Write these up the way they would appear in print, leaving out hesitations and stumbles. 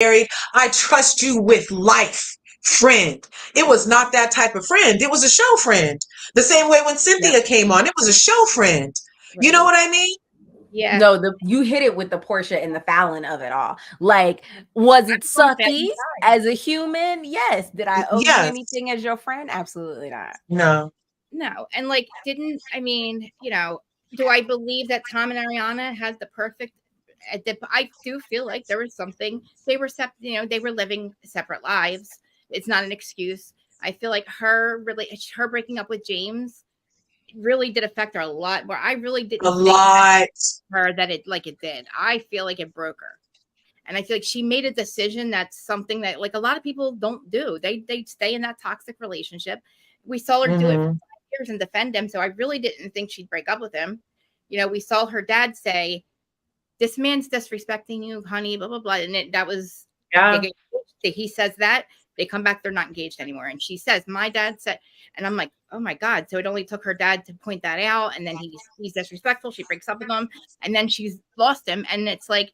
married. I trust you with life, friend. It was not that type of friend. It was a show friend. The same way when Yeah. Cynthia came on, it was a show friend. You know Right. what I mean? Yeah. No, you hit it with the Portia and the Fallon of it all. Like, was it On bad sucky side. as a human? Yes. Did I owe you Yes. anything as your friend? Absolutely not. No. No. And like, didn't, I mean, do I believe that Tom and Ariana had the perfect, I do feel like there was something, they were, they were living separate lives. It's not an excuse. I feel like her breaking up with James really did affect her a lot, where I really A didn't think lot. her that it did. I feel like it broke her. And I feel like she made a decision that's something that like a lot of people don't do. They stay in that toxic relationship. We saw her do it for Hmm. 5 years and defend him, so I really didn't think she'd break up with him. We saw her dad say, "This man's disrespecting you, honey." Blah blah blah, and that was they Yeah. get, he says that they come back, they're not engaged anymore, and she says, "My dad said," and I'm like, "Oh my god!" So it only took her dad to point that out, and then he's disrespectful. She breaks up with him, and then she's lost him, and it's like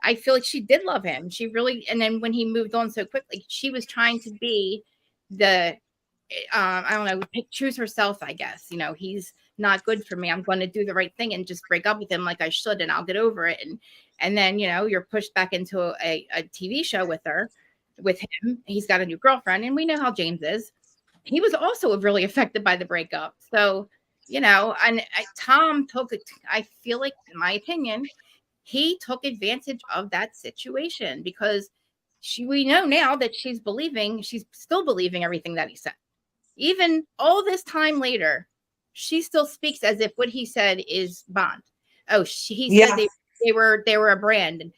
I feel like she did love him. She really, and then when he moved on so quickly, she was trying to be the, I don't know, choose herself, I guess. He's not good for me. I'm going to do the right thing and just break up with him like I should, and I'll get over it. And then, you're pushed back into a TV show with him. He's got a new girlfriend, and we know how James is. He was also really affected by the breakup. So, and Tom took it, I feel like, in my opinion, he took advantage of that situation because we know now that she's still believing everything that he said. Even all this time later, she still speaks as if what he said is bond. Oh, he said Yeah. they were a brand, and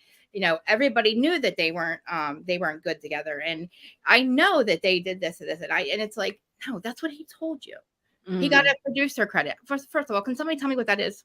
everybody knew that they weren't good together. And I know that they did this and this, and it's like, no, that's what he told you. He got a producer credit. First of all, can somebody tell me what that is?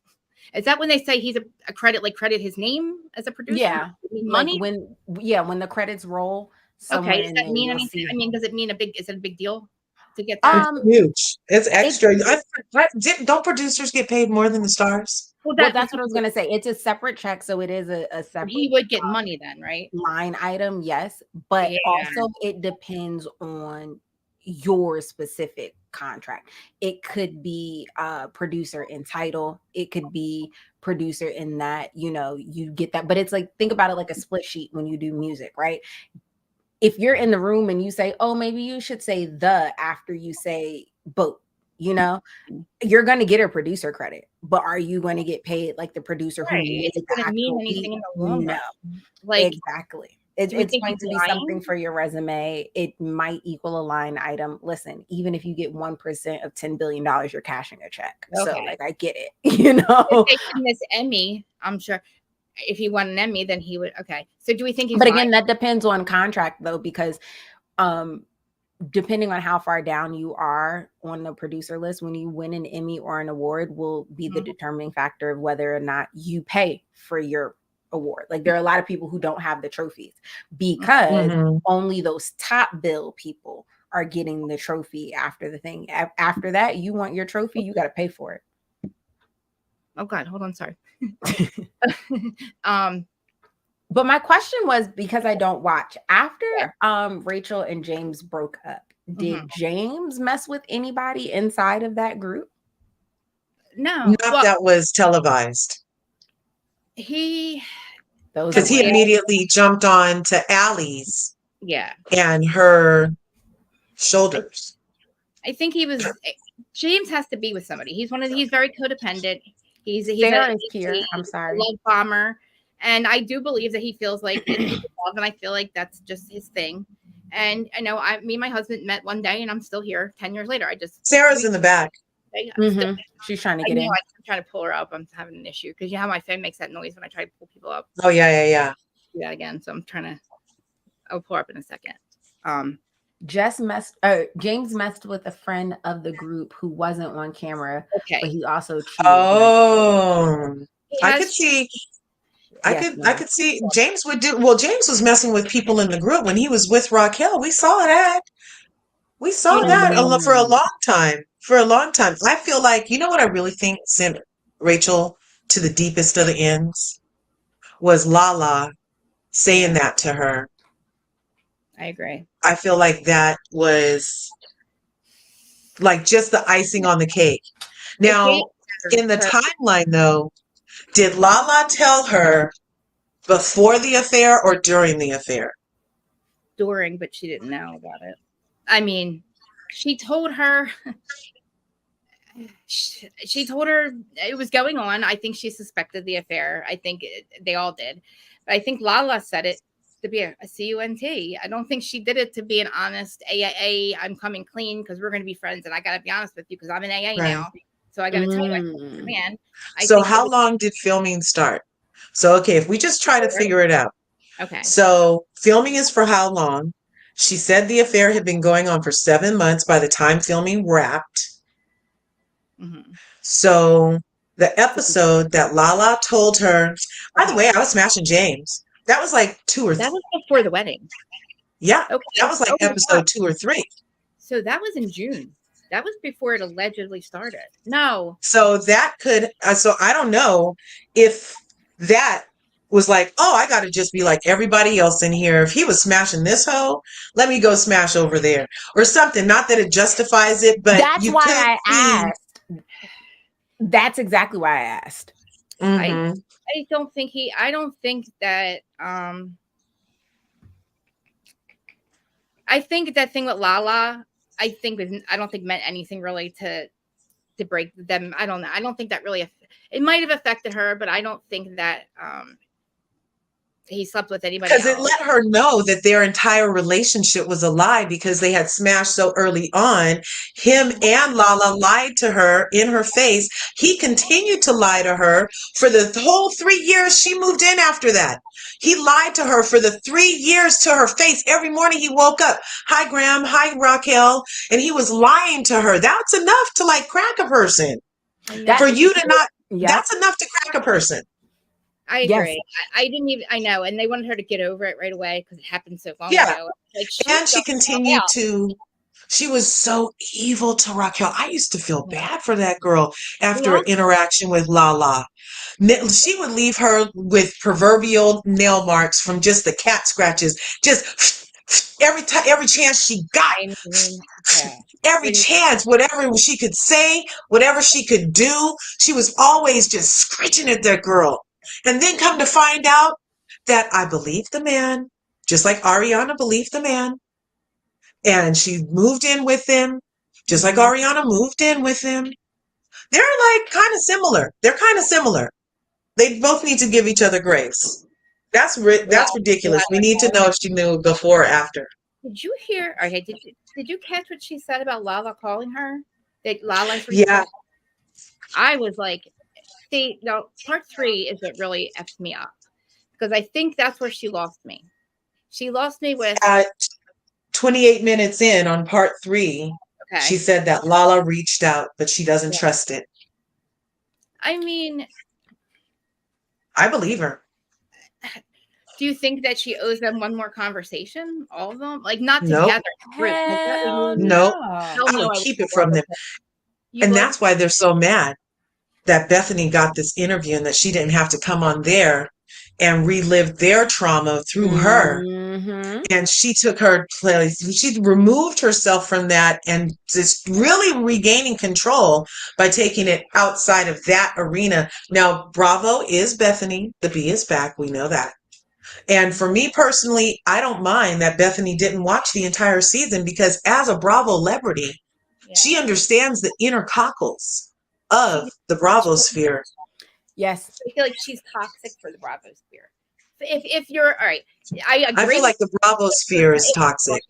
Is that when they say he's a credit, like credit his name as a producer? Yeah. Like Money? when the credits roll somewhere Okay. Does in that there, mean you'll anything? see. I mean, is it a big deal to get that? It's Um, huge. It's it extra. Don't producers get paid more than the stars? Well, well, that that's what I was gonna say. It's a separate check, so it is a separate he would get money then, right? line item, yes, but Yeah. also it depends on your specific contract. It could be producer in title, it could be producer in that, you get that, but it's like, think about it like a split sheet when you do music, right? If you're in the room and you say, oh, maybe you should say the after you say boat, you know, you're going to get a producer credit, but are you going to get paid like the producer who Right. made It's the gonna mean actual beat? anything in the long No, run. Like, exactly. do we It's think going he's to be something lying? for your resume. It might equal a line item. Listen, even if you get 1% of $10 billion, you're cashing a check. So, Okay. like, I get it, If they win this Emmy, I'm sure if he won an Emmy, then he would. Okay. So do we think he's But lying? again, that depends on contract, though, because um, depending on how far down you are on the producer list, when you win an Emmy or an award will be the determining factor of whether or not you pay for your award. Like, there are a lot of people who don't have the trophies because Hmm. only those top bill people are getting the trophy after the thing. After that, you want your trophy, you got to pay for Oh God, hold on, sorry. it. um, But my question was, because I don't watch, after yeah. Rachel and James broke up, Mhm. did James mess with anybody inside of that group? No. Not Well, that was televised. he. Those are Because he Yeah. women. immediately jumped on to Allie's Yeah. and her I, shoulders. I think he was. James has to be with somebody. He's very codependent. Sarah is He's here. I'm a sorry. love bomber, and I do believe that he feels like it's love, and I feel like that's just his thing. And I know me and my husband met one day, and I'm still here 10 years later. Sarah's in the back. I'm still. She's trying to I get know in. I'm trying to pull her up. I'm having an issue because you know how my phone makes that noise when I try to pull people up. Oh, yeah, yeah, yeah. Do that again. So I'm trying to. I'll pull her up in a second. James messed with a friend of the group who wasn't on camera, Okay. but he also cheated. Oh, He I has could see. Yes, I ma'am. could see James would do. Well, James was messing with people in the group when he was with Raquel. We saw that. We Do you saw know that what? for a Mm. long time. For a long time. I feel like, you know what I really think sent Rachel to the deepest of the ends was Lala saying Yeah. that to her. I agree. I feel like that was like just the icing on the cake. It gave Now, in the her timeline though, did Lala tell her before the affair or during the affair? during, but she didn't know about it. I mean, she told her she told her it was going on. I think she suspected the affair. I think they all did. But I think Lala said it to be a CUNT. I don't think she did it to be an honest AAA. I'm coming clean because we're going to be friends, and I got to be honest with you because I'm an AA Right. now. So I got to tell you, Mm. man. I So think it how was long did filming start? So, okay, if we just try to figure it out. okay. So filming is for how long? She said the affair had been going on for 7 months by the time filming wrapped. Mm-hmm. So the episode that Lala told her, by the way, I was smashing James. That was like That was before the wedding. yeah, Okay. that was like Oh my God. episode 2 or 3. So that was in June. That was before it allegedly started. No. So that could, so I don't know if that was like, oh, I got to just be like everybody else in here. If he was smashing this hoe, let me go smash over there or something. Not that it justifies it, but That's you why could I see. asked. That's exactly why I asked. Mhm. I don't think I don't think that I think that thing with Lala, I don't think meant anything really to break them. I don't know. I don't think that really it might have affected her, but I don't think that he slept with anybody Because it else. let her know that their entire relationship was a lie because they had smashed so early on. Him and Lala lied to her in her face. He continued to lie to her for the whole 3 years she moved in after that. He lied to her for the 3 years to her face. Every morning he woke up, hi, Graham, hi, Raquel. And he was lying to her. That's enough to like crack a person. For you to not, that's enough to crack a person. I Yes. agree. I didn't even. I know, and they wanted her to get over it right away because it happened so long Yeah. ago. Like And she continued to, she was so evil to Raquel. I used to feel bad for that girl after an interaction with Lala. She would leave her with proverbial nail marks from just the cat scratches, just every time, every chance she got. I mean, yeah. Every chance, whatever she could say, whatever she could do, she was always just screeching at that girl. And then come to find out that I believed the man, just like Ariana believed the man. And she moved in with him, just like Ariana moved in with him. They're like kind of similar. They're kind of similar. They both need to give each other grace. That's ridiculous. We need to know if she knew before or after. Did you hear? Okay, did you catch what she said about Lala calling her? That Lala's Yeah. I was like, see, no, part 3 is what really effed me up because I think that's where she lost me. She lost me with At 28 minutes in on part 3, she said that Lala reached out, but she doesn't trust it. I mean, I believe her. do you think that she owes them one more conversation? All of them? Like, not Nope. together. Hell Nope. no. I'm going to keep it from them. And that's why they're so mad that Bethenny got this interview and that she didn't have to come on there and relive their trauma through her. And she took her place. She removed herself from that and just really regaining control by taking it outside of that arena. Now, Bravo is Bethenny. The B is back. We know that. And for me personally, I don't mind that Bethenny didn't watch the entire season because as a Bravo celebrity, she understands the inner cockles of the Bravo sphere. Yes. I feel like she's toxic for the Bravo sphere. If you're all right, I agree. I feel like the Bravo sphere is toxic.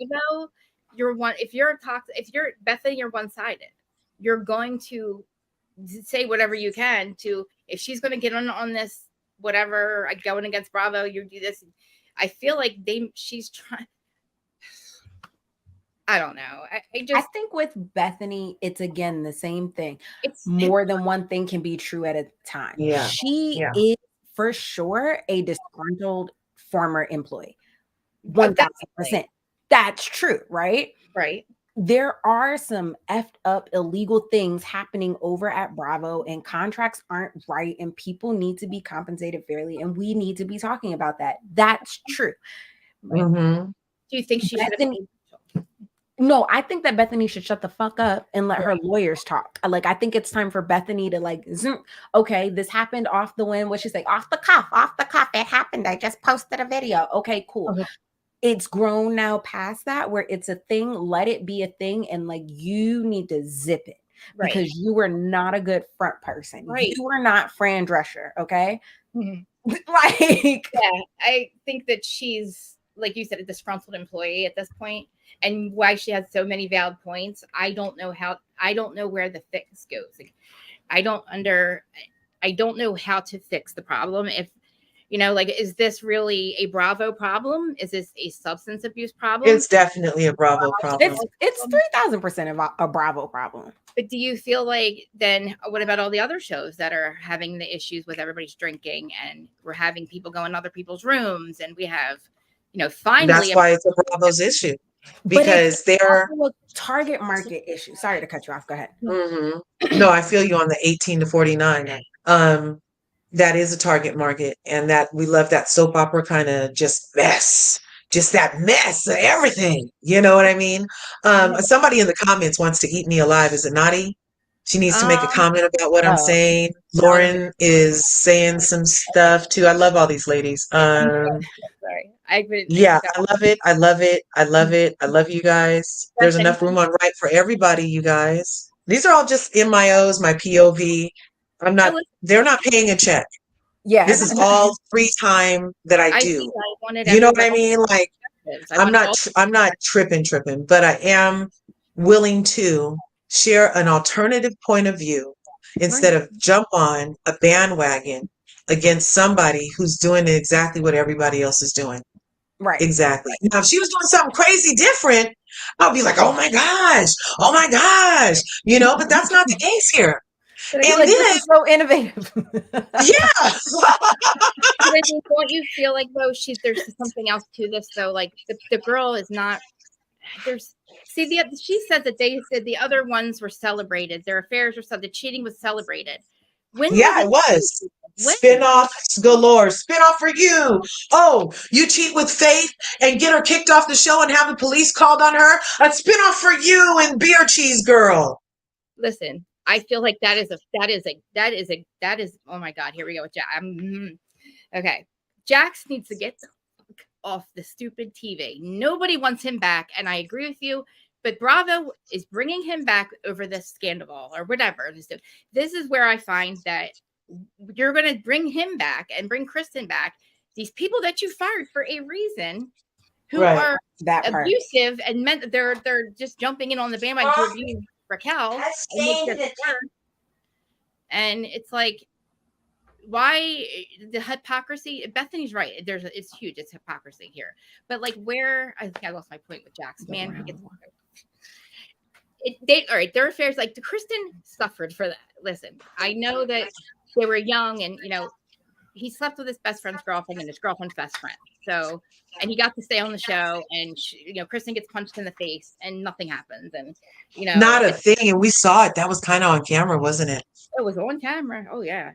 You're one. If you're toxic, if you're Bethenny, you're one-sided. You're going to say whatever you can to. If she's going to get on this, whatever, going against Bravo, you do this. I feel like she's trying. I don't know. I think with Bethenny, it's again the same thing. More than one thing can be true at a time. Yeah. She is for sure a disgruntled former employee. 1000%. That's true, right? Right. There are some effed up illegal things happening over at Bravo, and contracts aren't right, and people need to be compensated fairly, and we need to be talking about that. That's true. Do Do you think she should have? No, I think that Bethenny should shut the fuck up and let her lawyers talk. Like, I think it's time for Bethenny to like zoom. Okay, this happened off the whim. What she say? Off the cuff, off the cuff. It happened. I just posted a video. Okay, cool. It's grown now past that where it's a thing. Let it be a thing, and like you need to zip it because you were not a good front person. You were not Fran Drescher. Okay, like I think that she's, like you said, a disgruntled employee at this point, and why she has so many valid points. I don't know where the fix goes. Like, I don't know how to fix the problem. If like, is this really a Bravo problem? Is this a substance abuse problem? It's definitely a Bravo problem. It's 3,000% a Bravo problem. But do you feel like then what about all the other shows that are having the issues with everybody's drinking, and we're having people go in other people's rooms, and we have, finally. That's why it's a Bravo's issue, because they're a target market issue. Sorry to cut you off. Go ahead. Mm-hmm. No, I feel you on the 18 to 49. That is a target market, and that we love that soap opera kind of just that mess of everything. You know what I mean? Somebody in the comments wants to eat me alive. Is it Naughty? She needs to make a comment about what I'm saying. Lauren is saying some stuff too. I love all these ladies. Sorry. Yeah, I love it. I love it. I love it. I love you guys. There's enough room on Right for everybody, you guys. These are all just MIOs, my POV. They're not paying a check. Yeah. This is all free time that I do. You know what I mean? Like, I'm not tripping, but I am willing to share an alternative point of view instead of jump on a bandwagon against somebody who's doing exactly what everybody else is doing. Right. Exactly. Now, if she was doing something crazy different, I'll be like, oh my gosh, but that's not the case here. And like, this is so innovative. Yeah. Don't you feel like, though, there's something else to this, though? Like, the girl is not, she said that they said the other ones were celebrated. Their affairs were the cheating was celebrated. It was. Spinoffs galore. Spinoff for you. Oh, you cheat with Faith and get her kicked off the show and have the police called on her? A spinoff for you and Beer Cheese Girl. Listen, I feel like that is oh my God, here we go with Jax. Okay. Jax needs to get the fuck off the stupid TV. Nobody wants him back, and I agree with you. But Bravo is bringing him back over this scandal or whatever. This is where I find that you're going to bring him back and bring Kristen back. These people that you fired for a reason, who are abusive and they're just jumping in on the bandwagon to abuse Raquel. And it's like, why the hypocrisy? Bethenny's right. It's huge. It's hypocrisy here. But like, I think I lost my point with Jax. Man, all right, their affairs, like, Kristen suffered for that. Listen, I know that they were young, and he slept with his best friend's girlfriend and his girlfriend's best friend. So, and he got to stay on the show, and Kristen gets punched in the face, and nothing happens, and not a thing. And we saw it. That was kind of on camera, wasn't it? It was on camera. Oh yeah,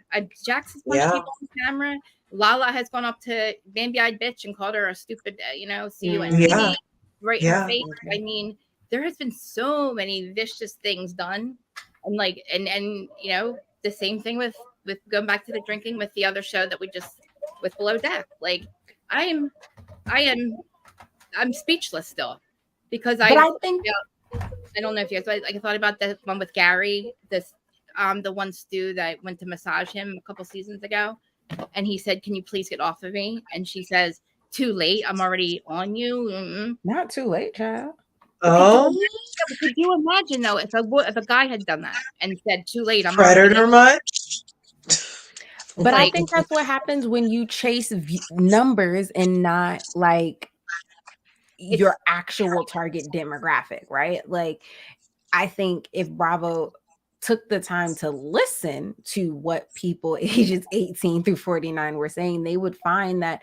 Jax has punched people on camera. Lala has gone up to Bambi-eyed bitch and called her a stupid, CUNCD, right in her face. I mean, there has been so many vicious things done, and like, and the same thing with going back to the drinking with the other show that we just with Below Deck. Like, I'm speechless still, because I think I don't know if you guys, I thought about the one with Gary, the one Stu that went to massage him a couple seasons ago, and he said, "Can you please get off of me?" And she says, "Too late. I'm already on you." Not too late, child. Oh, could you imagine though if a guy had done that and said, "Too late"? I'm predator much. But I think that's what happens when you chase numbers and not like your actual target demographic, right? Like, I think if Bravo took the time to listen to what people ages 18 through 49 were saying, they would find that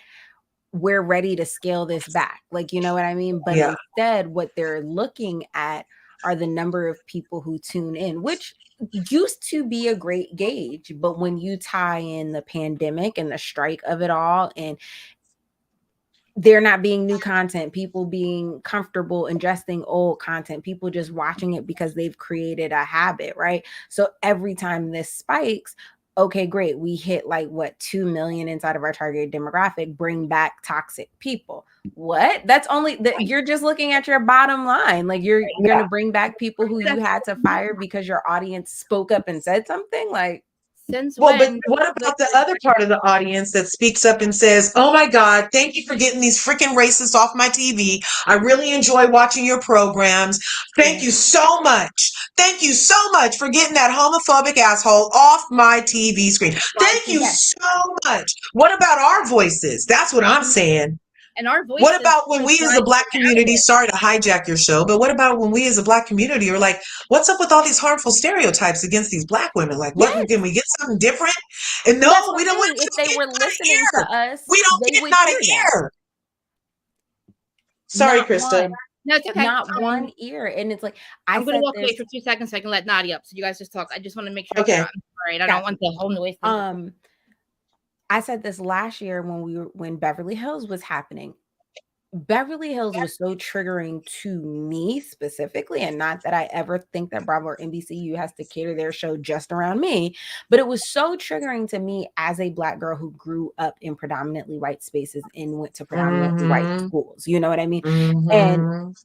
we're ready to scale this back. Like, you know what I mean? But instead, what they're looking at are the number of people who tune in, which used to be a great gauge. But when you tie in the pandemic and the strike of it all, and there not being new content, people being comfortable ingesting old content, people just watching it because they've created a habit, right? So every time this spikes, okay, great, we hit like what 2 million inside of our target demographic, bring back toxic people. What? That's only that you're just looking at your bottom line. Like you're going to bring back people who you had to fire because your audience spoke up and said something like. Since Well, but when? what about the other part of the audience that speaks up and says, "Oh my God, thank you for getting these freaking racists off my TV. I really enjoy watching your programs. Thank you so much. Thank you so much for getting that homophobic asshole off my TV screen. Thank you so much." What about our voices? That's what I'm saying. And our voices. What about when we as a Black community, sorry to hijack your show, but what about when we as a Black community are like, what's up with all these harmful stereotypes against these Black women? Like, what can we get something different? And no, we don't want if they were listening to us, we don't they get would not hear an that. ear. Sorry, Not Krista. one. No, it's okay. Not one ear. And it's like, I'm going to walk away for 2 seconds so I can let Nadia up. So you guys just talk. I just want to make sure. Okay. I'm sorry. I don't want the whole noise thing. I said this last year when Beverly Hills was happening. Beverly Hills was so triggering to me specifically, and not that I ever think that Bravo or NBCU has to cater their show just around me, but it was so triggering to me as a Black girl who grew up in predominantly white spaces and went to predominantly white schools. You know what I mean? And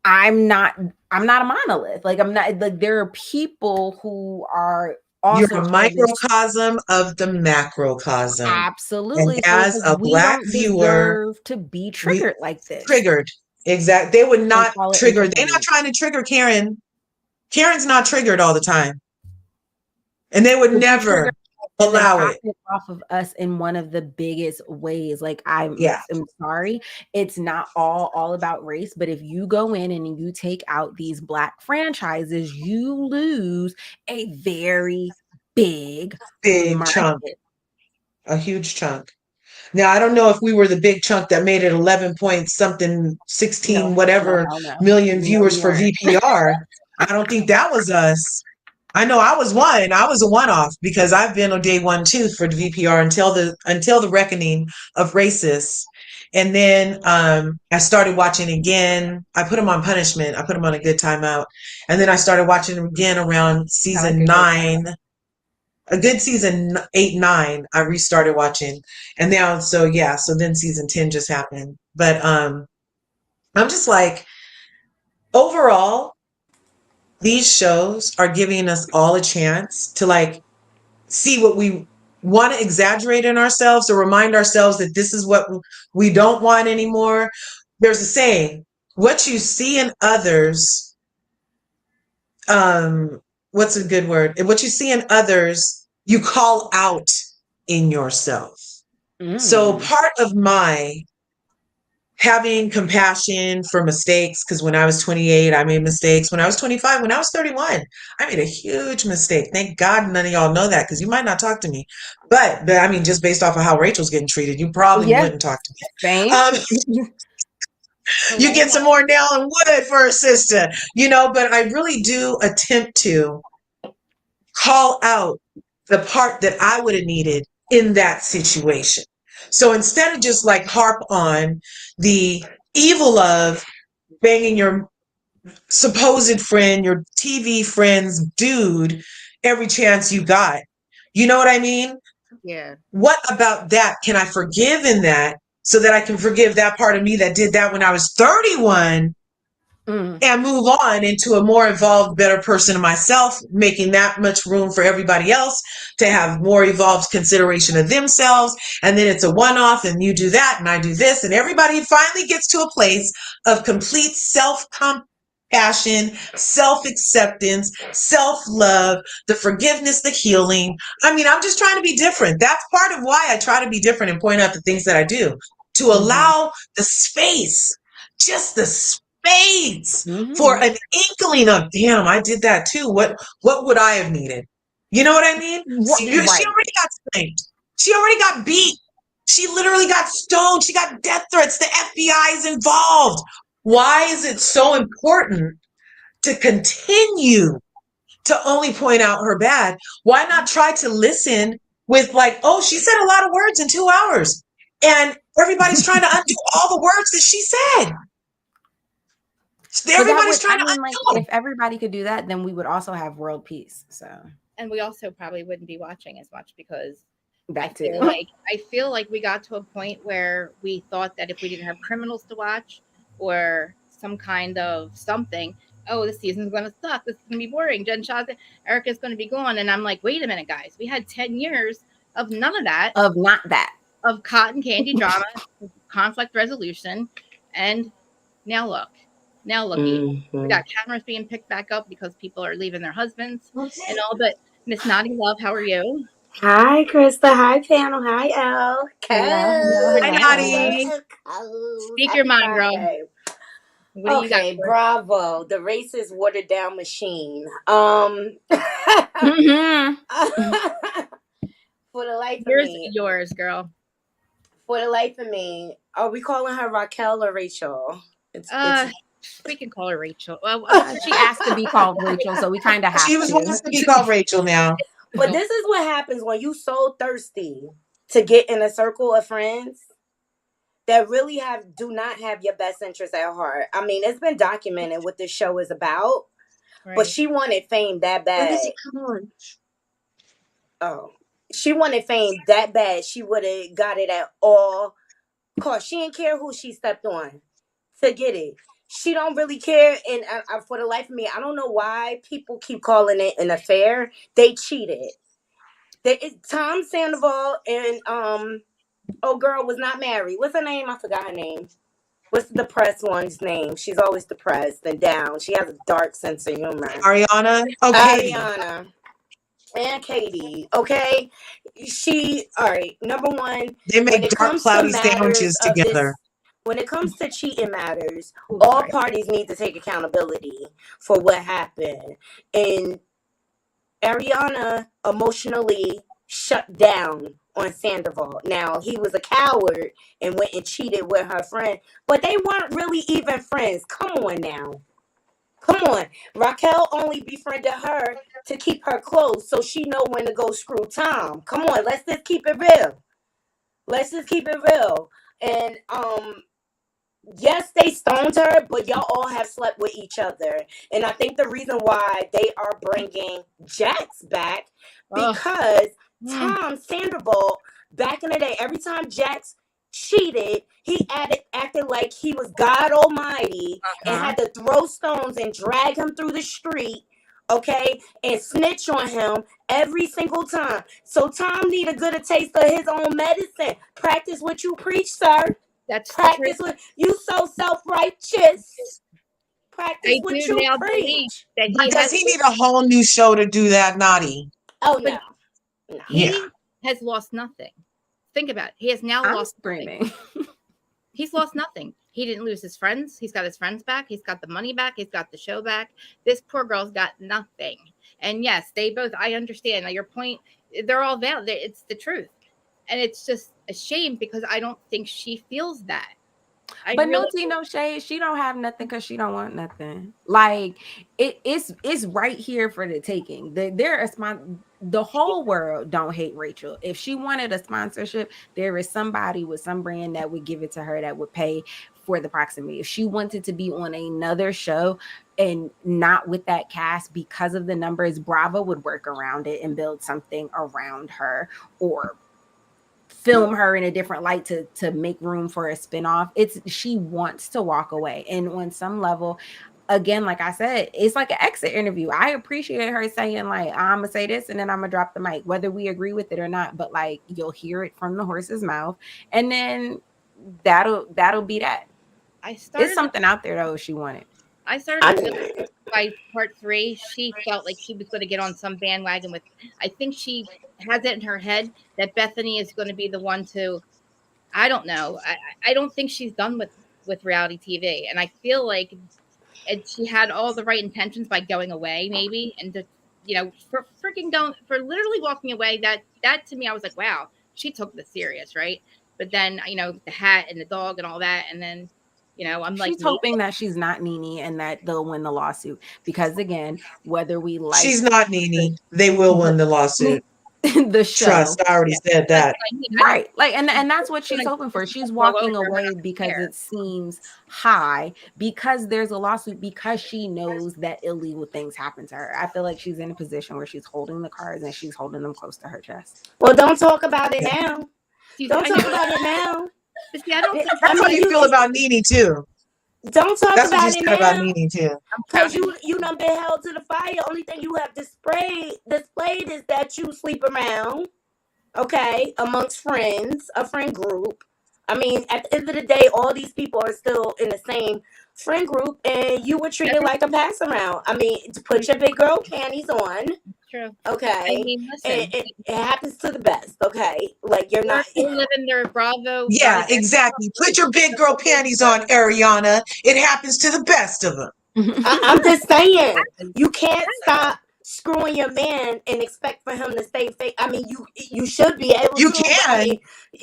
I'm not a monolith. Like I'm not like there are people who are also you're a microcosm of the macrocosm. Absolutely. And as a Black viewer, to be triggered like this. Triggered. Exactly. They would not trigger. They're not trying to trigger Karen. Karen's not triggered all the time. And they would never allow it off of us in one of the biggest ways. Like I'm sorry, it's not all about race, but if you go in and you take out these Black franchises, you lose a very big chunk, a huge chunk. Now I don't know if we were the big chunk that made it 11 point something 16 million viewers for VPR. I don't think that was us. I know I was one. I was a one-off because I've been on day one too for the VPR until the reckoning of racists. And then I started watching again. I put them on punishment. I put them on a good timeout. And then I started watching them again around season 9. A good season 8, 9. I restarted watching. And now so then season 10 just happened. But I'm just like, overall, these shows are giving us all a chance to like see what we want to exaggerate in ourselves or remind ourselves that this is what we don't want anymore. There's a saying, what you see in others, what's a good word? What you see in others, you call out in yourself. So part of my having compassion for mistakes, because when I was 28, I made mistakes. When I was 25, when I was 31, I made a huge mistake. Thank God none of y'all know that, because you might not talk to me. But I mean, just based off of how Rachel's getting treated, you probably wouldn't talk to me. You get some more nail and wood for a sister, but I really do attempt to call out the part that I would have needed in that situation. So instead of just like harp on the evil of banging your supposed friend, your TV friend's dude, every chance you got, you know what I mean? Yeah. What about that? Can I forgive in that so that I can forgive that part of me that did that when I was 31 and move on into a more evolved, better person of myself, making that much room for everybody else to have more evolved consideration of themselves. And then it's a one-off and you do that and I do this and everybody finally gets to a place of complete self-compassion, self-acceptance, self-love, the forgiveness, the healing. I mean, I'm just trying to be different. That's part of why I try to be different and point out the things that I do, to allow the space, just the space for an inkling of, damn, I did that too. What would I have needed? You know what I mean? She already got spanked. She already got beat. She literally got stoned. She got death threats. The FBI is involved. Why is it so important to continue to only point out her bad? Why not try to listen with like, oh, she said a lot of words in 2 hours. And Everybody's trying to undo all the words that she said. Everybody's trying to undo. If everybody could do that, then we would also have world peace. So, and we also probably wouldn't be watching as much because that too. I feel like we got to a point where we thought that if we didn't have criminals to watch or some kind of something, oh, this season's going to suck. This is going to be boring. Jen Shaw's, Erica's going to be gone. And I'm like, wait a minute, guys. We had 10 years of none of that. Of not that. Of cotton candy drama, conflict resolution. And now look. Now looky. We got cameras being picked back up because people are leaving their husbands and all. But Miss Naughty Love, how are you? Hi, Krista. Hi, panel. Hi, Elle. Hi, Naughty. Speak your mind, girl. What do you got? Bravo. The racist watered down machine. For the life of me. Yours, girl. For the life of me. Are we calling her Raquel or Rachel? We can call her Rachel. She asked to be called Rachel, so we kind of have to. She wants to be called Rachel now. But this is what happens when you so thirsty to get in a circle of friends that really do not have your best interest at heart. I mean, it's been documented what this show is about, but she wanted fame that bad. Oh, she wanted fame that bad. She would have got it at all costs. She didn't care who she stepped on to get it. She don't really care. And for the life of me, I don't know why people keep calling it an affair. They cheated. Tom Sandoval and girl was not married. What's her name? I forgot her name. What's the depressed one's name? She's always depressed and down. She has a dark sense of humor. Ariana? Okay. Ariana. And Katie. Okay. All right. Number one. They make dark, cloudy sandwiches together. When it comes to cheating matters, all parties need to take accountability for what happened. And Ariana emotionally shut down on Sandoval. Now, he was a coward and went and cheated with her friend, but they weren't really even friends. Come on now. Come on. Raquel only befriended her to keep her close so she know when to go screw Tom. Come on, let's just keep it real. Let's just keep it real. And yes, they stoned her, but y'all all have slept with each other. And I think the reason why they are bringing Jax back, because Tom Sandoval, back in the day, every time Jax cheated, he acted like he was God Almighty and had to throw stones and drag him through the street, okay, and snitch on him every single time. So Tom need a good taste of his own medicine. Practice what you preach, sir. That's practice what you so self-righteous. Practice what you preach. Does he need a whole new show to do that, Naughty? Oh no. He has lost nothing. Think about it. He has now lost nothing. He's lost nothing. He didn't lose his friends. He's got his friends back. He's got the money back. He's got the show back. This poor girl's got nothing. And yes, they both, I understand. Now your point, they're all valid. It's the truth. And it's just a shame because I don't think she feels that. No tea, no shade. She don't have nothing because she don't want nothing. Like it's right here for the taking. The whole world don't hate Rachel. If she wanted a sponsorship, there is somebody with some brand that would give it to her that would pay for the proximity. If she wanted to be on another show and not with that cast because of the numbers, Bravo would work around it and build something around her or film her in a different light to make room for a spinoff. She wants to walk away. And on some level, again, like I said, it's like an exit interview. I appreciate her saying like, I'm gonna say this and then I'm gonna drop the mic, whether we agree with it or not, but like you'll hear it from the horse's mouth and then that'll be that. It's something out there though she wanted. I started by part 3, she felt like she was going to get on some bandwagon with, I think she has it in her head that Bethenny is going to be the one to, I don't know. I don't think she's done with reality TV. And I feel like she had all the right intentions by going away maybe. And just, for literally walking away, that to me, I was like, wow, she took this serious. Right. But then, the hat and the dog and all that. And then, I'm like, she's hoping that she's not Nene and that they'll win the lawsuit because again, whether we like, she's not Nene, they will win the lawsuit. the show. Trust. I already said that. I mean. Right. Like, and that's what she's hoping for. She's walking away because it seems high, because there's a lawsuit, because she knows that illegal things happen to her. I feel like she's in a position where she's holding the cards and she's holding them close to her chest. Well, don't talk about it now. Don't talk about it now. See, I don't think That's how you feel about Nene too. Don't talk That's about what you it said now. about Nene too. Because you done been held to the fire. Only thing you have displayed is that you sleep around, okay, amongst friends, a friend group. I mean, at the end of the day, all these people are still in the same friend group, and you were treated like a pass around. I mean, to put your big girl panties on. True. Okay. I mean, listen. It happens to the best, okay? Like, you're not living their Bravo. Yeah, exactly. Put your big girl panties on, Ariana. It happens to the best of them. I'm just saying, you can't stop screwing your man and expect for him to stay fake. I mean, you should be able to. You can,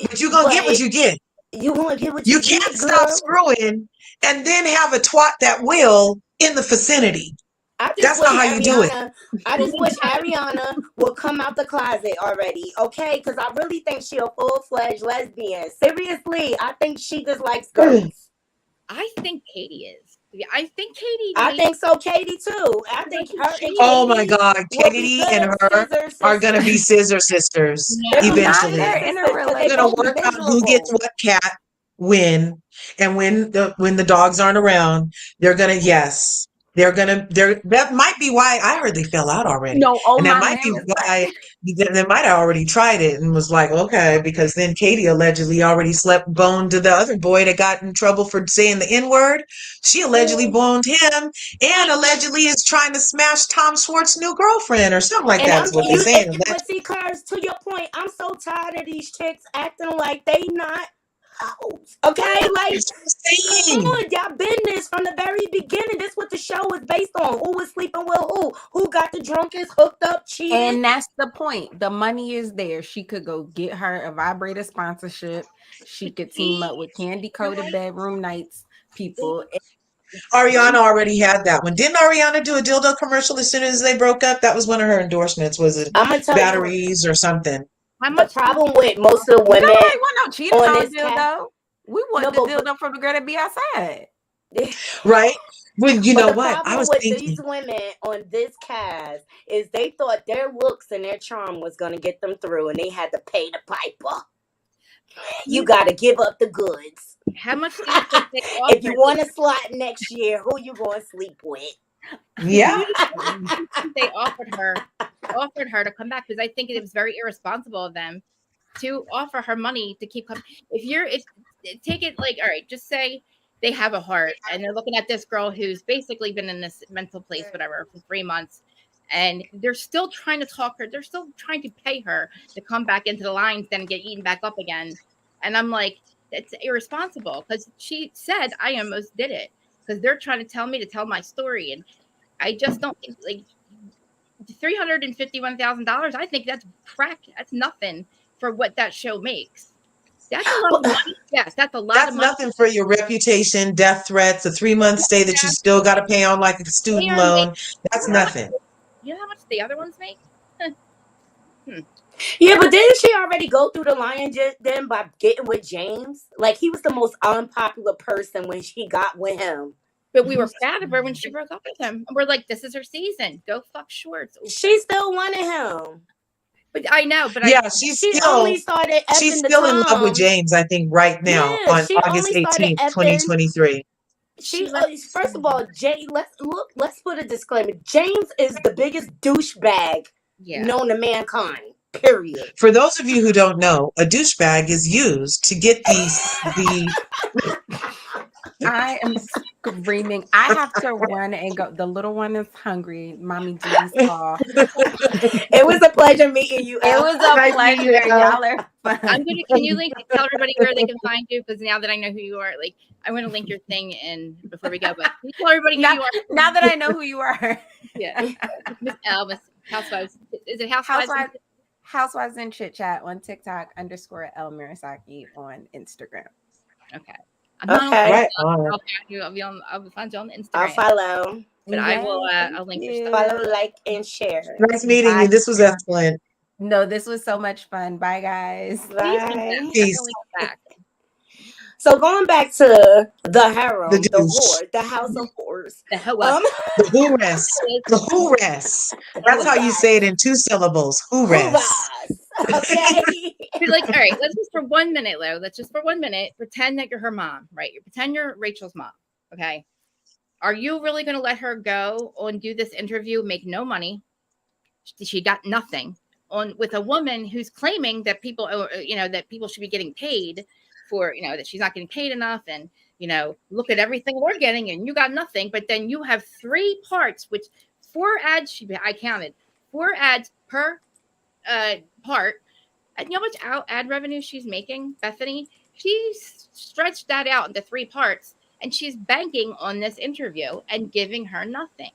but you're going to get what you get. You want to get what you get, can't stop screwing and then have a twat that will in the vicinity. That's not how you do it. I just wish Ariana would come out the closet already, okay? Because I really think she's a full-fledged lesbian. Seriously, I think she just likes girls. I think Katie is. I think Katie. I think so, Katie too. I think her and Katie. Oh my God, Katie and her are gonna be scissor sisters eventually. They're gonna work out who gets what cat when, and when the dogs aren't around, that might be why I heard they fell out already. No, and that might be why they might have already tried it and was like, okay, because then Katie allegedly already slept boned to the other boy that got in trouble for saying the N-word. She allegedly boned him and allegedly is trying to smash Tom Schwartz's new girlfriend or something like that. Is what they're saying. But see, Cars, to your point, I'm so tired of these chicks acting like they not hoes. Okay, like, come on, y'all been this from the very beginning. This what the show is based on. Who was sleeping with who got the drunkest, hooked up, cheated. And that's the point. The money is there. She could go get her a vibrator sponsorship. She could team up with Candy Coated Bedroom Nights people. Ariana already had that one. Didn't Ariana do a dildo commercial as soon as they broke up? That was one of her endorsements. Was it batteries or something? The problem with most of the women on this dildo. We want the dildo from the girl to be outside. Right? Well, you know what? I was thinking these women on this cast is they thought their looks and their charm was going to get them through, and they had to pay the piper. You got to give up the goods. How much do you think they if you want a slot next year, who you going to sleep with? Yeah. They offered her to come back, because I think it was very irresponsible of them to offer her money to keep coming. If take it like, all right, just say they have a heart and they're looking at this girl who's basically been in this mental place, whatever, for 3 months, and they're still trying to talk her. They're still trying to pay her to come back into the lines, then get eaten back up again. And I'm like, it's irresponsible, because she said I almost did it, because they're trying to tell me to tell my story, and I just don't think, like, $351,000. I think that's crack. That's nothing for what that show makes. That's a lot of money. Yes, that's a lot of money. That's nothing for your reputation, death threats, a 3-month stay that you still got to pay on like a student loan. That's nothing. You know how much the other ones make? Yeah, but didn't she already go through the lion then by getting with James? Like, he was the most unpopular person when she got with him. But we were proud of her when she broke up with him. We're like, this is her season. Go fuck Schwartz. She still wanted him. But I know, but she's still in love with James, I think, right now on August 18th, 2023. First of all, let's put a disclaimer. James is the biggest douchebag known to mankind. Period. For those of you who don't know, a douchebag is used to get the I am screaming. I have to run and go. The little one is hungry. Mommy Judy's call. It was a pleasure meeting you. It was a pleasure. Y'all are fun. Can you tell everybody where they can find you? Because now that I know who you are, like, I want to link your thing in before we go. But can you tell everybody who you are? Now that I know who you are. Yeah. Miss Elvis, Housewives. Is it Housewives? Housewives and Chit Chat on TikTok _El Murasaki on Instagram. Okay. Right on. I'll find you on Instagram. I'll follow. But I will. I'll link your stuff. Follow, like, and share. Nice meeting you. This was excellent. No, this was so much fun. Bye, guys. Bye. Peace. Back. So going back to the The harem, the douche. whore, the house of whores. The hoe The hooress. The hooress. That's how you say it in 2 syllables. Hooress. Hoovas. Okay. Be like, all right, let's just for 1 minute, Lo. Let's just for 1 minute pretend that you're her mom, right? You pretend you're Rachel's mom. Okay. Are you really going to let her go and do this interview, make no money? She got nothing on with a woman who's claiming that people, that people should be getting paid for, that she's not getting paid enough. And, look at everything we're getting and you got nothing. But then you have 3 parts, which 4 ads, I counted 4 ads per part. And you know how much ad revenue she's making, Bethenny? She's stretched that out into 3 parts. And she's banking on this interview and giving her nothing.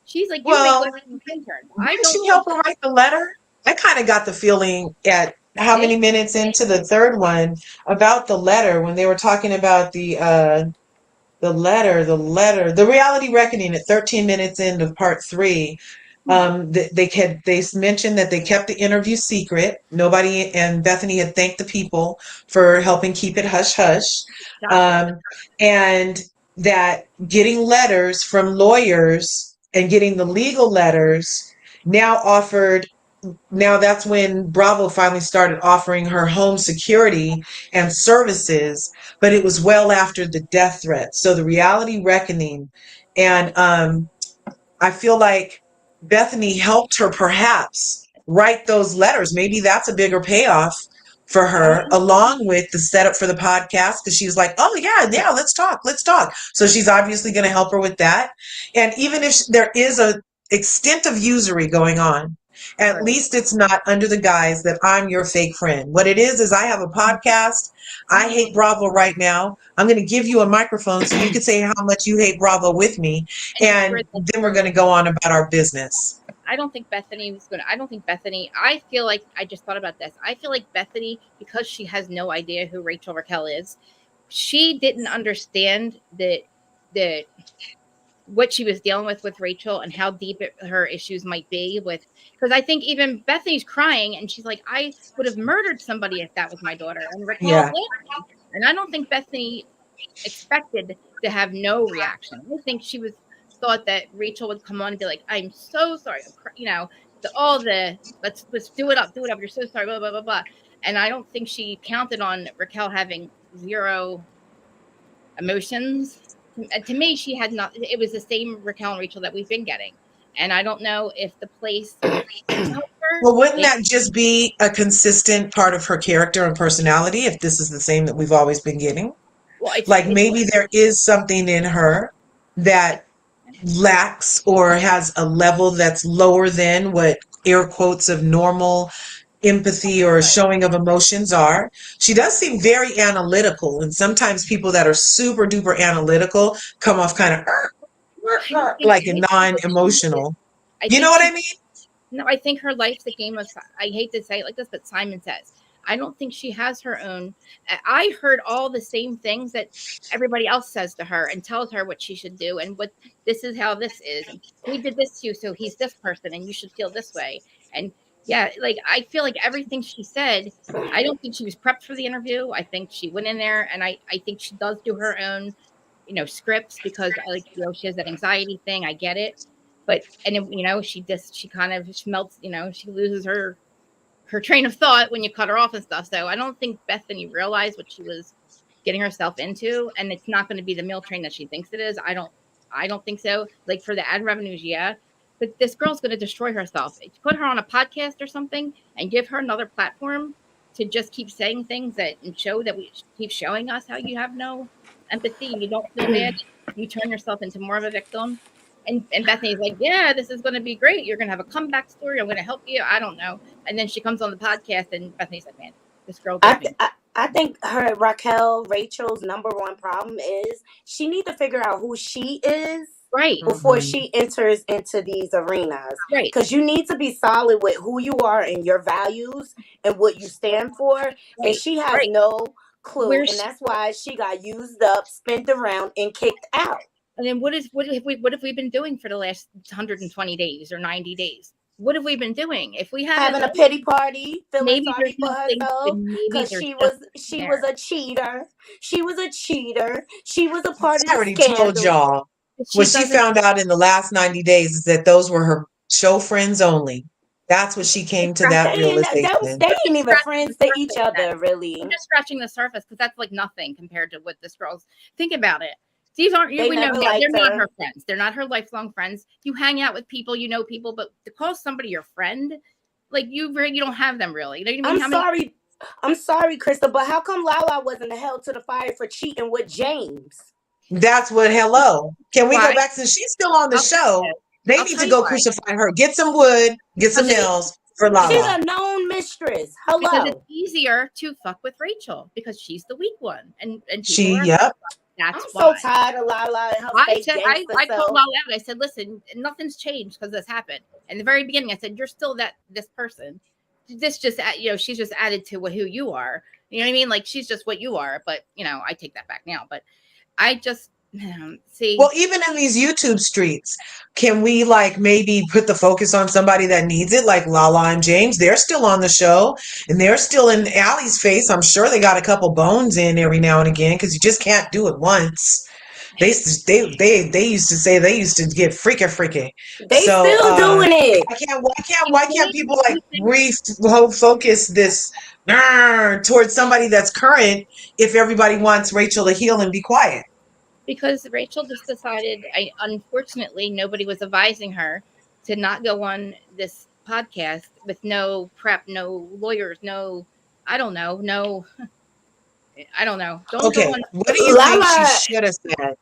She's like, you make like an intern. Didn't she help her write the letter? I kind of got the feeling at how many minutes into the 3rd one about the letter when they were talking about the reality reckoning at 13 minutes into part 3. They mentioned that they kept the interview secret. Nobody, and Bethenny had thanked the people for helping keep it hush hush. And that getting letters from lawyers and getting the legal letters now that's when Bravo finally started offering her home security and services, but it was well after the death threat. So the reality reckoning, and I feel like Bethenny helped her perhaps write those letters. Maybe that's a bigger payoff for her, along with the setup for the podcast, because she's like, oh yeah, let's talk. So she's obviously going to help her with that. And even if there is a extent of usury going on, at least it's not under the guise that I'm your fake friend. What it is I have a podcast. I hate Bravo right now. I'm going to give you a microphone so you can say how much you hate Bravo with me. And then we're going to go on about our business. I don't think Bethenny, I feel like, I just thought about this. I feel like Bethenny, because she has no idea who Rachel Raquel is, she didn't understand what she was dealing with Rachel and how deep her issues might be because I think even Bethany's crying and she's like, I would have murdered somebody if that was my daughter. And Raquel's laughing. And I don't think Bethenny expected to have no reaction. I think she thought that Rachel would come on and be like, I'm so sorry. Let's do it up. You're so sorry, blah, blah, blah, blah. And I don't think she counted on Raquel having 0 emotions. To me, she had not. It was the same Raquel and Rachel that we've been getting, and I don't know if the place. Well, wouldn't that just be a consistent part of her character and personality if this is the same that we've always been getting? Well, maybe there is something in her that lacks or has a level that's lower than what air quotes of normal empathy or showing of emotions are. She does seem very analytical, and sometimes people that are super duper analytical come off kind of like a non-emotional. You know what I mean? No, I think her life's a game of, I hate to say it like this, but Simon Says. I don't think she has her own. I heard all the same things that everybody else says to her and tells her what she should do and what this is how this is. And he did this to you, so he's this person and you should feel this way. And yeah, like I feel like everything she said, I don't think she was prepped for the interview. I think she went in there and I think she does do her own, scripts because she has that anxiety thing. I get it. But, she kind of melts, she loses her train of thought when you cut her off and stuff. So I don't think Bethenny realized what she was getting herself into, and it's not going to be the meal train that she thinks it is. I don't think so. Like for the ad revenues, yeah, but this girl's going to destroy herself. Put her on a podcast or something and give her another platform to just keep saying things and show that we keep showing us how you have no empathy and you don't feel bad. You turn yourself into more of a victim. And Bethenny's like, yeah, this is going to be great. You're going to have a comeback story. I'm going to help you. I don't know. And then she comes on the podcast and Bethenny's like, man, this girl. I think Rachel's number one problem is she needs to figure out who she is before she enters into these arenas. Right. Because you need to be solid with who you are and your values and what you stand for. Right. And she has no clue. And that's why she got used up, spent around, and kicked out. And then what have we been doing for the last 120 days or 90 days? what have we been doing? If we having haven't, a pity party, feeling maybe there's sorry for nothing, herself maybe because there's she just was there. a cheater. She was a cheater. She was a part of I the already told scandal. y'all She what she doesn't. found out in the last 90 days is that those were her show friends only. That's what she came to They that ain't realization. they ain't even Scratching the friends to each surface then. other, really. I'm just scratching the surface because that's like nothing compared to what this girl's. Think about it. These aren't They we know never now they're liked not her. her friends. They're not her lifelong friends. You hang out with people, you know people, but to call somebody your friend, like you don't have them really. You know what I mean? I'm How many? sorry. I'm sorry, Krista, but how come Lala wasn't held to the fire for cheating with James? That's what, hello. Can we go Why? back? Since she's still on the I'll tell show, you. they I'll need tell to you go why. crucify her. Get some wood, get some Because it's nails for She's Lala. a known mistress. because it's Hello. easier to fuck with Rachel because she's the weak one, and people She, are. yep. That's I'm so why. tired of Lala and her I fake said gangster I told self. Lala out. I said, listen, nothing's changed because this happened. In the very beginning, I said, you're still this person. This just she's just added to who you are. You know what I mean? Like she's just what you are. But I take that back now. But I just see. Well, even in these YouTube streets, can we like maybe put the focus on somebody that needs it, like Lala and James? They're still on the show, and they're still in Allie's face. I'm sure they got a couple bones in every now and again because you just can't do it once. They used to say they used to get freaky. They So still doing it. why can't people like refocus this towards somebody that's current if everybody wants Rachel to heal and be quiet? Because Rachel just decided, unfortunately, nobody was advising her to not go on this podcast with no prep, no lawyers, no, I don't know, no, I don't know. Don't go Okay, on. what do you think she Lala, should have said?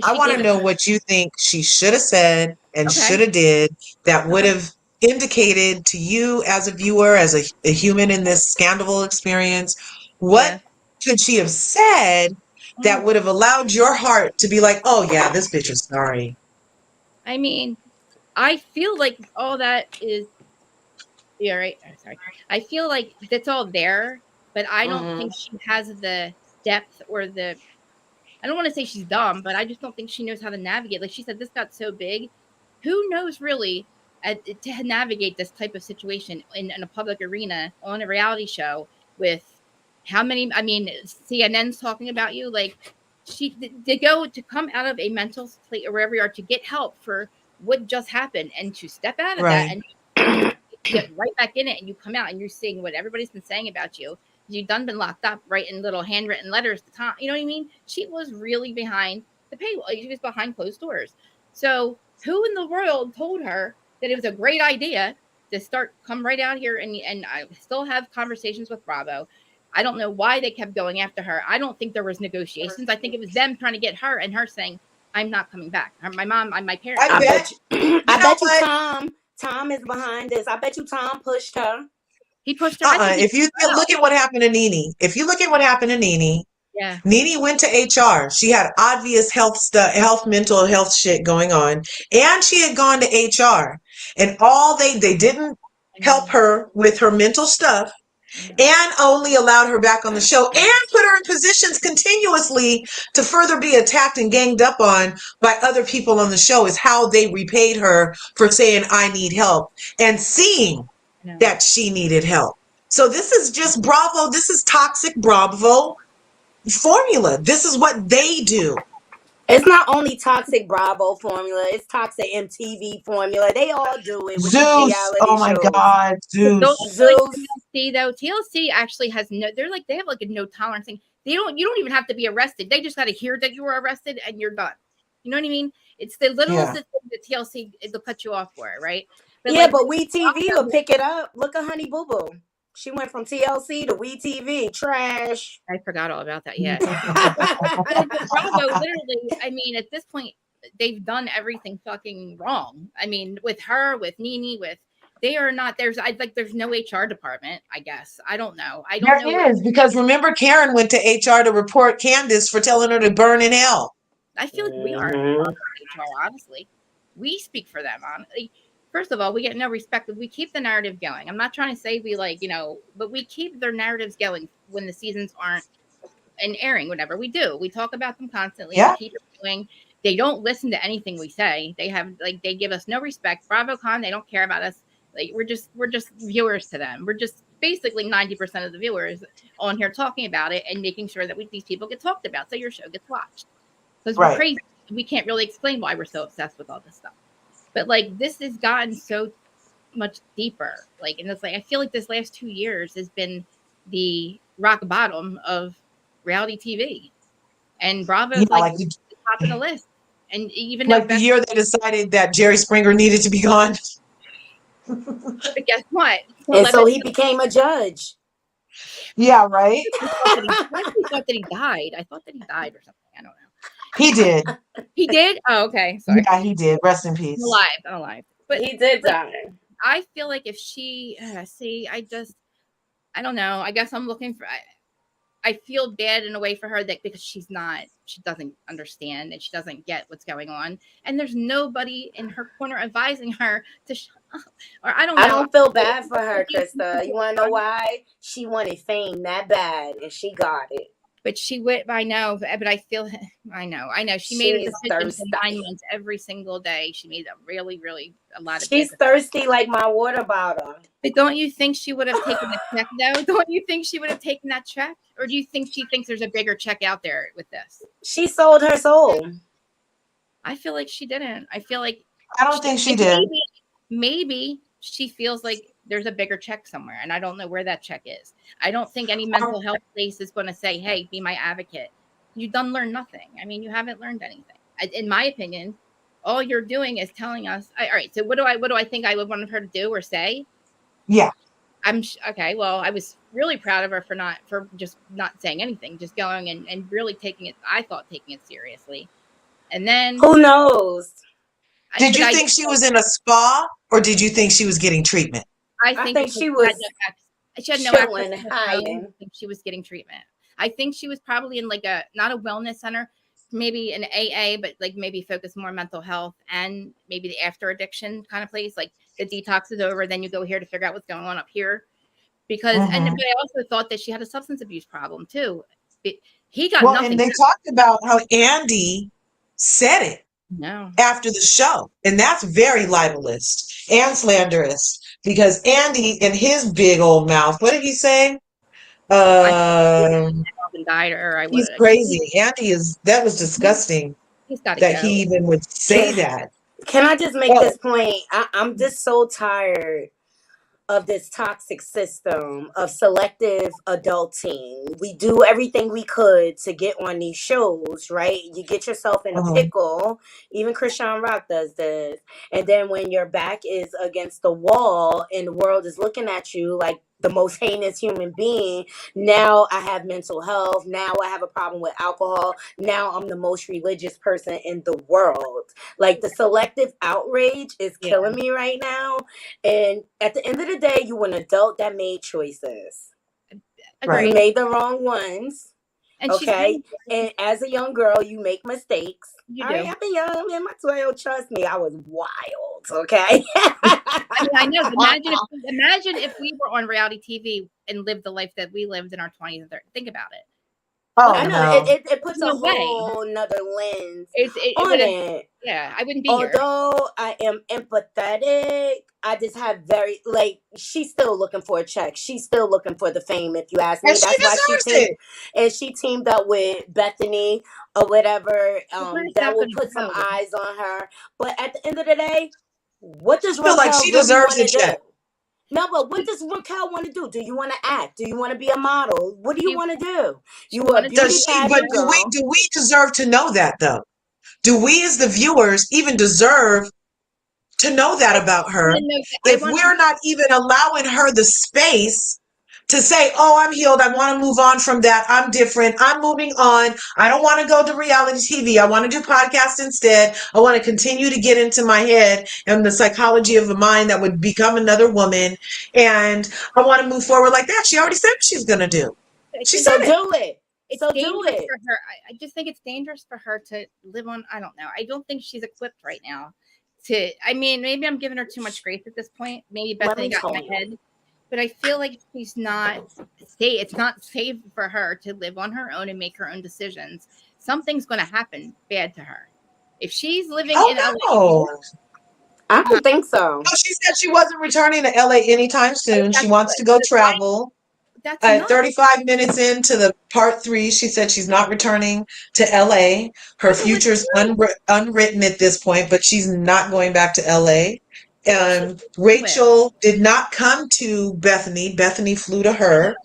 I She want to didn't. know what you think she should have said and should Okay. have did that would Okay. have indicated to you as a viewer, as a human in this scandal experience, what Yeah. could she have said that Well, would have allowed your heart to be like, oh yeah, this bitch is sorry. I mean, I feel like all that is. Yeah, right. Sorry. I feel like that's all there, but I don't hmm think she has the depth or the. I don't want to say she's dumb, but I just don't think she knows how to navigate. Like she said, this got so big. Who knows really to navigate this type of situation in a public arena on a reality show with how many? I mean, CNN's talking about you. Like to go to come out of a mental place or wherever you are to get help for what just happened and to step out of that Right. and get right back in it and you come out and you're seeing what everybody's been saying about you. You've done been locked up writing little handwritten letters to Tom. You know what I mean? She was really behind the paywall. She was behind closed doors. So who in the world told her that it was a great idea to come right out here and I still have conversations with Bravo. I don't know why they kept going after her. I don't think there was negotiations. I think it was them trying to get her and her saying, I'm not coming back. My mom, my parents I are I not. bet, bet you. you I know bet you what? Tom is behind this. I bet you Tom pushed her. He pushed her. I think he If you pushed her out. look at what happened to Nene, if you look at what happened to Nene, Yeah. Nene went to HR. She had obvious mental health shit going on, and she had gone to HR. And all they didn't help her with her mental stuff, and only allowed her back on the show, and put her in positions continuously to further be attacked and ganged up on by other people on the show. Is how they repaid her for saying I need help and seeing No. that she needed help. So this is just Bravo. This is toxic Bravo formula. This is what they do. It's not only toxic Bravo formula, it's toxic MTV formula. They all do it with these Zeus. reality Oh my shows. God, But don't Zeus. you feel like Zeus. TLC though? TLC actually has no. They're like they have like a no tolerance thing. They don't. You don't even have to be arrested. They just got to hear that you were arrested and you're done. You know what I mean? It's the littlest Yeah. thing that TLC it'll cut you off for, right? But Yeah, like but WeTV will pick it up. Look at Honey Boo Boo. She went from TLC to WeTV. Trash. I forgot all about that. Yeah, but Bravo literally. I mean, at this point, they've done everything fucking wrong. I mean, with her, with Nene, with they are not. There's no HR department. I guess I don't know. I don't know. There is, because remember Karen went to HR to report Candace for telling her to burn in hell. I feel like we are Mhm. HR, honestly. We speak for them. Honestly. First of all, we get no respect. We keep the narrative going. I'm not trying to say we but we keep their narratives going when the seasons aren't and airing, whatever we do. We talk about them constantly. We Yeah. keep it going. They don't listen to anything we say. They give us no respect. BravoCon, they don't care about us. Like we're just viewers to them. We're just basically 90% of the viewers on here talking about it and making sure that these people get talked about, so your show gets watched. Because we're crazy. We can't really explain why we're so obsessed with all this stuff. But like this has gotten so much deeper. Like, and it's like I feel like this last 2 years has been the rock bottom of reality TV, and Bravo's like the top of the list. And even like the year they decided that Jerry Springer needed to be gone. But guess what? And so he became a judge. Yeah, right. I thought that he died. I thought that he died or something. I don't know. He did. He did? Oh, okay. Sorry. Yeah, he did. Rest in peace. I'm alive. But he did die. I feel like if she I don't know. I guess I'm looking for. I feel bad in a way for her that because she doesn't understand and she doesn't get what's going on, and there's nobody in her corner advising her to shut up. Or I don't know. I don't feel bad for her, Krista. You want to know why? She wanted fame that bad, and she got it. But she went. I know, but I feel. I know. She made a decision for 9 months every single day. She made a lot of. She's thirsty like my water bottle. But don't you think she would have taken the check though? Don't you think she would have taken that check, or do you think she thinks there's a bigger check out there with this? She sold her soul. I feel like she didn't. I feel like I don't think she did. Maybe she feels like there's a bigger check somewhere, and I don't know where that check is. I don't think any mental health place is going to say, hey, be my advocate. You done learn nothing. I mean, you haven't learned anything. In my opinion, all you're doing is telling us, all right, so what do I think I would want her to do or say? Yeah. Okay. Well, I was really proud of her for just not saying anything, just going and really taking it seriously. And then who knows? Did you think she was in a spa, or did you think she was getting treatment? I think she was. She had no access. I think she was getting treatment. I think she was probably in like not a wellness center, maybe an AA, but like maybe focus more on mental health and maybe the after addiction kind of place. Like the detox is over, then you go here to figure out what's going on up here. Because but I also thought that she had a substance abuse problem too. He got nothing. And they talked about how Andy said it. No. After the show, and that's very libelous and slanderous because Andy in his big old mouth, what did he say? He's crazy. Andy that was disgusting. That he even would say that. Can I just make this point? I'm just so tired of this toxic system of selective adulting. We do everything we could to get on these shows, right? You get yourself in a pickle. Even Christian Rock does this. And then when your back is against the wall and the world is looking at you like the most heinous human being, now I have mental health. Now I have a problem with alcohol. Now I'm the most religious person in the world. Like the selective outrage is killing me right now. And at the end of the day, you were an adult that made choices. Right. You made the wrong ones. And and as a young girl, you make mistakes. You do. I've been young, man. My 12, trust me, I was wild. Okay. I know. Imagine if we were on reality TV and lived the life that we lived in our 20s and 30s. Think about it. Oh, I know. It puts a whole nother lens on it. Yeah, I wouldn't be Although I am empathetic, I just have she's still looking for a check. She's still looking for the fame, if you ask me. And that's why she teamed up with Bethenny or whatever. That will put some eyes on her. But at the end of the day, what does Raquel like she deserves a check? No, but what does Raquel want to do? Do you want to act? Do you want to be a model? What do you want to do? You are a beauty pageant girl. Do we deserve to know that though? Do we as the viewers even deserve to know that about her if we're not even allowing her the space to say, oh, I'm healed. I want to move on from that. I'm different. I'm moving on. I don't want to go to reality TV. I want to do podcasts instead. I want to continue to get into my head and the psychology of the mind that would become another woman. And I want to move forward like that. She already said what she's going to do. She said do it. It's dangerous for her. I just think it's dangerous for her to live on. I don't know. I don't think she's equipped right now maybe I'm giving her too much grace at this point. Maybe Bethany got in my head. But I feel like she's not safe. It's not safe for her to live on her own and make her own decisions. Something's going to happen bad to her. If she's living in LA. I don't think so. Oh, she said she wasn't returning to LA anytime soon. She That's wants to go travel. That's not 35 minutes into the part 3, she said she's not returning to LA. Her people with future's unwritten at this point, but she's not going back to LA. Rachel did not come to Bethenny. Bethenny flew to her.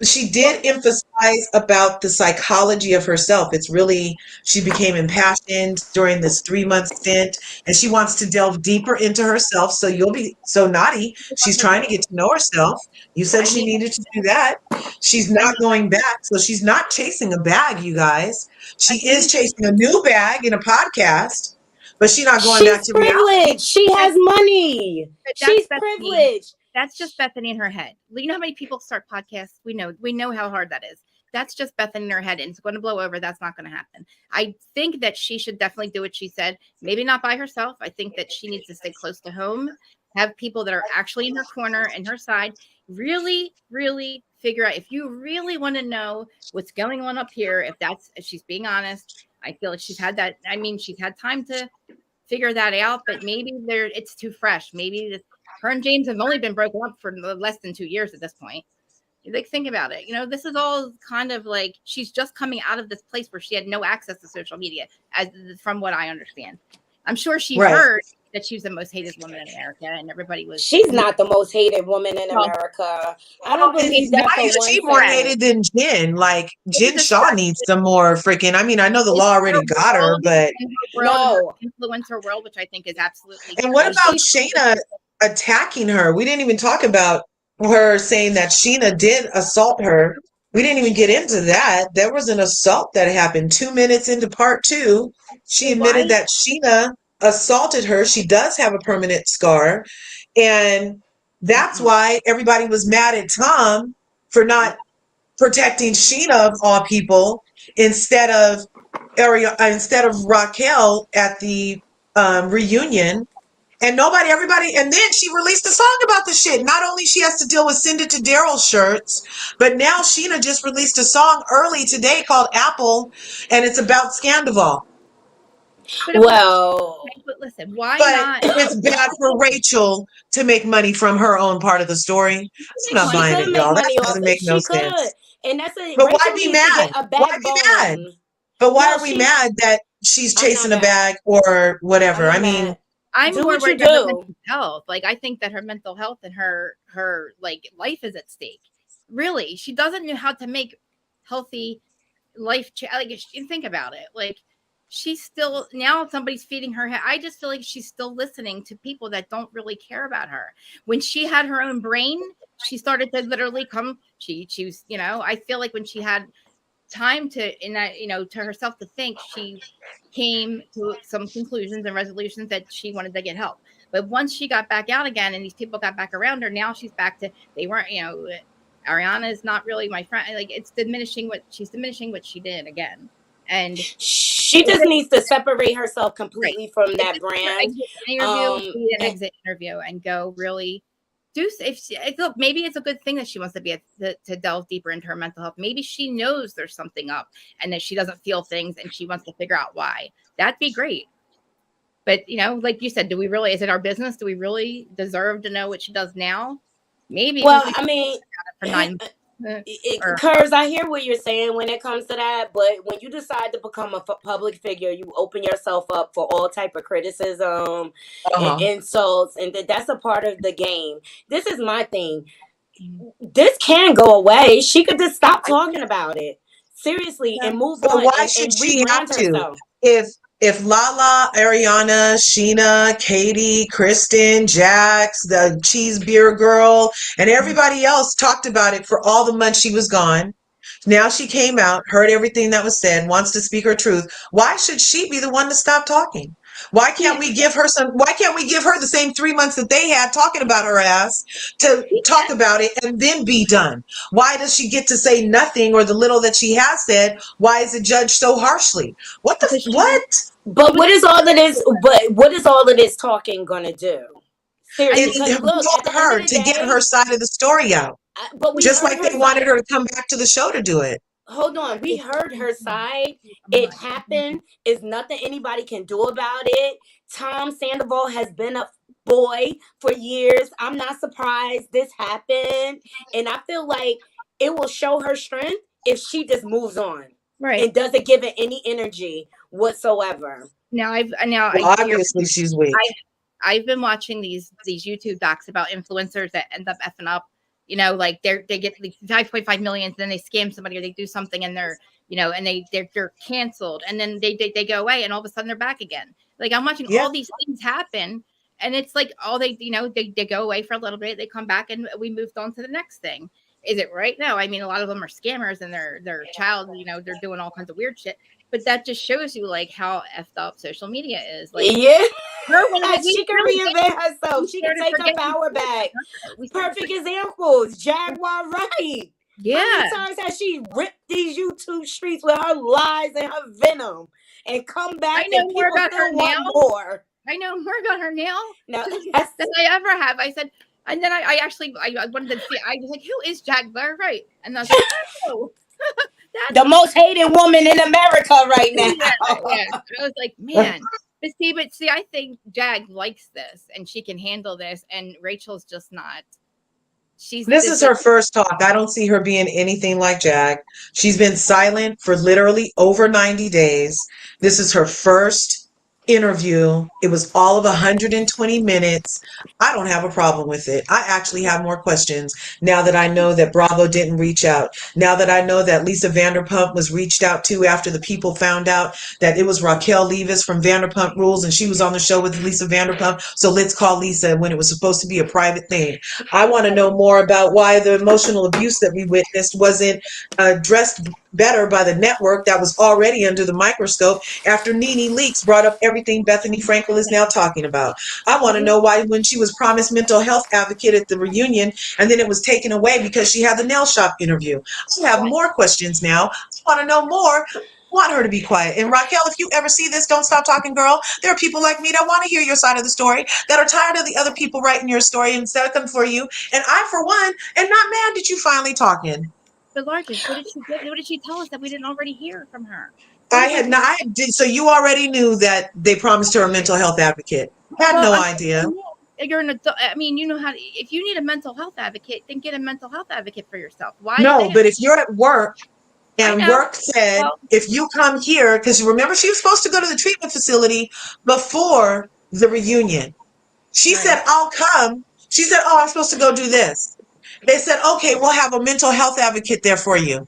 She did emphasize about the psychology of herself. It's really, she became impassioned during this 3-month stint, and she wants to delve deeper into herself. So you'll be so naughty. She's trying to get to know herself. You said she needed to do that. She's not going back. So she's not chasing a bag, you guys. She is chasing a new bag in a podcast, but she's not going back She's to reality. privileged. She has money. She's privileged. That's just Bethenny in her head. You know how many people start podcasts? We know how hard that is. That's just Bethenny in her head, and it's going to blow over. That's not going to happen. I think that she should definitely do what she said. Maybe not by herself. I think that she needs to stay close to home, have people that are actually in her corner and her side. Really, really figure out if you really want to know what's going on up here. If she's being honest, I feel like she's had that. I mean, she's had time to figure that out, but maybe it's too fresh. Maybe her and James have only been broken up for less than 2 years at this point. Like, think about it. This is all kind of like she's just coming out of this place where she had no access to social media, from what I understand. I'm sure she heard that she was the most hated woman in America, and everybody was. She's not the most hated woman in America. I don't believe that for 1 second. She's more hated than Jen. Like, Jen Shaw needs some more freaking. I mean, I know the law already got her, but no influencer world, which I think is absolutely. And what about Shayna attacking her? We didn't even talk about her saying that Sheena did assault her. We didn't even get into that. There was an assault that happened 2 minutes into part 2. She admitted that Sheena assaulted her. She does have a permanent scar. And that's why everybody was mad at Tom for not protecting Sheena of all people instead of Raquel at the reunion. And and then she released a song about the shit. Not only she has to deal with Send It to Daryl shirts, but now Sheena just released a song early today called Apple, and it's about Scandival. But listen, why not? It's bad for Rachel to make money from her own part of the story. I'm not buying it, y'all. That doesn't make no sense. And that's but why be mad? Why be mad? But why are we mad that she's chasing a bag or whatever? I mean, I'm more worried about her mental health. Like, I think that her mental health and her like life is at stake. Really, she doesn't know how to make healthy life. Like, think about it. Like, she's still now somebody's feeding her. I just feel like she's still listening to people that don't really care about her. When she had her own brain, she started to literally come. She was, I feel like when she had time to herself to think, she came to some conclusions and resolutions that she wanted to get help. But once she got back out again and these people got back around her, now she's back to, they weren't, Ariana is not really my friend. Like, it's diminishing what she did again. And she just needs to separate herself completely from that brand. An exit interview and go really do. Look, maybe it's a good thing that she wants to delve deeper into her mental health. Maybe she knows there's something up and that she doesn't feel things and she wants to figure out why. That'd be great. But like you said, is it our business? Do we really deserve to know what she does now? Maybe. Well, I mean, for 9 Curves, I hear what you're saying when it comes to that, but when you decide to become a public figure, you open yourself up for all type of criticism and insults, and that's a part of the game. This is my thing. This can go away. She could just stop talking about it seriously and move on. Why should she have to? If Lala, Ariana, Sheena, Katie, Kristen, Jax, the Cheese Beer Girl, and everybody else talked about it for all the months she was gone. Now she came out, heard everything that was said, wants to speak her truth. Why should she be the one to stop talking? Why can't we give her the same 3 months that they had talking about her ass to talk about it and then be done? Why does she get to say nothing, or the little that she has said, why is it judged so harshly? What? But what is all of this talking gonna do? Seriously, look, her to get her side of the story out. Just like they wanted her to come back to the show to do it. hold on. We heard her side. It happened. It's nothing anybody can do about it. Tom Sandoval has been a boy for years. I'm not surprised this happened. And I feel like it will show her strength if she just moves on Right. and doesn't give it any energy whatsoever. Now Well, obviously she's weak. I've been watching these YouTube docs about influencers that end up effing up. You know, like they get like 5.5 million, then they scam somebody or they do something and they're, you know, and they're canceled and then they go away and all of a sudden they're back again. Like I'm watching all these things happen and it's like all they, you know, they go away for a little bit, they come back and we moved on to the next thing. Is it right? No, I mean a lot of them are scammers and they're child, you know, they're doing all kinds of weird shit. But that just shows you like how effed up social media is. Like yeah. she can reinvent herself. She can take her power back. Perfect examples. Jaguar Wright. Yeah. How many times has she ripped these YouTube streets with her lies and her venom and come back and people still want more? I know more about her now than I ever have. I said, and then I wanted to see. I was like, who is Jaguar Wright? And I was like, oh. The most hated woman in America right now. Yeah. I was like, man. But see, I think Jag likes this and she can handle this, and Rachel's just not. This is her first talk. I don't see her being anything like Jag. She's been silent for literally over 90 days. This is her first interview. It was all of 120 minutes. I don't have a problem with it. I actually have more questions now that I know that Bravo didn't reach out. Now that I know that Lisa Vanderpump was reached out to after the people found out that it was Raquel Levis from Vanderpump Rules and she was on the show with Lisa Vanderpump. So let's call Lisa when it was supposed to be a private thing. I want to know more about why the emotional abuse that we witnessed wasn't addressed better by the network that was already under the microscope after Nene Leakes brought up everything Bethenny Frankel is now talking about. I want to know why when she was promised mental health advocate at the reunion and then it was taken away because she had the nail shop interview. I have more questions now. I want to know more. I want her to be quiet. And Raquel, if you ever see this, don't stop talking, girl. There are people like me that want to hear your side of the story, that are tired of the other people writing your story and set them for you. And I, for one, am not mad that you finally talking. But Largest, what did she tell us that we didn't already hear from her? I had not. So you already knew that they promised her a mental health advocate. Had no idea. You're an adult. I mean, you know how. If you need a mental health advocate, then get a mental health advocate for yourself. Why? No, but if you're at work and work said, if you come here, because remember she was supposed to go to the treatment facility before the reunion. She said, I'll come. She said, oh, I'm supposed to go do this. They said, okay, we'll have a mental health advocate there for you.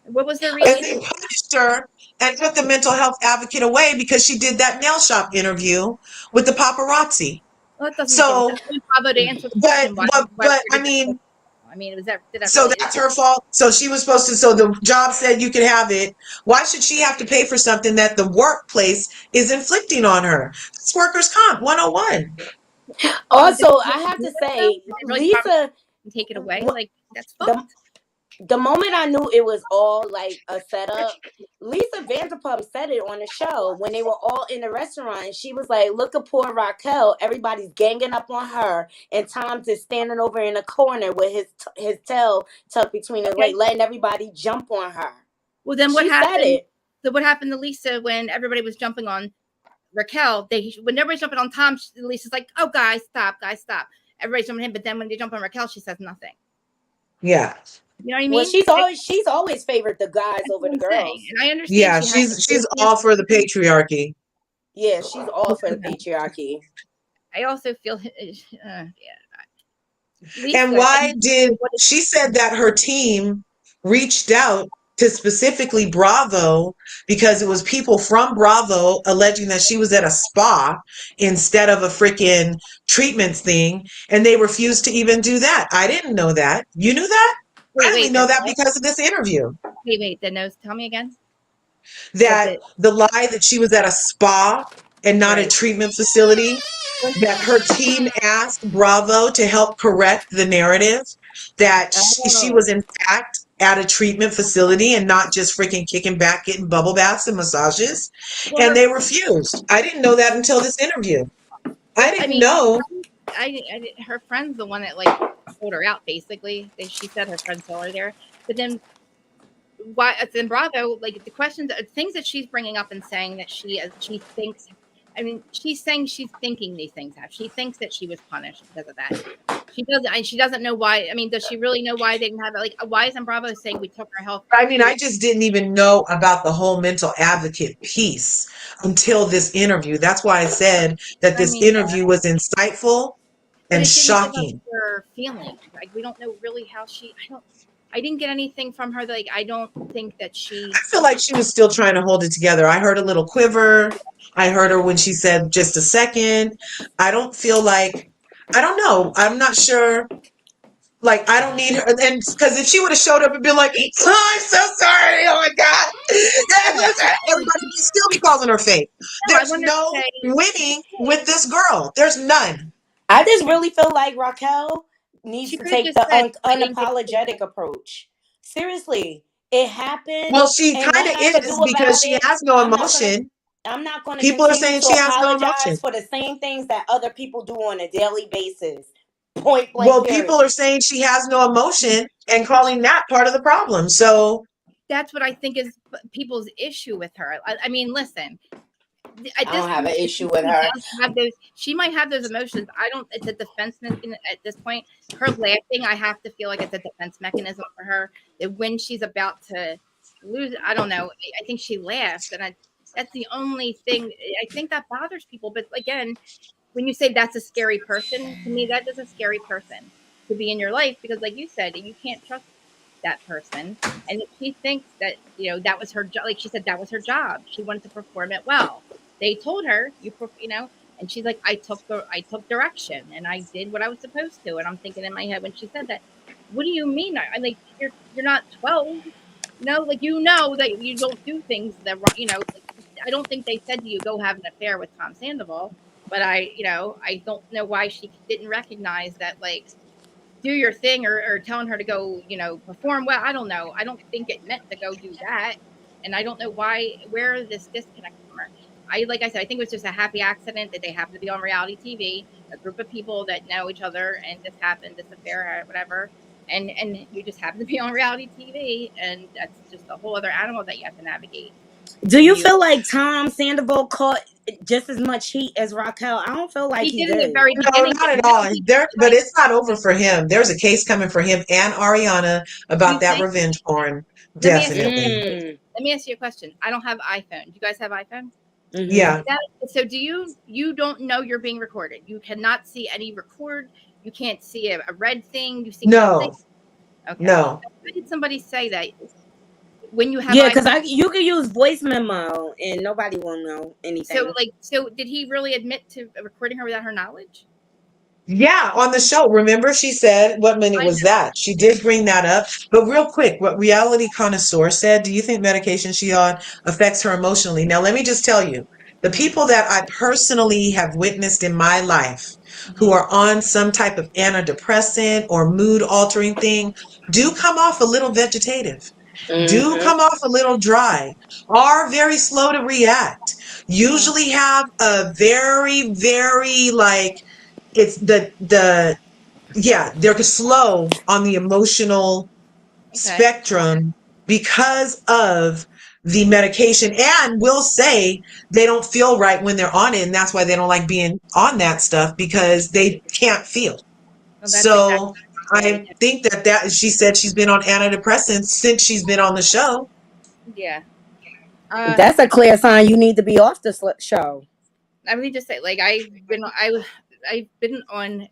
What was the reason? And they punished her and took the mental health advocate away because she did that nail shop interview with the paparazzi. Well, that doesn't to answer the question. But I mean, was that so that's her fault. So she was supposed to. So the job said you could have it. Why should she have to pay for something that the workplace is inflicting on her? It's workers' comp 101. Also, I have to say, Lisa, take it away. Like that's fucked. The moment I knew it was all like a setup, Lisa Vanderpump said it on the show when they were all in the restaurant. She was like, look at poor Raquel. Everybody's ganging up on her. And Tom's is standing over in a corner with his tail tucked between his legs, letting everybody jump on her. Well, then what happened? So what happened to Lisa when everybody was jumping on Raquel? When everybody's jumping on Tom, Lisa's like, oh, guys, stop. Everybody's jumping in. But then when they jump on Raquel, she says nothing. Yeah. You know what I mean? Well, she's always favored the guys over the girls. And I understand. Yeah, she's all for the patriarchy. Yeah, she's all for the patriarchy. I also feel Lisa, and why did she said that her team reached out to specifically Bravo because it was people from Bravo alleging that she was at a spa instead of a freaking treatments thing, and they refused to even do that. I didn't know that. You knew that? I only know that because of this interview. Wait, the nose. Tell me again. That the lie that she was at a spa and not a treatment facility, that her team asked Bravo to help correct the narrative, that she was in fact at a treatment facility and not just freaking kicking back, getting bubble baths and massages. Well, and they refused. I didn't know that until this interview. I didn't know. Her friend's the one that like pulled her out, basically. She said her friend saw her there. But then why it's in Bravo, like the questions, things that she's bringing up and saying that she thinks. I mean, she's saying she's thinking these things out. She thinks that she was punished because of that. She doesn't know why. I mean, does she really know why they didn't have it? Like, why isn't Bravo saying we took her health? I mean, I just didn't even know about the whole mental advocate piece until this interview. That's why I said that I this mean, interview was insightful but and it didn't give us shocking. her feelings. Like, we don't know really how she. I didn't get anything from her. Like, I don't think that I she. feel like she was still trying to hold it together. I heard a little quiver. I heard her when she said just a second. I don't feel like, I don't know. I'm not sure. Like, I don't need her. And because if she would have showed up and been like, oh, I'm so sorry. Oh my God. Everybody would still be calling her fake. No, I There's want to no say winning with this girl. There's none. I just really feel like Raquel needs she to could have take just the said, "I didn't get." unapologetic approach. Seriously, it happened, Well, she and kind of nothing to do is because about she it. has no I'm not gonna. emotion. I'm not going to People are continue saying to she has no emotion. apologize for the same things that other people do on a daily basis. Point blank, Well, period. people are saying she has no emotion and calling that part of the problem. So That's what I think is people's issue with her. I mean, listen, at I this don't have point, an issue with she her. does have those. She might have those emotions. I don't. It's a defense mechanism at this point. Her laughing, I have to feel like it's a defense mechanism for her. That when she's about to lose, I don't know. I think she laughs, and that's the only thing. I think that bothers people. But again, when you say that's a scary person, to me, that is a scary person to be in your life because, like you said, you can't trust that person. And if she thinks that, that was her job, like she said, that was her job. She wanted to perform it well. They told her, and she's like, I took direction and I did what I was supposed to. And I'm thinking in my head when she said that, what do you mean? I'm like, you're not 12, like, that you don't do things that, like, I don't think they said to you, go have an affair with Tom Sandoval. But I don't know why she didn't recognize that, like, do your thing or telling her to go, perform well. I don't know. I don't think it meant to go do that. And I don't know where this disconnect from her. Like I said, I think it was just a happy accident that they happened to be on reality TV, a group of people that know each other, and this happened, this affair, or whatever. And you just happen to be on reality TV, and that's just a whole other animal that you have to navigate. Do you feel like Tom Sandoval caught just as much heat as Raquel? I don't feel like He he did in the did. very no, beginning, not but at now all. But like, it's not over for him. There's a case coming for him and Ariana you about that think? revenge porn. Let me ask you. Definitely. Let me ask you a question. I don't have iPhone. Do you guys have iPhone? Mm-hmm. Yeah. So do you don't know you're being recorded? You cannot see any record. You can't see a red thing. You see nothing. No. Okay. No. Why did somebody say that when you have Yeah, because iPhone? you can use voice memo and nobody will know anything. So did he really admit to recording her without her knowledge? Yeah, on the show. Remember, she said, what minute I was know. that? She did bring that up. But real quick, what Reality Connoisseur said, do you think medication she on affects her emotionally? Now, let me just tell you, the Mm-hmm. people that I personally have witnessed in my life who Mm-hmm. are on some type of antidepressant or mood altering thing do come off a little vegetative, do Mm-hmm. come off a little dry, are very slow to react, Mm-hmm. usually have a very, very like, it's the yeah, they're slow on the emotional Okay. spectrum because of the medication, and will say they don't feel right when they're on it, and that's why they don't like being on that stuff because they can't feel. Well, that's exactly So the story. I think that she said she's been on antidepressants since she's been on the show. Yeah. That's a clear sign you need to be off the show. I mean, just say, like, I've been on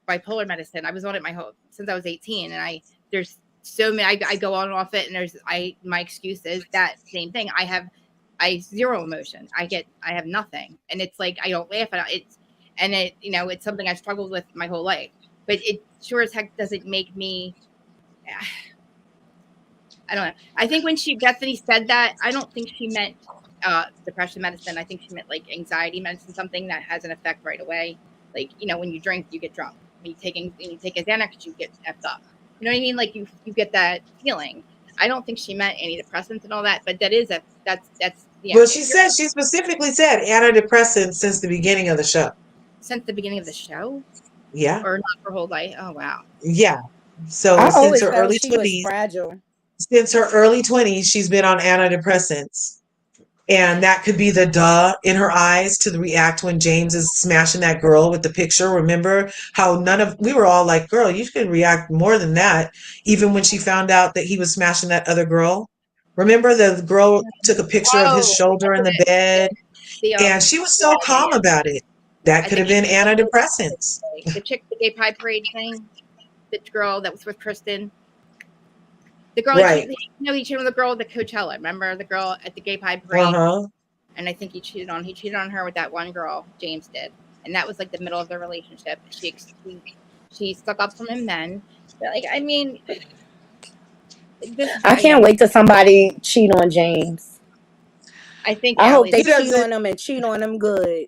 bipolar medicine. I was on it my whole since I was 18, and there's so many. I go on and off it, and my excuse is that same thing. I zero emotion. I have nothing, and it's like I don't laugh at it. It's something I struggled with my whole life. But it sure as heck doesn't make me. I don't know. I think when Bethany said that, I don't think she meant depression medicine. I think she meant like anxiety medicine, something that has an effect right away. Like, when you drink, you get drunk. When you take a Xanax, you get effed up. You know what I mean? Like, you get that feeling. I don't think she meant antidepressants and all that, but that's Well, if she you're said, she specifically said antidepressants since the beginning of the show. since the beginning of the show Yeah. or not her whole life. Oh wow. Yeah. So I since always her felt early she was 20s, fragile. since her early 20s, she's been on antidepressants. And that could be the duh in her eyes to react when James is smashing that girl with the picture. Remember how we were all like, girl, you could react more than that. Even when she found out that he was smashing that other girl. Remember the girl took a picture of his Oh, shoulder in the bed the and she was yeah, so calm about it. That I could have think been antidepressants. the chick, the gay pride parade thing, the girl that was with Kristen. The girl, Right. he cheated on the girl at the Coachella. Remember the girl at the gay pride parade? Uh-huh. And I think he cheated on her with that one girl, James did. And that was like the middle of their relationship. She stuck up for him then. But like, I mean, I can't wait till somebody cheat on James. I hope they cheat on him and cheat on him good.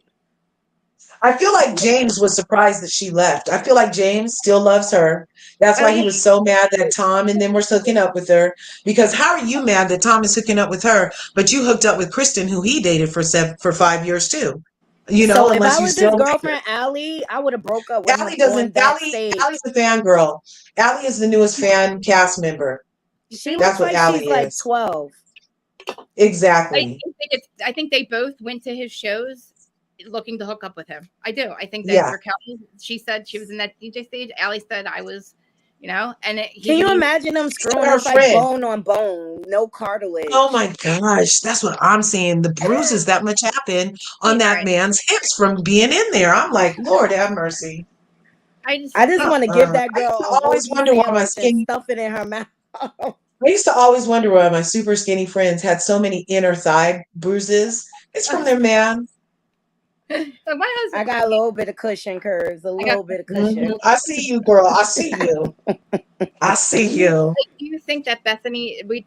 I feel like James was surprised that she left. I feel like James still loves her. That's why he was so mad that Tom and them were hooking up with her. Because how are you mad that Tom is hooking up with her, but you hooked up with Kristen, who he dated for 5 years too? You know, So if unless I you was his still girlfriend, Allie, I would have broke up with him Allie on doesn't. that stage. Allie's a fangirl. Allie is the newest fan cast member. She That's looks what like Allie she's like is. 12. Exactly. I think they both went to his shows looking to hook up with him. I do. I think that Yeah. Raquel, she said she was in that DJ stage. Allie said I was, and Can you imagine them screwing? It's like bone on bone, no cartilage. Oh my gosh, that's what I'm saying. The bruises that much happen on that man's hips from being in there. I'm like, Lord have mercy. I just want to give that girl a whole ambulance and stuff it in her mouth. I used to always wonder why my super skinny friends had so many inner thigh bruises. It's from their man. So my husband, I got a little bit of cushion curves, a little bit of cushion. I see you, girl. I see you. I see you. Do you think that Bethenny? We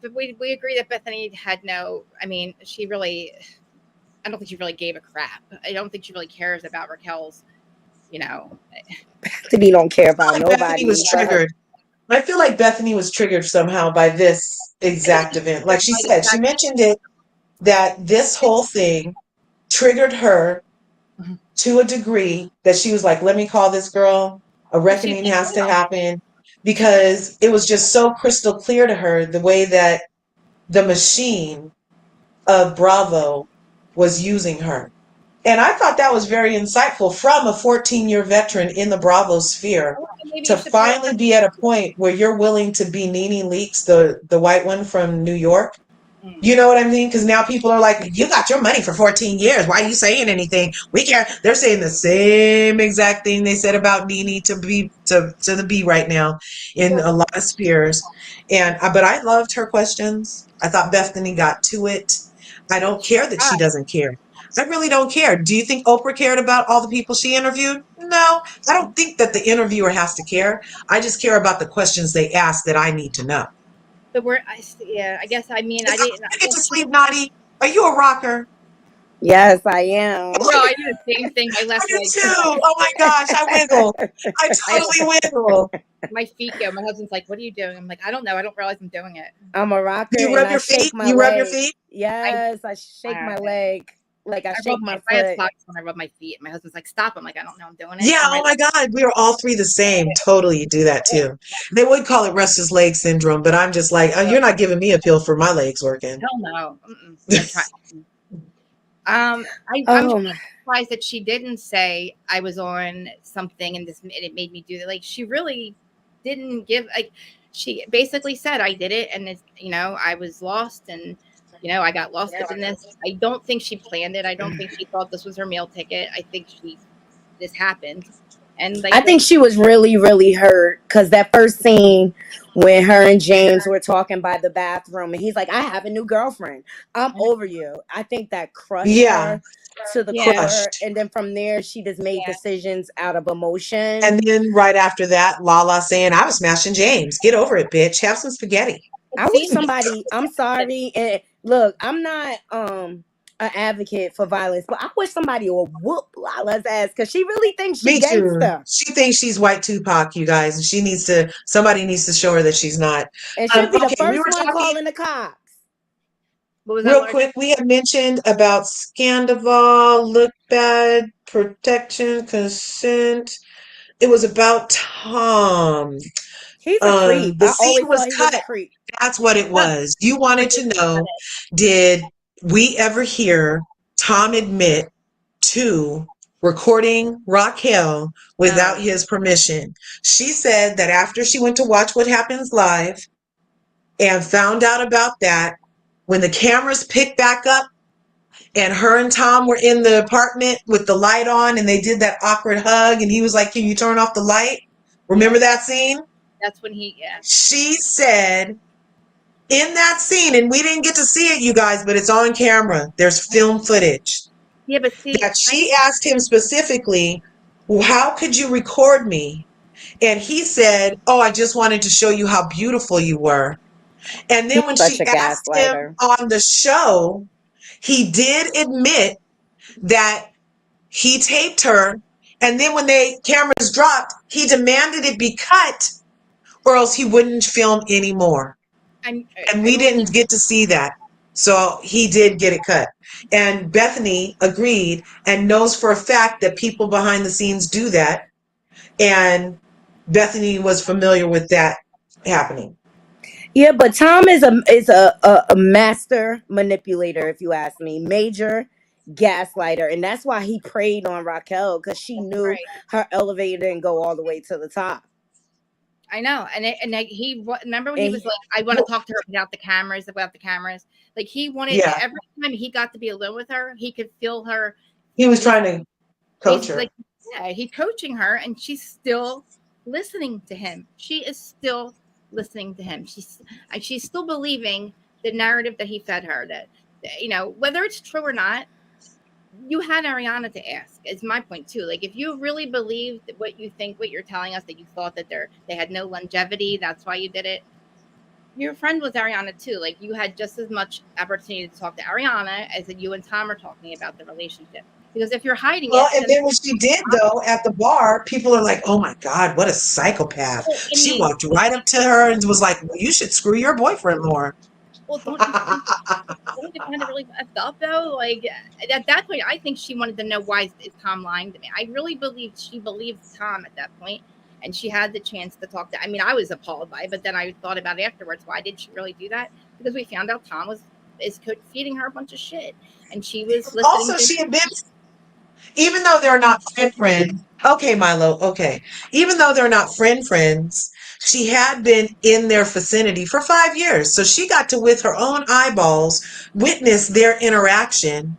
agree that Bethenny had no. I mean, she really. I don't think she really gave a crap. I don't think she really cares about Raquel's. Bethenny don't care about nobody. Bethenny was triggered. I feel like Bethenny was triggered somehow by this exact event. Like she said, she mentioned it that this whole thing triggered her to a degree that she was like, let me call this girl. A reckoning has to happen, because it was just so crystal clear to her the way that the machine of Bravo was using her. And I thought that was very insightful from a 14-year veteran in the Bravo sphere to finally be at a point where you're willing to be Nene Leakes, the white one from New York. You know what I mean? Because now people are like, you got your money for 14 years. Why are you saying anything? We can't. They're saying the same exact thing they said about Nene to the B right now in a lot of spheres. But I loved her questions. I thought Bethenny got to it. I don't care that she doesn't care. I really don't care. Do you think Oprah cared about all the people she interviewed? No, I don't think that the interviewer has to care. I just care about the questions they ask that I need to know. But I guess I mean I didn't. You get to sleep, Naughty. Are you a rocker? Yes, I am. No, I do the same thing. My left leg leg too. Oh my gosh, I wiggle. I totally wiggle. My feet go. My husband's like, "What are you doing?" I'm like, "I don't know. I don't realize I'm doing it." I'm a rocker. You rub your feet. You rub your feet. Yes, I shake my leg. Like I shake my foot. When I rub my feet. My husband's like, "Stop!" I'm like, "I don't know. I'm doing it." Yeah. Oh my God, we are all three the same. Totally do that too. They would call it restless leg syndrome, but I'm just like, you're not giving me a pill for my legs working. Hell no. I'm surprised that she didn't say I was on something and it made me do that. Like she really didn't give. Like she basically said I did it, and it's I was lost and. I got lost up in this. I don't think she planned it. I don't think she thought this was her meal ticket. I think this happened. And I think she was really, really hurt because that first scene when her and James were talking by the bathroom and he's like, I have a new girlfriend. I'm over you. I think that crushed her to the core. And then from there, she just made decisions out of emotion. And then right after that, Lala saying, I was smashing James. Get over it, bitch. Have some spaghetti. I wish somebody, I'm sorry. And look, I'm not an advocate for violence, but I wish somebody would whoop Lala's ass because she really thinks she's gangster. She thinks she's white Tupac, you guys, and somebody needs to show her that she's not. And she'll be the first one calling the cops. Real quick, we had mentioned about Scandival, look bad, protection, consent. It was about Tom. He's a creep. The scene was cut. That's what it was. You wanted to know, did we ever hear Tom admit to recording Raquel without his permission? She said that after she went to watch What Happens Live and found out about that, when the cameras picked back up and her and Tom were in the apartment with the light on and they did that awkward hug and he was like, "Can you turn off the light?" Remember that scene? That's when She said in that scene, and we didn't get to see it, you guys, but it's on camera. There's film footage. Yeah, but see, that she asked him specifically, "Well, how could you record me?" And he said, "Oh, I just wanted to show you how beautiful you were." And then He's when such she a asked him gaslighter. on the show, he did admit that he taped her. And then when the cameras dropped, he demanded it be cut or else he wouldn't film anymore. And we didn't get to see that. So he did get it cut. And Bethenny agreed and knows for a fact that people behind the scenes do that. And Bethenny was familiar with that happening. Yeah, but Tom is a master manipulator, if you ask me. Major gaslighter. And that's why he preyed on Raquel, because she knew her elevator didn't go all the way to the top. I know, he remember when he was like, "I want to talk to her without the cameras." Like he wanted every time he got to be alone with her, he could feel her. He was trying to coach her. Like, he's coaching her, and she's still listening to him. She is still listening to him. She's still believing the narrative that he fed her. That whether it's true or not, you had Ariana to ask, is my point too. Like, if you really believed what you think, what you're telling us, that you thought that they had no longevity, that's why you did it. Your friend was Ariana too. Like, you had just as much opportunity to talk to Ariana as that you and Tom are talking about the relationship. Because if you're hiding and then when she did though at the bar, people are like, "Oh my God, what a psychopath!" She walked right up to her and was like, "Well, you should screw your boyfriend more." Well, don't you find it really messed up though? Like, at that point, I think she wanted to know, why is Tom lying to me? I really believed she believed Tom at that point, and she had the chance to talk to. I mean, I was appalled by it, but then I thought about it afterwards. Why did she really do that? Because we found out Tom is feeding her a bunch of shit, and she was listening. Also, she admits, even though they're not friends. Okay, Milo. Okay, even though they're not friends, she had been in their vicinity for 5 years, so she got to, with her own eyeballs, witness their interaction.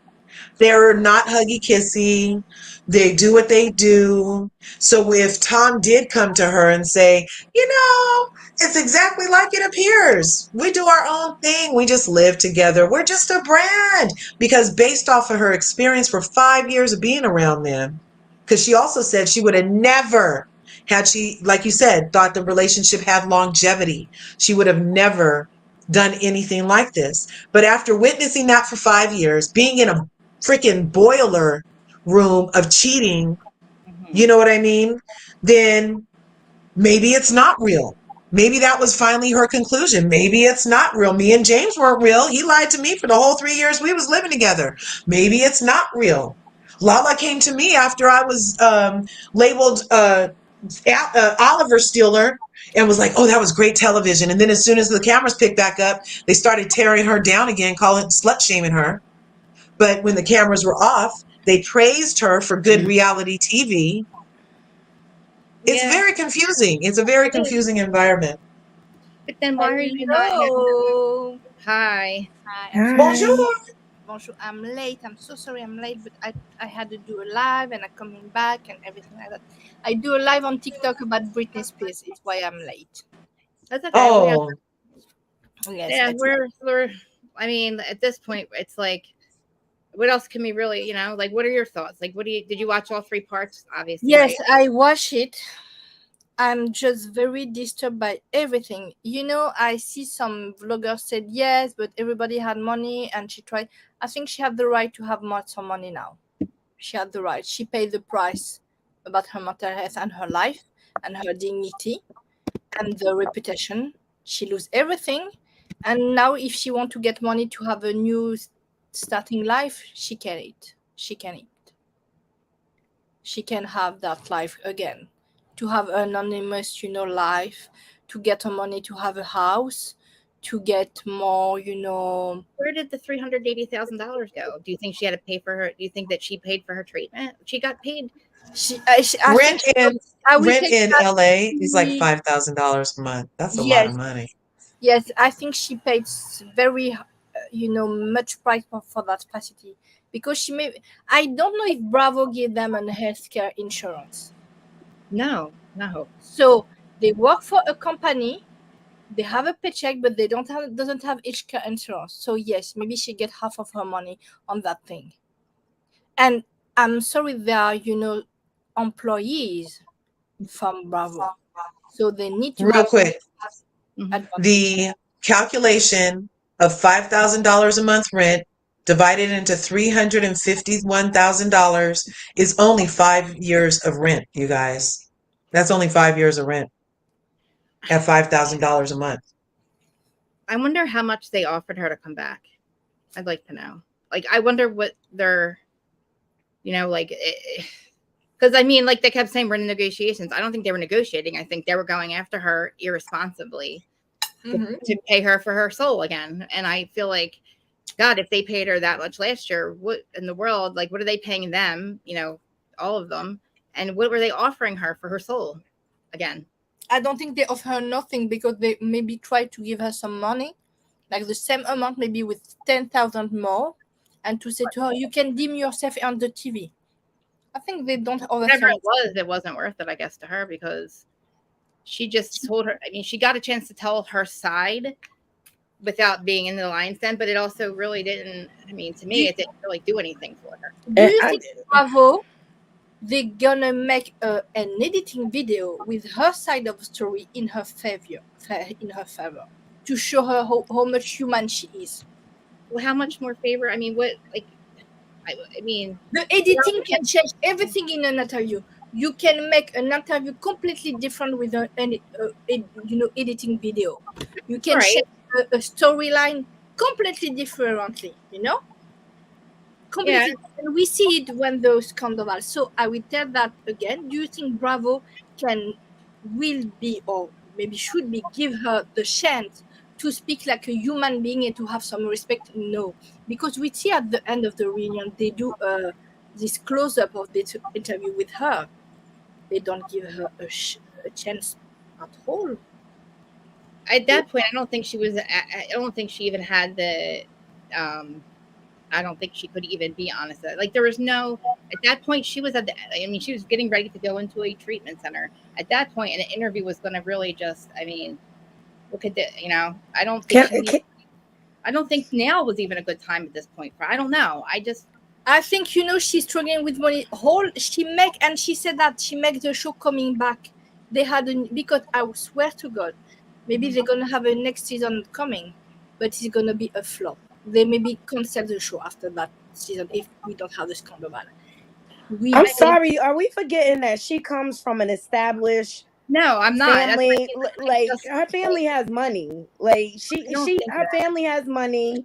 They're not huggy kissy. They do what they do. So if Tom did come to her and say, it's exactly like it appears. We do our own thing. We just live together. We're just a brand. Because based off of her experience for 5 years of being around them, because she also said she would have never, had she, like you said, thought the relationship had longevity, she would have never done anything like this. But after witnessing that for 5 years, being in a freaking boiler room of cheating, you know what I mean? Then maybe it's not real. Maybe that was finally her conclusion. Maybe it's not real. Me and James weren't real. He lied to me for the whole 3 years we was living together. Maybe it's not real. Lala came to me after I was labeled Oliver Stealer and was like, "Oh, that was great television." And then as soon as the cameras picked back up, they started tearing her down again, calling slut shaming her. But when the cameras were off, they praised her for good reality TV. It's very confusing. It's a very confusing environment. But then why are you not? Hi. Bonjour. Bonjour. I'm late. I'm so sorry I'm late, but I had to do a live and I'm coming back and everything like that. I do a live on TikTok about Britney Spears. It's why I'm late. That's okay. Oh. Yes, yeah, we're I mean, at this point, it's like, what else can we really, like, what are your thoughts? Like, did you watch all 3 parts? Obviously. Yes, right? I watch it. I'm just very disturbed by everything. I see some vloggers said yes, but everybody had money and she tried. I think she had the right to have some money now. She had the right. She paid the price about her mental health and her life and her dignity and the reputation. She lose everything. And now if she want to get money to have a new starting life, she can it. She can it. She can have that life again. To have an anonymous, life, to get her money to have a house, to get more, Where did the $380,000 go? Do you think she had to pay for her? Do you think that she paid for her treatment? She got paid. I think Rent in I will rent take in that. LA is like $5,000 a month. That's a lot of Yes, money. yes, I think she paid very, much price for that facility, because she may. I don't know if Bravo gave them an healthcare insurance. No. So they work for a company, they have a paycheck, but they doesn't have healthcare insurance. So yes, maybe she get half of her money on that thing. And I'm sorry, there are, employees from Bravo, so they need to Real have quick, Mhm. advantage. the calculation of $5,000 a month rent divided into $351,000 is only 5 years of rent, you guys. That's only 5 years of rent at $5,000 a month. I wonder how much they offered her to come back. I'd like to know. Like, I wonder what their, like, because I mean, like they kept saying we're in negotiations. I don't think they were negotiating. I think they were going after her irresponsibly to pay her for her soul again. And I feel like, God, if they paid her that much last year, what in the world? Like, what are they paying them? All of them. And what were they offering her for her soul again? I don't think they offer her nothing, because they maybe try to give her some money, like the same amount, maybe with 10,000 more, and to say to her, you can dim yourself on the TV. I think they don't offer Whatever her. it wasn't worth it, I guess, to her, because she just told her. I mean, she got a chance to tell her side without being in the lion's den, but it also really didn't. I mean, to me, it didn't really do anything for her. Do you think Bravo, they're gonna make an editing video with her side of the story in her favor, to show her how much human she is? Well, how much more favor? I mean, what? Like, I mean, The editing can change everything in an interview. You can make an interview completely different with editing video. You can right. change a storyline completely differently. Yeah. Completely. And we see it when those scandals. So I will tell that again. Do you think Bravo will be, or maybe should be, give her the chance to speak like a human being and to have some respect? No, because we see at the end of the reunion they do this close up of this interview with her. They don't give her a chance at all. At that point, I don't think she was. I don't think she even had the. I don't think she could even be honest. Like, there was no. At that point, she was at the. I mean, she was getting ready to go into a treatment center. At that point, an interview was going to really just. I mean, look at the. I don't think I don't think now was even a good time at this point. I don't know. I think she's struggling with money. She said that she make the show coming back. They had because I swear to God, maybe they're gonna have a next season coming, but it's gonna be a flop. They maybe cancel the show after that season if we don't have the scandal. I'm sorry, are we forgetting that she comes from an established No, I'm not. family? Like, her family has money. Like, her family has money.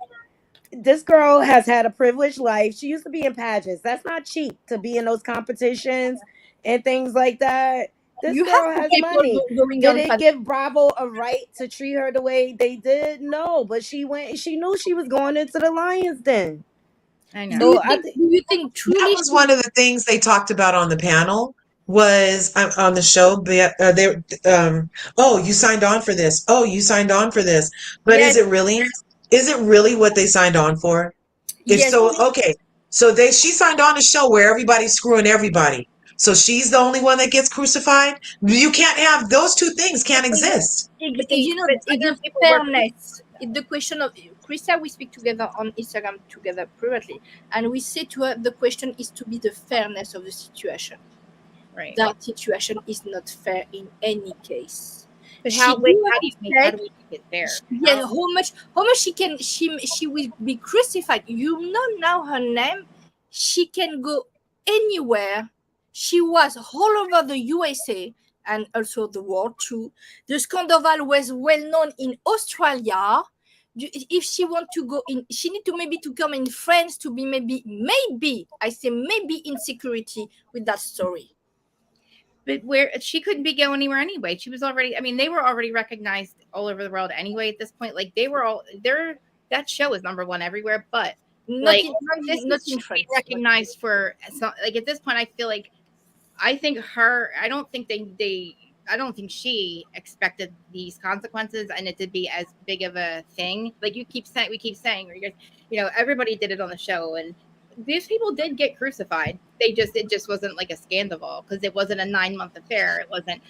This girl has had a privileged life. She used to be in pageants. That's not cheap to be in those competitions and things like that. This girl has money. Did it give Bravo a right to treat her the way they did? No, but she knew she was going into the lion's den. I know. So do you think truly that was one of the things they talked about on the panel, was on the show. Oh, you signed on for this. Oh, you signed on for this. But yes. is it really what they signed on for? If Yes. so, okay. So she signed on a show where everybody's screwing everybody. So she's the only one that gets crucified. You can't have those two things. Can't exist. It's a fairness. It's the question of Krista. We speak together on Instagram together privately, and we say to her, the question is to be the fairness of the situation. Right. That situation is not fair in any case. But how do we make it fair? Yeah, how much she will be crucified. You know now her name. She can go anywhere. She was all over the USA and also the world too. The scandal was well known in Australia. If she want to go in, she need to maybe to come in France to be maybe I say maybe in security with that story. But where she couldn't be going anywhere anyway. She was already. I mean, they were already recognized all over the world anyway. At this point, like they were all there. That show is #1 everywhere. But like not in she's France. recognized for like at this point. I feel like I think her. I don't think they. I don't think she expected these consequences and it to be as big of a thing. Like we keep saying, or everybody did it on the show, and these people did get crucified. It just wasn't like a scandal because it wasn't a 9-month affair. It wasn't,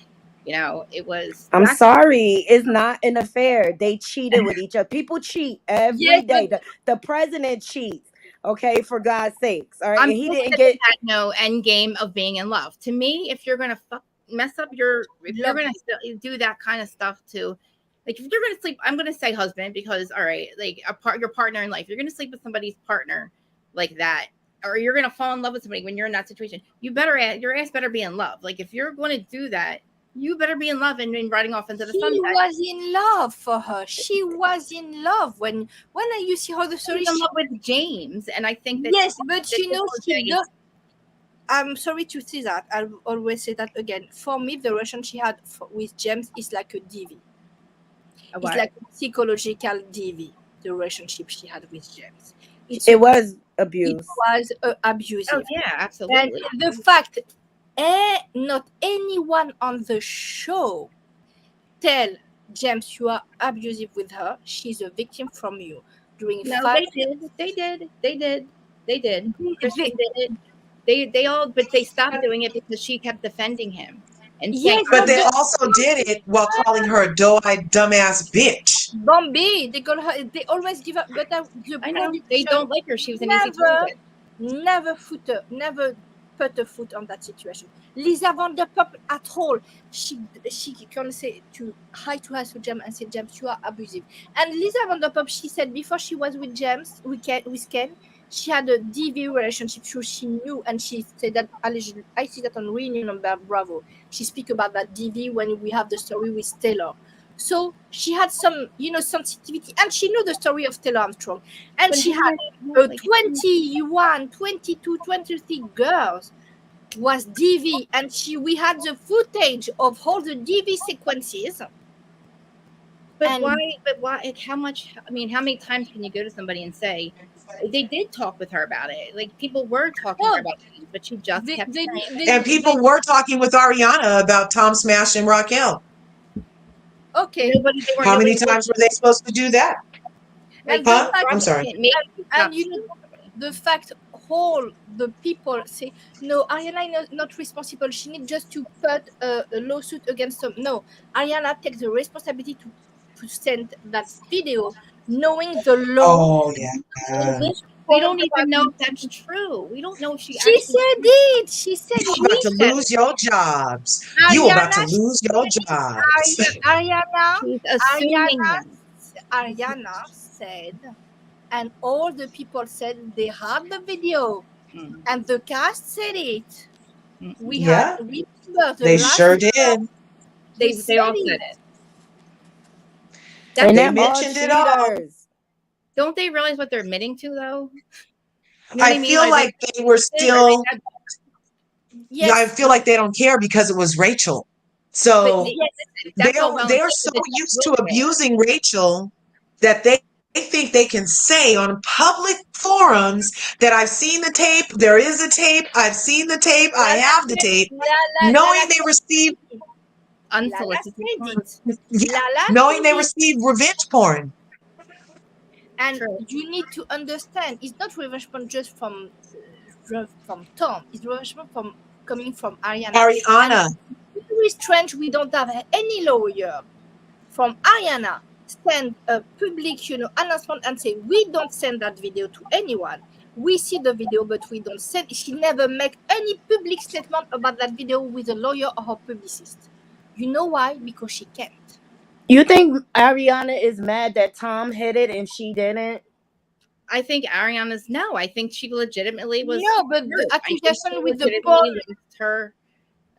it was. I'm sorry, it's not an affair. They cheated with each other. People cheat every day. The president cheats. Okay, for God's sakes. All right, and he didn't get no end game of being in love. To me, if you're gonna mess up you're gonna do that kind of stuff too. Like if you're gonna sleep, I'm gonna say husband because all right, like your partner in life, you're gonna sleep with somebody's partner like that, or you're gonna fall in love with somebody when you're in that situation. Your ass better be in love. Like if you're gonna do that, you better be in love and riding off into the sunset. She was in love for her. She was in love when you see how the story. She's in love with James, and I think that yes, but I'm sorry to say that. I'll always say that again. For me, the relation she had with James is like a DV. It's like a psychological DV. The relationship she had with James. It was abuse. It was abusive. Oh yeah, absolutely. And the fact, not anyone on the show tell James you are abusive with her. She's a victim from you. They did. Kristen did it. They all, but they stopped doing it because she kept defending him. And yes, but they also did it while calling her a doe-eyed dumbass bitch. Bambi, they call her. They always give up. But I know they don't like her. She was an easy target. Never put a foot on that situation. Lisa Vanderpump at all. She can say to hi to us with James and say James you are abusive. And Lisa Vanderpump, she said before she was with James with Ken, she had a DV relationship. So she knew, and she said that allegedly. I see that on Reunion on Bravo. She speak about that DV when we have the story with Taylor. So she had some, sensitivity, and she knew the story of Taylor Armstrong. And she had 21, 22, 23 girls was DV, and we had the footage of all the DV sequences. But why? How much? I mean, how many times can you go to somebody and say they did talk with her about it? Like people were talking to her about it, but she just kept saying. And people were talking with Ariana about Tom Smash and Raquel. Okay. How many times were they supposed to do that? And I'm sorry. And the fact all the people say, no, Ariana is not responsible. She needs just to put a lawsuit against them. No, Ariana takes the responsibility to send that video knowing the law. Oh, yeah. We don't even know if that's true. We don't know if she said it. She said you're about to lose your jobs. You're about to lose your jobs. Ariana said, and all the people said they had the video, and the cast said it. They sure did. They all said it. And they mentioned it all. Don't they realize what they're admitting to, though? I feel like they were still. Yeah, I feel like they don't care because it was Rachel. So they are so used to abusing Rachel that they think they can say on public forums that I've seen the tape. There is a tape. I've seen the tape. I have the tape. Knowing they received unsolicited, knowing they received revenge porn. And you need to understand, it's not revenge porn just from Tom. It's revenge porn coming from Ariana. And it's very strange. We don't have any lawyer from Ariana send a public, announcement and say we don't send that video to anyone. We see the video, but we don't send. She never make any public statement about that video with a lawyer or her publicist. You know why? Because she can't. You think Ariana is mad that Tom hit it and she didn't? I think Ariana's no. I think she legitimately was. No, but the accusation with the porn. Her.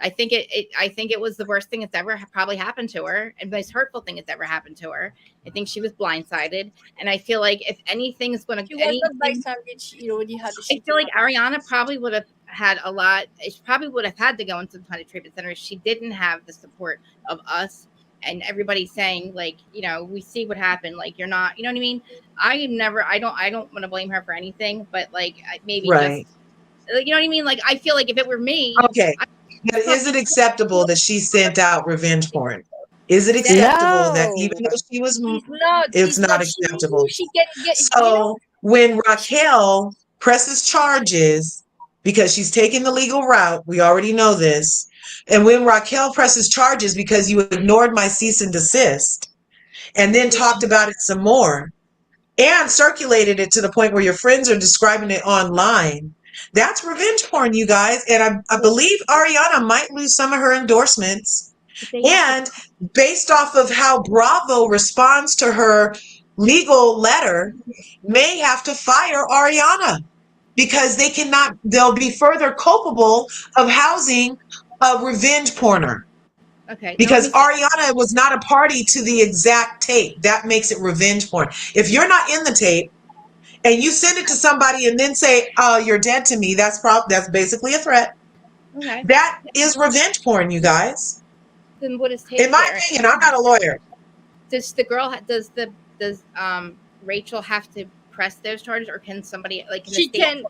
I think it was the worst thing that's ever probably happened to her, and the most hurtful thing that's ever happened to her. I think she was blindsided, and I feel like if anything is going to, she was not blindsided. She already had. I feel like Ariana probably would have had a lot. She probably would have had to go into some kind of treatment center if she didn't have the support of us and everybody saying, like, you know, we see what happened. Like, you're not, you know what I mean? I don't want to blame her for anything, but like maybe Right. just, you know what I mean? Like, I feel like if it were me, Okay. But is it acceptable that she sent out revenge porn? Is it acceptable that even No. though she was, It's it's not not. She knew acceptable. she can get. So when Raquel presses charges, because she's taking the legal route, we already know this. And when Raquel presses charges because you ignored my cease and desist and then talked about it some more and circulated it to the point where your friends are describing it online, that's revenge porn, you guys. And I believe Ariana might lose some of her endorsements. And based off of how Bravo responds to her legal letter, may have to fire Ariana because they'll be further culpable of housing a revenge porner. okay, Because Ariana was not a party to the exact tape. That makes it revenge porn. If you're not in the tape and you send it to somebody and then say, you're dead to me, that's basically a threat. okay. That is revenge porn, you guys. Then what is In my opinion, I'm not a lawyer. Does the girl does Rachel have to press those charges, or can somebody like She can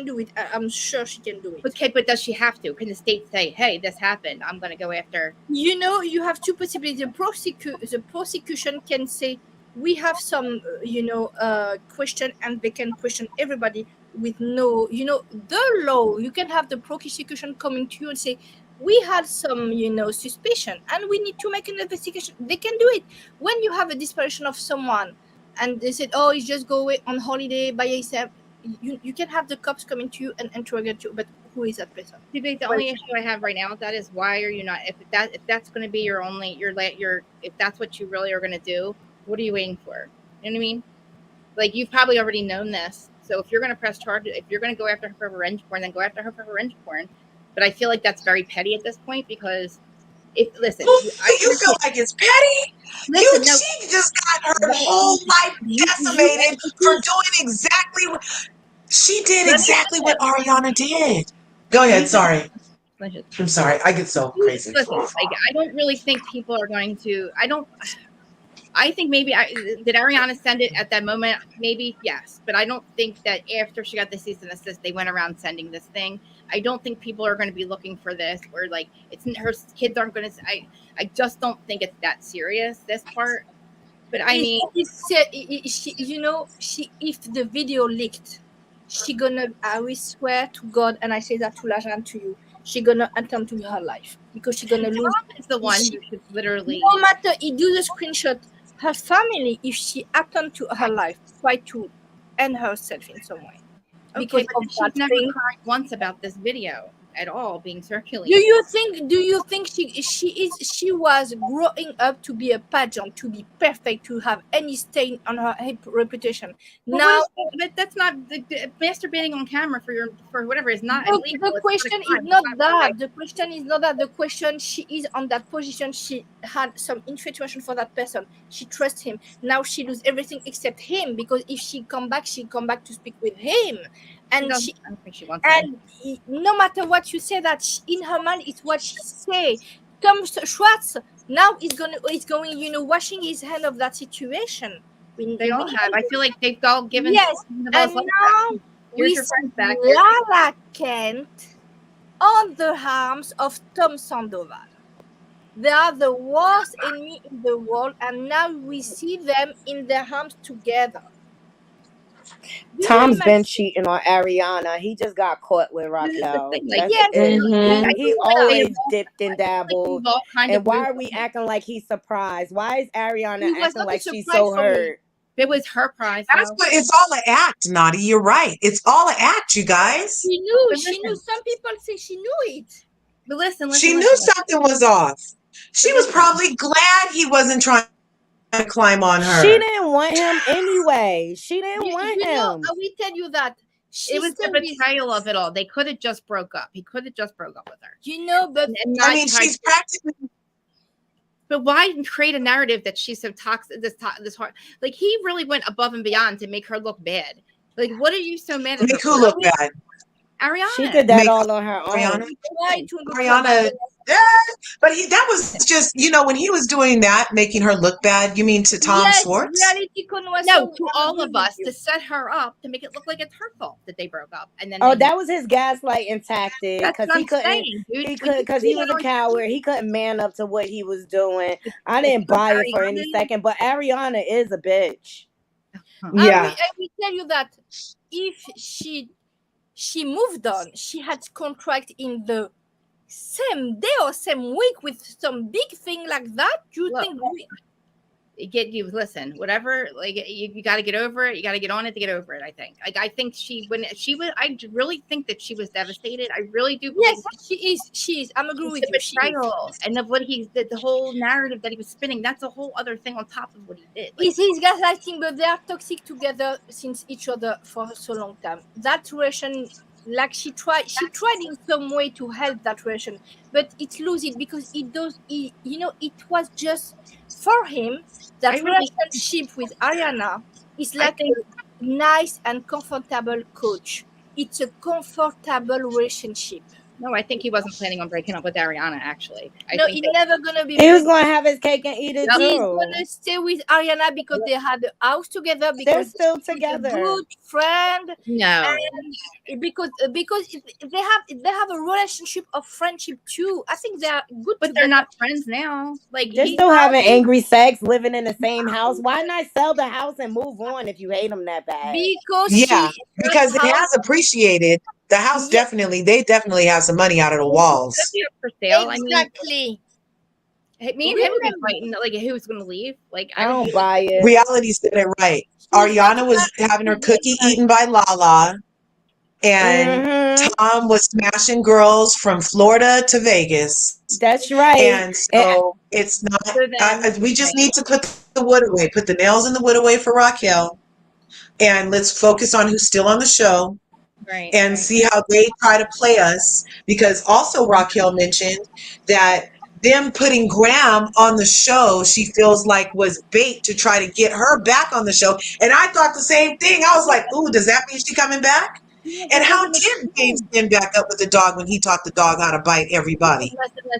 do it. I'm sure she can do it. Okay, but does she have to? Can the state say, "Hey, this happened. I'm going to go after"? You know, you have two possibilities. The prosecution can say we have some, question, and they can question everybody with no, the law. You can have the prosecution coming to you and say we had some, suspicion, and we need to make an investigation. They can do it when you have a disparition of someone. And they said, "Oh, he's just go away on holiday by himself." You can have the cops coming to you and interrogate you, but who is that person? The only issue I have right now with that is why are you not? If that's going to be your only if that's what you really are going to do, what are you waiting for? You know what I mean? Like, you've probably already known this. So if you're going to press charges, if you're going to go after her for revenge porn, then go after her for revenge porn. But I feel like that's very petty at this point because you feel like it's petty? She just got her whole life decimated for doing exactly what she did. Exactly what Ariana did. Go ahead. Sorry. I'm sorry. I get so crazy. Listen, like, I don't really think people are going to. I think maybe did Ariana send it at that moment? Maybe yes, but I don't think that after she got the cease and desist, they went around sending this thing. I don't think people are going to be looking for this, or like her kids aren't going to. I just don't think it's that serious, this part. But I mean, if the video leaked, she gonna. I will swear to God, and I say that to Lajan and to you. She gonna attempt to her life because she gonna lose. Is the one who should literally. No matter he do the screenshot. Her family, if she attempt to her life, try to end herself in some way. Because she's never cried once about this video at all being circulated. Do you think she was growing up to be a pageant, to be perfect, to have any stain on her reputation? Well, that's not masturbating on camera for whatever is not illegal. The question is not that. The question is not that. The question, she is on that position. She had some infatuation for that person. She trusts him. Now she loses everything except him, because if she come back to speak with him. And I don't think she wants no matter what you say, that in her mind it's what she say. Tom Schwartz now is going, washing his hand of that situation. They all have. I feel like they've all given. Yes, and now we see Lala Kent on the arms of Tom Sandoval. They are the worst enemy in the world, and now we see them in their arms together. Tom's been cheating on Ariana. He just got caught with Raquel. He always dipped and dabbled. And why are we acting like he's surprised? Why is Ariana acting like she's so hurt? It was her prize. It's all an act, Naughty. You're right. It's all an act, you guys. She knew. Some people say she knew it. But listen. She knew something was off. She was probably glad he wasn't trying to climb on her. She didn't want him anyway. She didn't want him. I will tell you that. It was the betrayal of it all. They could have just broke up. He could have just broke up with her. But she's practically. But why create a narrative that she's so toxic? This hard. Like, he really went above and beyond to make her look bad. Like, what are you so mad at? Make who look bad? Ariana. She did that Make all on her Ariana. own. Try to look Ariana, like yeah, but that was just, when he was doing that, making her look bad. You mean to Tom yes, Schwartz? reality con was No, so to all of us to set her up to make it look like it's her fault that they broke up, and then Oh, that was his gaslighting tactic that's because what he I'm couldn't. saying, dude. He When could you because see he was that a on coward. He couldn't man up to what he was doing. I it's didn't from buy it for any Ariana. second. But Ariana is a bitch. Yeah. I will tell you that if she moved on, she had contract in the same day or same week with some big thing like that. You Look, think listen, whatever, like you got to get over it. You got to get on it to get over it. I think. Like I think I really think that she was devastated. I really do believe. yes, she is. I'm agree with The you. She is. betrayal and of what the whole narrative that he was spinning. That's a whole other thing on top of what he did. Like, He's gaslighting, but they are toxic together since each other for so long time. That relation, like she tried in some way to help that relation, but it lose it because it was just for him that I really, relationship with Ariana is I like think a nice and comfortable coach. It's a comfortable relationship. no, I think he wasn't planning on breaking up with Ariana. Actually, I No, think it's they, never gonna be. He was gonna have his cake and eat it He's too. gonna stay with Ariana because they had a house together, They're because still she's a together. good friend, no. and because they have a relationship of friendship too. I think they are good But they're together. not friends now. Like They're he, still having angry sex, living in the same house. Why not sell the house and move on if you hate him that bad? Because Yeah, her because it house, has appreciated. The house yeah, they definitely have some money out of the walls. could be up for sale. exactly. I mean, me and him would be fighting. Like who was going to leave? Like I I would don't be. buy it. Reality said it right. She's not Ariana was having her she's not cookie married. eaten by Lala, and Mm-hmm. Tom was smashing girls from Florida to Vegas. That's right. And And so it's not, So then, we just need to put the wood away, put the nails in the wood away for Raquel, and let's focus on who's still on the show right. and see how they try to play us. Because also Raquel mentioned that them putting Graham on the show, she feels like was bait to try to get her back on the show. And I thought the same thing. I was like, ooh, does that mean she coming back? Yeah, And that how doesn't make did James sense. end back up with the dog when he taught the dog how to bite everybody?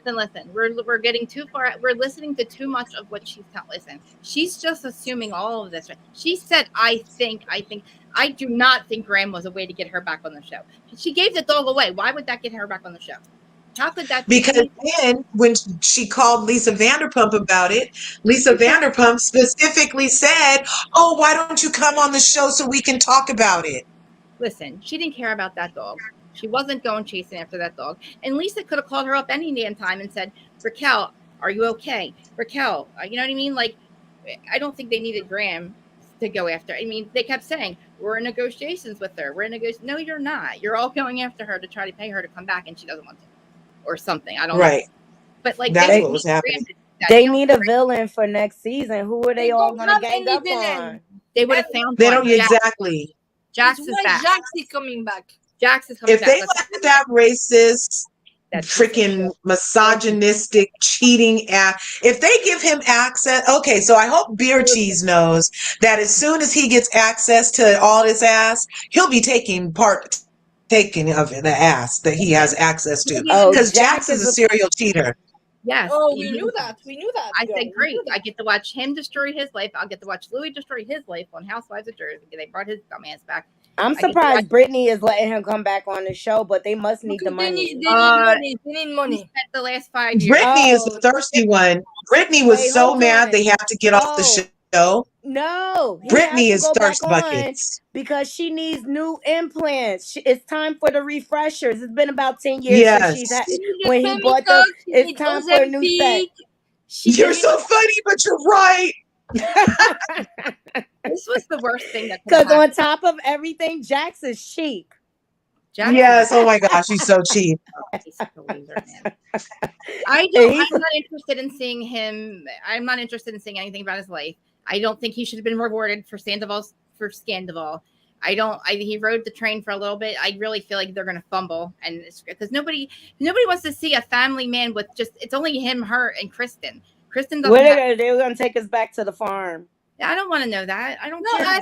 Listen. We're getting too far. We're listening to too much of what she's telling. Listen, she's just assuming all of this. Right? She said, I think. I do not think Graham was a way to get her back on the show. She gave the dog away. Why would that get her back on the show? How could that be? Because then when she called Lisa Vanderpump about it, Lisa Vanderpump specifically said, oh, why don't you come on the show so we can talk about it? Listen, she didn't care about that dog. She wasn't going chasing after that dog. And Lisa could have called her up any damn time and said, Raquel, are you okay? Raquel, you know what I mean? Like, I don't think they needed Graham to go after. I mean, they kept saying, we're in negotiations with her. We're in negotiations. No, you're not. You're all going after her to try to pay her to come back, and she doesn't want to. Or something. I don't know. Right. But like, That's they what was happening. they need a villain for next season. Who are they all don't gonna have gang any up villain. on? They would have found They one. don't exactly. Jax It's is why back. Jax is coming back. Jax is coming If back. they let that racist, freaking misogynistic, cheating if they give him access, okay, so I hope Beer Cheese knows that as soon as he gets access to all this ass, he'll be taking of the ass that he has access to. Oh, Because Jack Jax is a serial cheater. Yes. Oh, we knew that. I girl. said, We great. knew that. I get to watch him destroy his life. I'll get to watch Louis destroy his life on Housewives of Jersey. They brought his dumbass back. I'm surprised Brittany is letting him come back on the show, but they must need the money. They need money. They need He money. spent the last 5 years. Brittany is the thirsty one. Brittany was Wait, so hold mad on. they had to get off the show. No, he Brittany has to is go back thirst on buckets. because she needs new implants. It's time for the refreshers. It's been about 10 years since Yes. she's had She needs when he bought them. It's time for a new set. You're so funny, but you're right. This was the worst thing that could Because happen. on top of everything, Jax is cheap. Yes. Oh my gosh, he's so cheap. He's such a loser, man. I'm not interested in seeing him. I'm not interested in seeing anything about his life. I don't think he should have been rewarded for Sandoval. He rode the train for a little bit. I really feel like they're going to fumble, and because nobody wants to see a family man with it's only him, her, and Kristen. Kristen doesn't. They're going to take us back to the farm. I don't want to know that. I don't No, care. I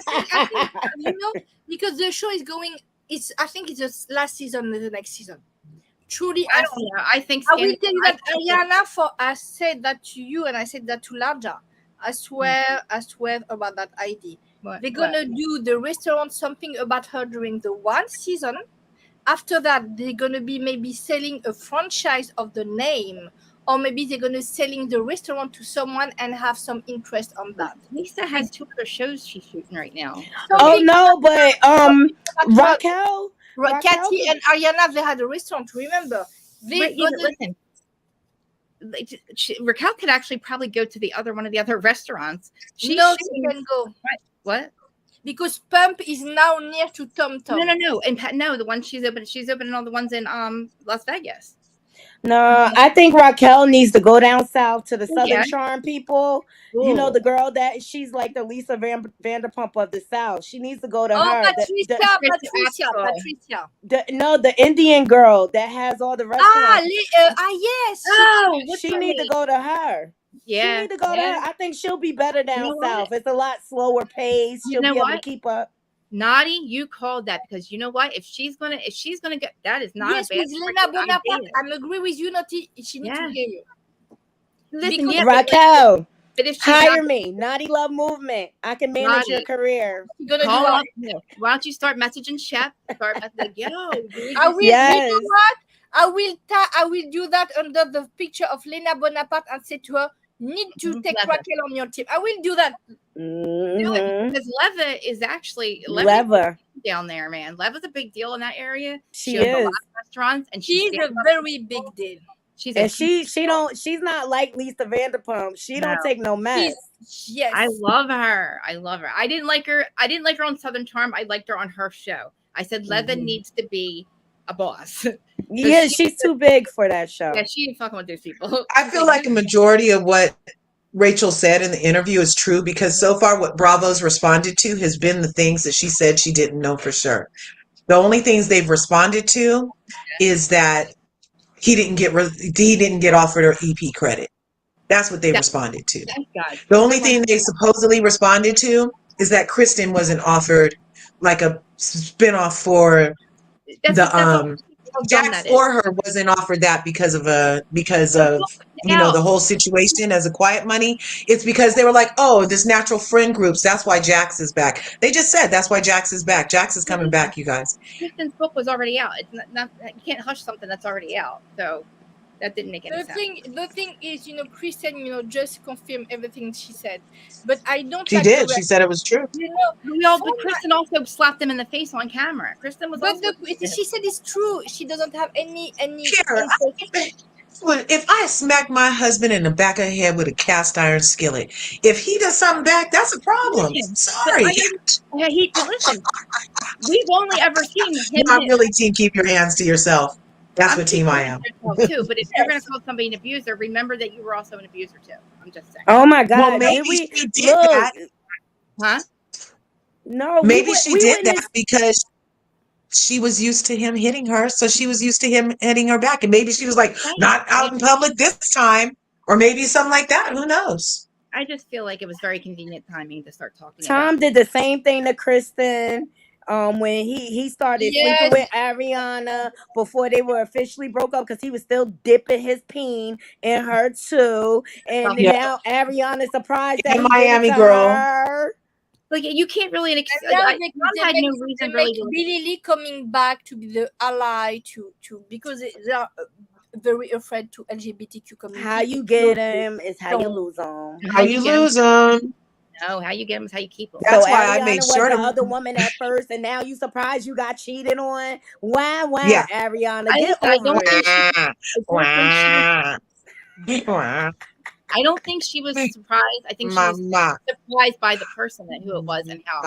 think because the show is going think it's the last season, the next season. Truly, I don't know. I think I will tell you that Ariana, I said that to you, and I said that to Larja. I swear about that idea. They're gonna do the restaurant something about her during the one season. After that, they're gonna be maybe selling a franchise of the name, or maybe they're gonna selling the restaurant to someone and have some interest on that. Lisa has 2 other shows she's shooting right now. Oh no, but Raquel, Kathy and Ariana, they had a restaurant. Remember? Listen, Raquel could actually probably go to the other one of the other restaurants. She can go. What? Because Pump is now near to Tom Tom. No. And no, the one she's opening all the ones in Las Vegas. No, I think Raquel needs to go down south to the Southern Charm people. Ooh. You know, the girl that she's like the Lisa Vanderpump of the South. She needs to go to her. Patricia. The Indian girl that has all the restaurants. Yes. She need to go to her. Yeah. She need to go to her. I think she'll be better down south. It's a lot slower pace. She'll be able to keep up. Naughty, you called that because you know what? If she's gonna get that is not a bad. Yes, Lena Bonaparte. I'm agree with you, Naughty. She needs to hear you. Listen, Raquel, but if hire me, Naughty Love Movement. I can manage your career. Call up. Why don't you start messaging Chef? Start messaging. Yo, I will. Yes. You know what? I will do that under the picture of Lena Bonaparte and say to her, need to take Raquel on your team. I will do that. Because Leva is actually Leva down there, man. Leva's a big deal in that area. She is. A lot of restaurants, and she's a very big deal. She's not like Lisa Vanderpump. She don't take no mess. Yes, I love her. I didn't like her on Southern Charm. I liked her on her show. I said Leva needs to be a boss. Yeah, she's too big for that show. Yeah, she ain't fucking with those people. I feel like a majority of what Rachel said in the interview is true because so far what Bravo's responded to has been the things that she said she didn't know for sure. The only things they've responded to is that he didn't get offered an EP credit. That's what they responded to. The only thing they supposedly responded to is that Kristen wasn't offered like a spinoff for Jax or her wasn't offered that because of the whole situation as a quiet money. It's because they were like, oh, this natural friend groups. That's why Jax is back. They just said that's why Jax is back. Jax is coming back, you guys. Kristen's book was already out. It's not you can't hush something that's already out. So that didn't make any sense. The thing is, Kristen, just confirmed everything she said, but I don't. She did. She said it was true. But Kristen also slapped him in the face on camera. Kristen was. She said it's true. She doesn't have any. Here, if I smack my husband in the back of the head with a cast iron skillet, if he does something back, that's a problem. Sorry. Listen. We've only ever seen him. Not really, team. Keep your hands to yourself. That's what team I am. Too, but if you're going to call somebody an abuser, remember that you were also an abuser too. I'm just saying. Oh my God! Well, maybe she did that. Huh? No. Maybe she did that because she was used to him hitting her, so she was used to him hitting her back, and maybe she was like, not out in public this time, or maybe something like that. Who knows? I just feel like it was very convenient timing to start talking. Tom did the same thing to Kristen. When he started sleeping with Ariana before they were officially broke up because he was still dipping his peen in her too, and now Ariana's surprised that Miami girl. Her. Like you can't really. Had no reason really. Billie Lee coming back to be the ally to because they are very afraid to LGBTQ community. How you get them is how you lose them. How you lose them. No, how you get them is how you keep them. That's why Ariana I made sure the other woman at first, and now you surprised you got cheated on. Why, Ariana? Get over it. I don't think she was surprised. I think she was surprised by the person and who it was and how.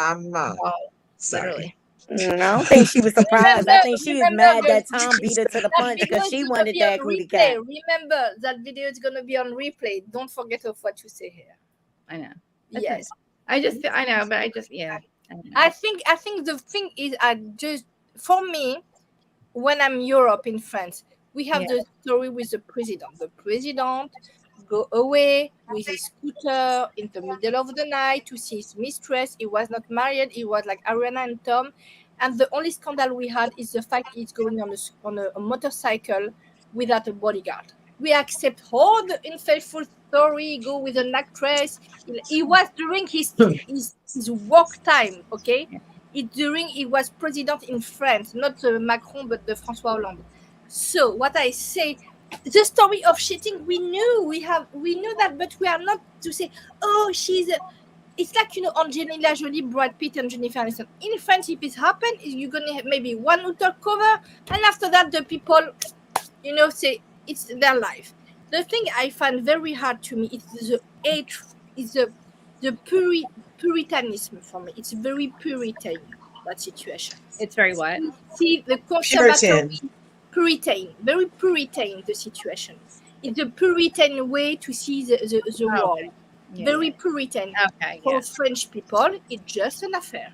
Literally. I don't think she was surprised. I think she was mad that Tom beat her to the punch because she wanted that cootie cat. Remember, that video is going to be on replay. Don't forget of what you say here. I know. Yes. I think the thing is, for me, when I'm Europe in France, we have the story with the president. The president go away with his scooter in the middle of the night to see his mistress. He was not married. He was like Ariana and Tom. And the only scandal we had is the fact he's going on a motorcycle without a bodyguard. We accept all the unfaithful story, go with an actress. He was during his work time, okay? He was president in France, not Macron, but the François Hollande. So what I say, the story of cheating, we knew that, but we are not to say, oh, it's like, Angelina Jolie, Brad Pitt, and Jennifer Aniston. In France, if it happens, you're gonna have maybe one who talk cover, and after that, the people, say it's their life. The thing I find very hard to me is the age, is the puritanism for me. It's very Puritan, that situation. It's very what? See the conservatory, Puritan, very Puritan, the situation. It's a Puritan way to see the world. Yeah, very Puritan. Okay. For French people, it's just an affair.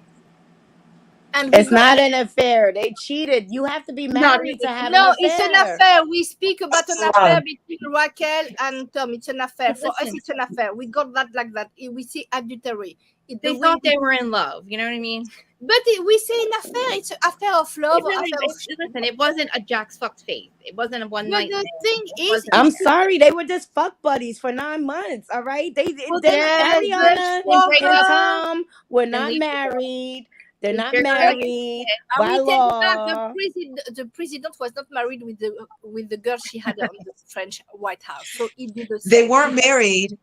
And it's not an affair. They cheated. You have to be married to have an affair. No, it's an affair. We speak about an affair between Raquel and Tom. It's an affair. For us, it's an affair. We got that like that. We see adultery. They thought they were in love. You know what I mean? But we say an affair. It's an affair of love. Listen, it wasn't a Jack's fucked face. It wasn't a one night. The thing is, I'm sorry, they were just fuck buddies for 9 months. All right, Ariana and Tom were not married. They're not married by law. The president was not married with the girl she had on the French White House. So he did the same. They weren't married,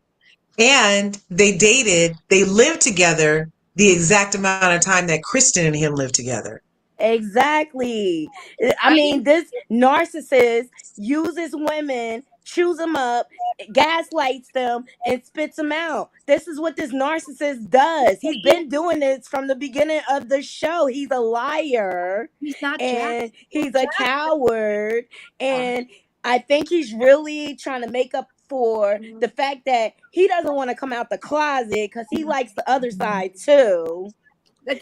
and they dated. They lived together the exact amount of time that Kristen and him lived together. Exactly. I mean, this narcissist uses women, chews them up, gaslights them, and spits them out. This is what this narcissist does. He's been doing this from the beginning of the show. He's a liar. He's not and he's a coward. And I think he's really trying to make up for the fact that he doesn't want to come out the closet because he likes the other side too.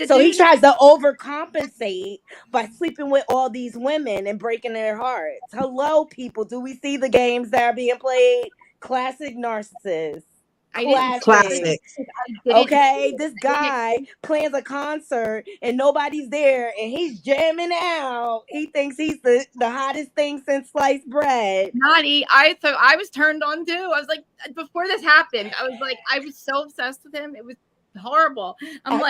So he tries to overcompensate by sleeping with all these women and breaking their hearts. Hello, people. Do we see the games that are being played? Classic narcissist. Classic. Okay, this guy plans a concert and nobody's there and he's jamming out. He thinks he's the hottest thing since sliced bread. Naughty. I was turned on too. I was like, before this happened, I was so obsessed with him. It was horrible. I was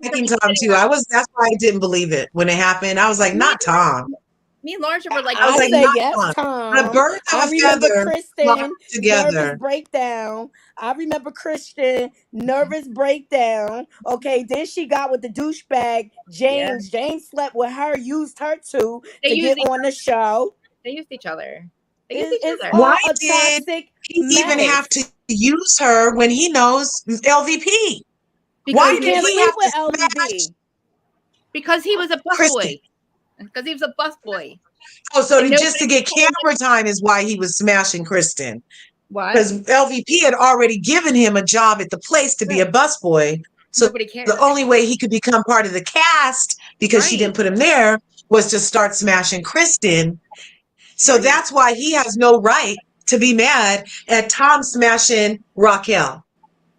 liking Tom too. That's why I didn't believe it when it happened. I was like, not Tom. Me and Large were like, I said yes, Tom. I remember Kristen nervous breakdown. I remember Kristen nervous breakdown. Okay, then she got with the douchebag James. Yeah. James slept with her, used her to get on the show. They used each other. Why did he even have to use her when he knows LVP? Why did he have with LVP? Because he was a busboy. Because he was a busboy. Oh, so just to get camera time is why he was smashing Kristen. Why? Because LVP had already given him a job at the place to be a busboy. So the only way he could become part of the cast, because she didn't put him there, was to start smashing Kristen. So that's why he has no right to be mad at Tom smashing Raquel.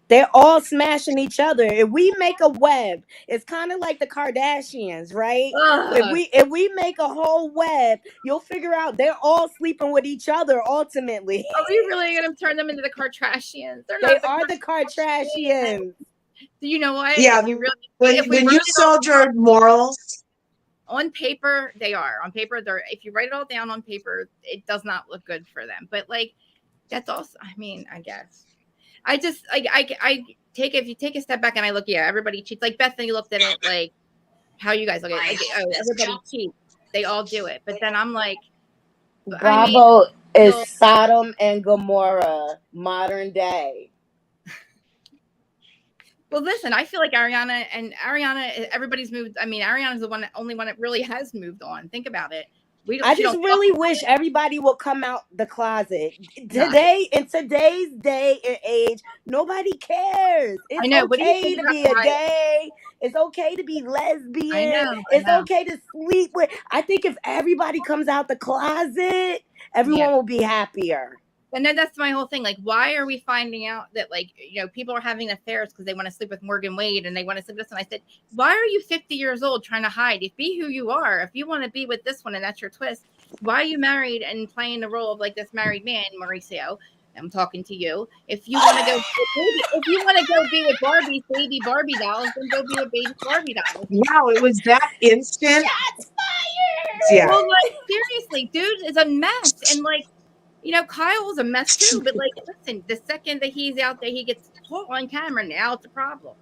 They're all smashing each other. If we make a web, it's kind of like the Kardashians, right? If we make a whole web, you'll figure out they're all sleeping with each other ultimately. Are we really going to turn them into the Kardashians? They are the Kardashians. Do you know what? Yeah, when you sold your morals. On paper, they are. On paper, if you write it all down on paper, it does not look good for them. But that's also, I guess. I just if you take a step back and I look, everybody cheats. Like Bethenny looked at it like how you guys look at it. Everybody cheats. They all do it. But then I'm like, Bravo is Sodom and Gomorrah, modern day. Well, listen, I feel like Ariana, everybody's moved. Ariana's the only one that really has moved on. Think about it. I just really wish everybody would come out the closet. Today, in today's day and age, nobody cares. It's okay to be a gay. It's okay to be lesbian. It's okay to sleep with. I think if everybody comes out the closet, everyone will be happier. And then that's my whole thing. Like, why are we finding out that, like, people are having affairs because they want to sleep with Morgan Wade and they want to sleep with this? And I said, why are you 50 years old trying to hide? If be who you are. If you want to be with this one and that's your twist, why are you married and playing the role of like this married man, Mauricio? I'm talking to you. If you want to go be with Barbie's baby Barbie dolls, then go be with baby Barbie dolls. Wow, it was that instant. Shots fired. Yeah. Well, like, seriously, dude is a mess. And like, Kyle's a mess too. But like, listen, the second that he's out there, he gets caught on camera. Now it's a problem.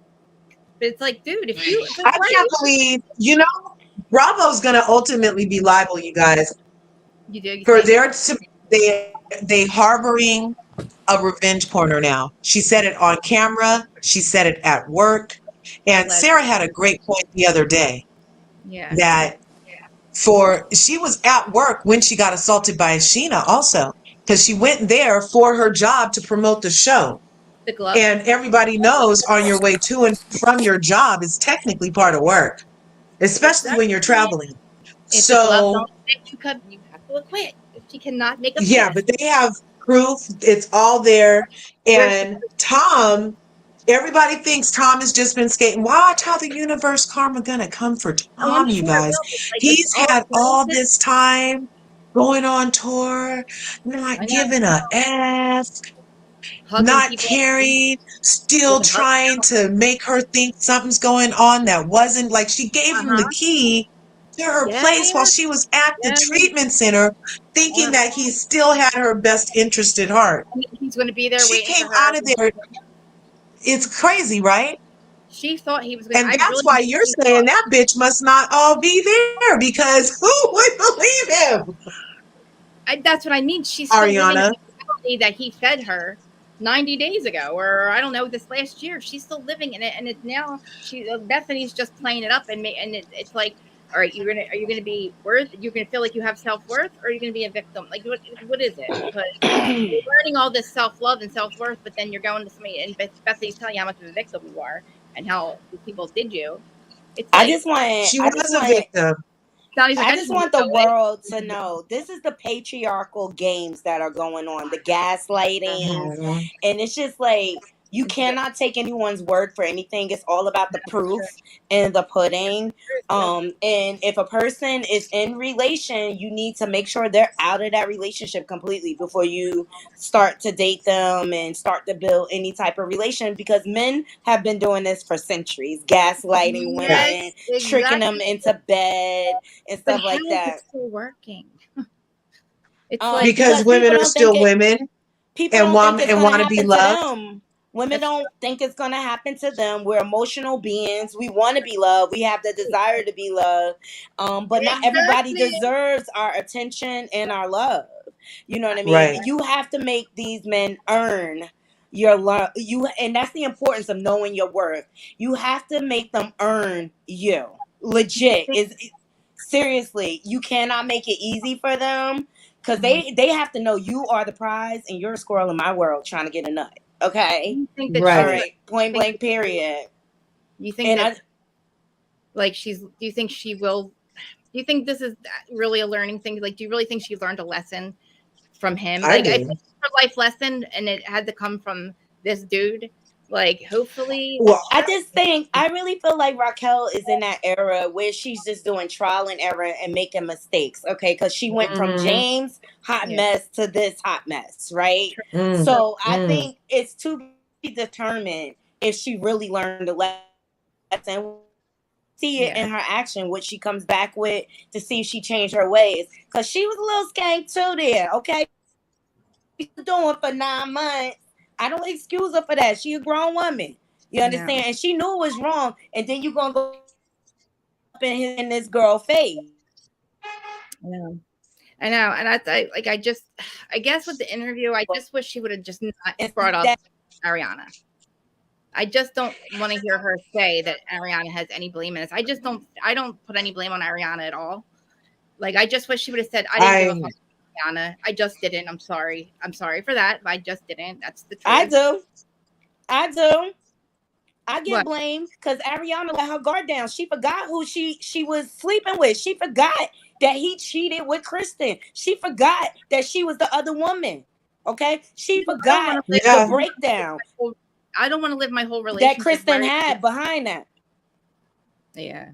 But it's like, dude, if you, I can't believe, Bravo's going to ultimately be liable, you guys, for they harboring a revenge porner now. She said it on camera. She said it at work. And Sarah had a great point the other day. Yeah. That she was at work when she got assaulted by Sheena also, because she went there for her job to promote the show. The glove. And everybody knows on your way to and from your job is technically part of work, especially when you're traveling. If the glove don't fit, you have to quit. If she cannot make a yeah, but they have proof. It's all there. And Tom, everybody thinks Tom has just been skating. Watch how the universe karma gonna come for Tom, you guys. He's had all this time going on tour, not giving a F, not caring, still trying to make her think something's going on that wasn't. Like, she gave him the key to her place while she was at the treatment center, thinking that he still had her best interest at heart. He's going to be there. She came out of there. It's crazy, right? She thought he was going to. And that's why you're saying that bitch must not all be there, because who would believe him? That's what I mean. She's Ariana. That he fed her 90 days ago, or I don't know, this last year. She's still living in it, and it's now Bethenny's just playing it up, and it's like, all right, are you gonna be you're gonna feel like you have self-worth, or are you gonna be a victim? Like, what is it? Because you're learning all this self-love and self-worth, but then you're going to somebody and Bethenny's telling you how much of a victim you are and how people did you. It's like, she was a victim. I just want the world to know this is the patriarchal games that are going on, the gaslighting, and it's just like, you cannot take anyone's word for anything. It's all about the proof and the pudding. And if a person is in relation, you need to make sure they're out of that relationship completely before you start to date them and start to build any type of relation, because men have been doing this for centuries, gaslighting women, tricking them into bed and stuff like that. It's still working. It's like, because women are still women and want to be loved. Women don't think it's going to happen to them. We're emotional beings. We want to be loved. We have the desire to be loved. But not everybody deserves our attention and our love. You know what I mean? Right. You have to make these men earn your love. And that's the importance of knowing your worth. You have to make them earn you. Legit. Seriously, you cannot make it easy for them, because they have to know you are the prize and you're a squirrel in my world trying to get a nut. Okay. Right. All right. Point blank. Period. You think that, like, do you think she will? Do you think this is really a learning thing? Like, do you really think she learned a lesson from him? I think her life lesson, and it had to come from this dude. Like, hopefully. Well, I really feel like Raquel is in that era where she's just doing trial and error and making mistakes. Okay. Because she went from James hot mess to this hot mess. Right. So I think it's to be determined if she really learned a lesson. See it in her action, what she comes back with, to see if she changed her ways. Because she was a little skank too there. Okay. She's doing for 9 months. I don't excuse her for that. She a grown woman. You understand? Yeah. And she knew it was wrong. And then you're going to go up in this girl face. Yeah. I know. And I guess with the interview, I just wish she would have just not brought up Ariana. I just don't want to hear her say that Ariana has any blame in this. I don't put any blame on Ariana at all. Like, I just wish she would have said, I didn't give a fuck. Ariana, I just didn't. I'm sorry. I'm sorry for that. I just didn't. That's the truth. I do. I get blamed because Ariana let her guard down. She forgot who she was sleeping with. She forgot that he cheated with Kristen. She forgot that she was the other woman. Okay, she I don't forgot want to live. the Yeah. breakdown I don't want to live my whole that relationship. Kristen where- had behind that. Yeah.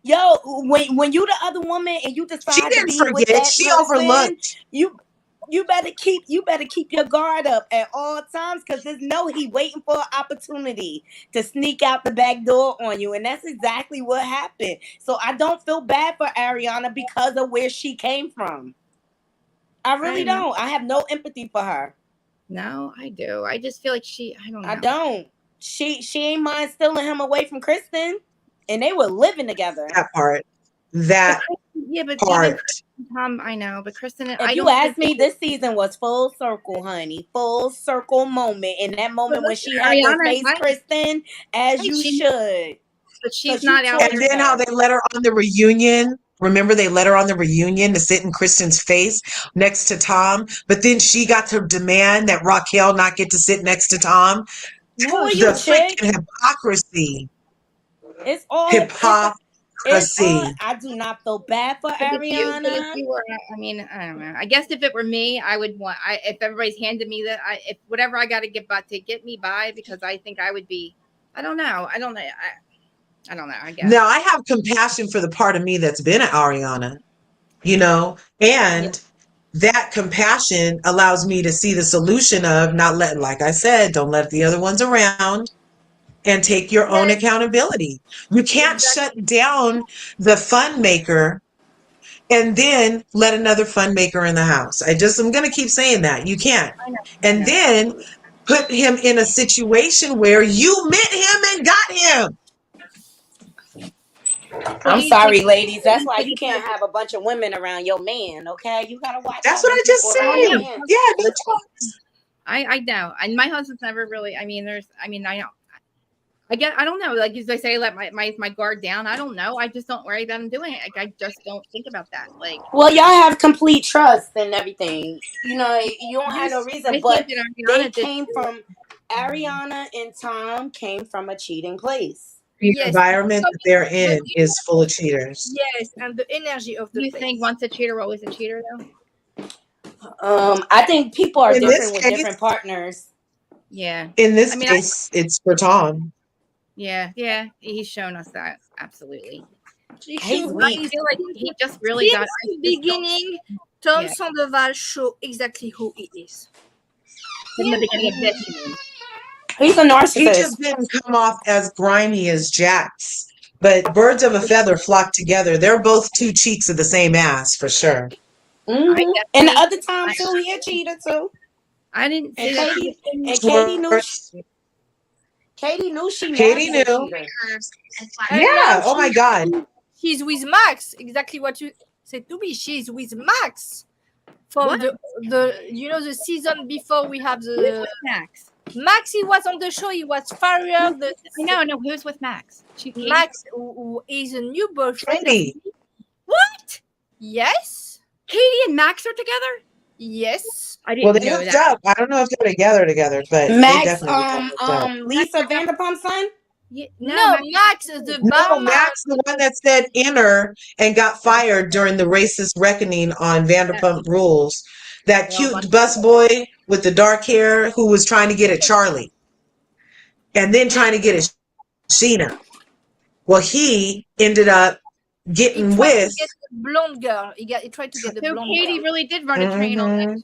Yo, when you the other woman and you She decide to didn't be with forget. that She person, overlooked. you better keep your guard up at all times, because there's no he waiting for an opportunity to sneak out the back door on you, and that's exactly what happened. So I don't feel bad for Ariana because of where she came from. I really don't. I have no empathy for her. No, I do. I just feel like I don't know. I don't. She ain't mind stealing him away from Kristen, and they were living together. That part. That Yeah, but part. even Kristen, Tom, I know, but Kristen, If I you don't ask think me, this season was full circle, honey. Full circle moment. In that moment when she had to Ariana, face Kristen, as you should. But she's 'Cause you not out there. And then how they let her on the reunion. Remember, they let her on the reunion to sit in Kristen's face next to Tom. But then she got to demand that Raquel not get to sit next to Tom. Who are The you, chick? freaking hypocrisy. It's all Hypocrisy. I do not feel bad for But if Ariana. you were, I mean, I don't know. I guess if it were me, I would want. If everybody's handed me that, if whatever I got to get by to get me by, because I think I would be. I don't know. I don't know. I don't know. I guess. Now, I have compassion for the part of me that's been at Ariana, and that compassion allows me to see the solution of not letting, like I said, don't let the other ones around and take your own accountability. You can't shut down the fun maker and then let another fun maker in the house. I'm going to keep saying that. You can't. And then put him in a situation where you met him and got him. I'm sorry, ladies. That's why you can't have a bunch of women around your man, okay? You gotta watch. That's what I just said. Yeah, no talks. I know. And my husband's never really, I know. I don't know. Like as I say, let my guard down. I don't know. I just don't worry about him doing it. Like I just don't think about that. Like, well, y'all have complete trust and everything. You don't have no reason. But they came from Ariana and Tom came from a cheating place. The environment that they're in is full of cheaters. Yes, and the energy of the you place. think once a cheater, always a cheater, though? I think people are In different this with case- different partners. Yeah. In this case, it's for Tom. Yeah, he's shown us that absolutely. He's I weak. feel like he just really got. Since the beginning, Tom Sandoval show exactly who he is. In the beginning of this, you mean? He's a narcissist. He just didn't come off as grimy as Jax. But birds of a feather flock together. They're both two cheeks of the same ass, for sure. Mm-hmm. And the other time too, he a cheater too. I didn't see that. Katie knew she Katie knew. Yeah. Oh my God. She's with Max. Exactly what you said to me. She's with Max. From the the season before we have the Max. Max, he was on the show. He was fired. No, who's with Max? Max, who is a new boyfriend. Katie. What? Yes. Katie and Max are together. Yes. I didn't Well, they hooked up. I don't know if they're together, but Max, they definitely Lisa Vanderpump's son. Yeah, no, Max is the No, Max, the one that said inner and got fired during the racist reckoning on Vanderpump Rules. That cute busboy with the dark hair who was trying to get at Charlie and then trying to get at Sheena. Well, he ended up getting with the blonde girl. He tried to get the blonde Katie girl. really did run a train on that.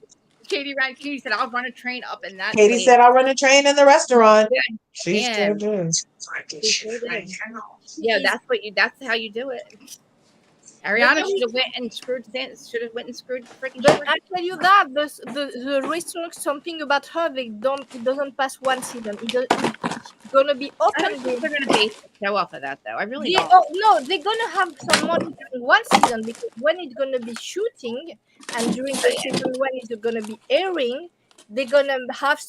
Katie said, "I'll run a train up in that." Katie said, "I'll run a train in the restaurant." Yeah. She sure did. Yeah, that's how you do it. Ariana should have went and screwed freaking. But I tell you that the restaurant, something about her, it doesn't pass one season. It's gonna be open. I don't think they're gonna base the show off of that, though. I really don't. No, they're gonna have some money in one season, because when it's gonna be shooting and during the season when it's gonna be airing, they're gonna have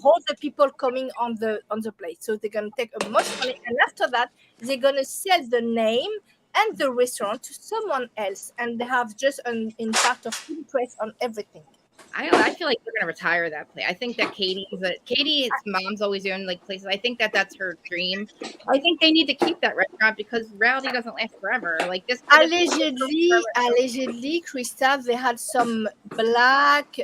all the people coming on the place. So they're gonna take a much money, and after that, they're gonna sell the name and the restaurant to someone else, and they have just an impact of interest on everything. I feel like they're gonna retire that place. I think that Katie's mom's always doing like places. I think that's her dream. I think they need to keep that restaurant because reality doesn't last forever. Like this. Allegedly, Krista, they had some black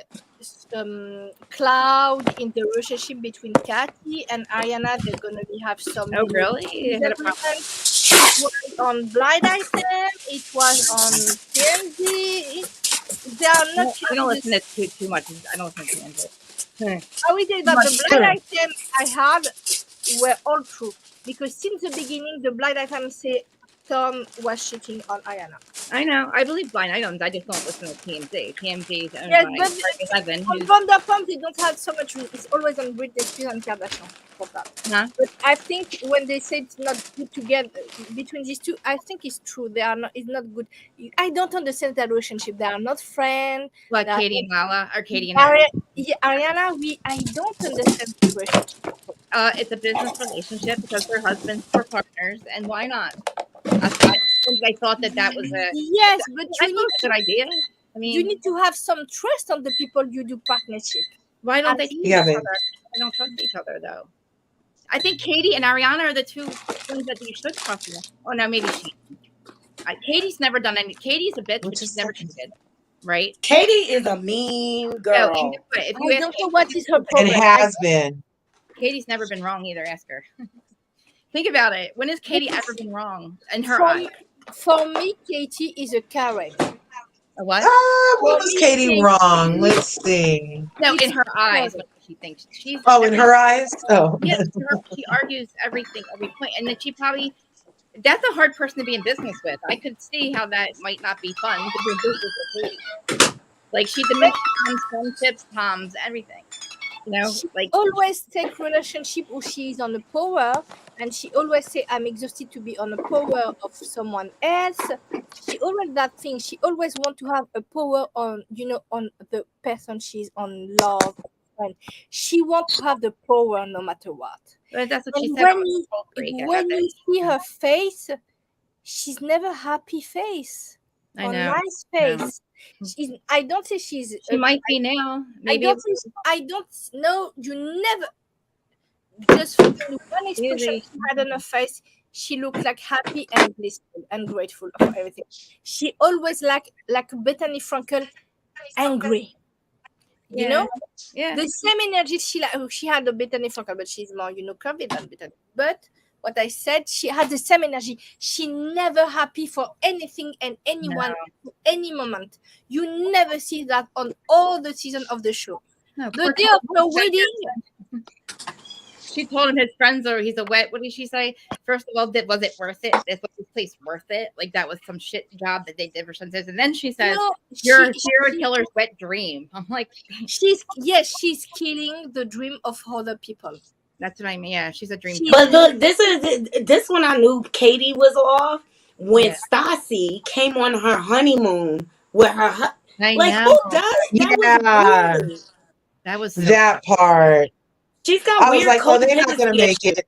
cloud in the relationship between Katy and Ariana. They're gonna have some. Oh, really? They had a problem. Development. It was on Blind Item. It was on TMZ. They are not. I don't listen to too much. I don't listen to TMZ. I will say that the blind item I had were all true because since the beginning, the blind item say Tom was cheating on Ariana. I know. I believe blind items. I just don't listen to TMZ. TMZ is owned Yes, by but 11. on Vanderpump they don't have so much. It's always on Britney Spears and Kardashian for that. Huh? But I think when they say it's not good together between these two, I think it's true. They are not. It's not good. I don't understand that relationship. They are not friends. Like Katie and Lala or Katie and Ariana. I don't understand the relationship. It's a business relationship because their husbands were partners, and why not? I thought that was a yes, but a good idea. I mean, you need to have some trust on the people you do partnership. Why don't they trust each other? They don't trust each other though. I think Katie and Ariana are the two things that you should trust. Oh no, maybe she. Katie's never done any. Katie's a bitch, but she's never cheated, right? Katie is a mean girl. Oh, if you I don't know what is her problem. It has been. Katie's never been wrong either. Ask her. Think about it. When has Katie ever been wrong in her eyes? For me, Katie is a Karen. A what? What was Katie wrong? Let's see. No, in her eyes, what she thinks she's. Oh, in her eyes? Oh. Yes, she argues everything, every point, and then she probably. That's a hard person to be in business with. I could see how that might not be fun to do business with Katie. Like she demands friendships, Tom's, everything. You know, she like always take relationship where she is on the power, and she always say, "I'm exhausted to be on the power of someone else." She always that thing. She always want to have a power on, on the person she's on love. And she want to have the power no matter what. But that's what she said. When you see her face, she's never happy face. I know. Nice face. I don't say she's. She might be now. Maybe I don't know. You never. Just from the one expression she had on her face, she looked like happy and blissful and grateful for everything. She always like Bethenny Frankel, angry. You know, the same energy she had the Bethenny Frankel, but she's more curvy than Bethenny. But what I said, she had the same energy. She never happy for anything and anyone, any moment. You never see that on all the season of the show. No, the day of her wedding, she told him his friends he's a wet. What did she say? First of all, was it worth it? Was this place worth it? Like that was some shit job that they did for Sundays. And then she says, "You're a serial killer's wet dream." I'm like, she's killing the dream of other people. That's what I mean. Yeah, she's a dream. But look, this one I knew Katie was off when Stassi came on her honeymoon with her. Who does that? That was that part. She's got I was like, oh, they're not gonna make it.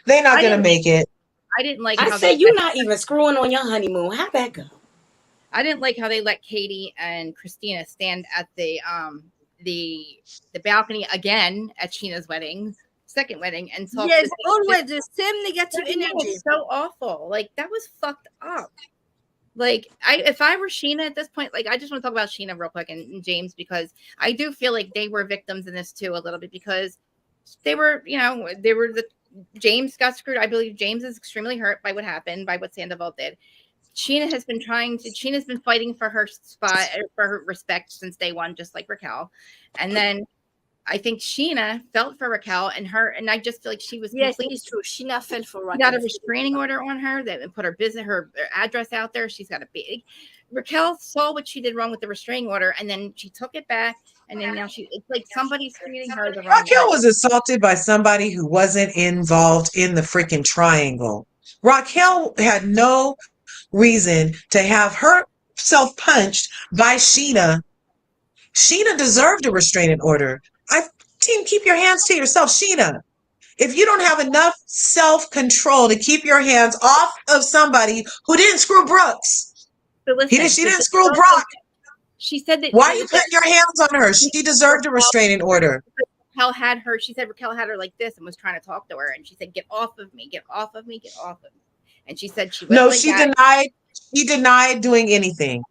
They're not gonna make it. I didn't like. I said you're not even screwing on your honeymoon. How'd that go? I didn't like how they let Katie and Christina stand at the balcony again at Sheena's second wedding, and talk. Yes, always the same negative energy. So awful. Like that was fucked up. Like if I were Sheena at this point, like I just want to talk about Sheena real quick and James, because I do feel like they were victims in this too a little bit, because they were James got screwed. I believe James is extremely hurt by what happened, by what Sandoval did. Sheena has been fighting for her spot, for her respect since day one, just like Raquel. And then I think Sheena felt for Raquel and I just feel like she was. Yes, it's true. Sheena felt for Raquel. Got a restraining order on her that put her address out there. She's got a big. Raquel saw what she did wrong with the restraining order, and then she took it back, and then now it's like somebody's treating her the wrong Raquel way. was assaulted by somebody who wasn't involved in the freaking triangle. Raquel had no reason to have herself punched by Sheena. Sheena deserved a restraining order. Team, keep your hands to yourself, Sheena. If you don't have enough self-control to keep your hands off of somebody who didn't screw Brooks. She didn't screw Brock. She said that. Why are you putting your hands on her? She deserved a restraining order. She said Raquel had her like this and was trying to talk to her, and she said, "Get off of me, get off of me, get off of me." And she said she was she denied doing anything.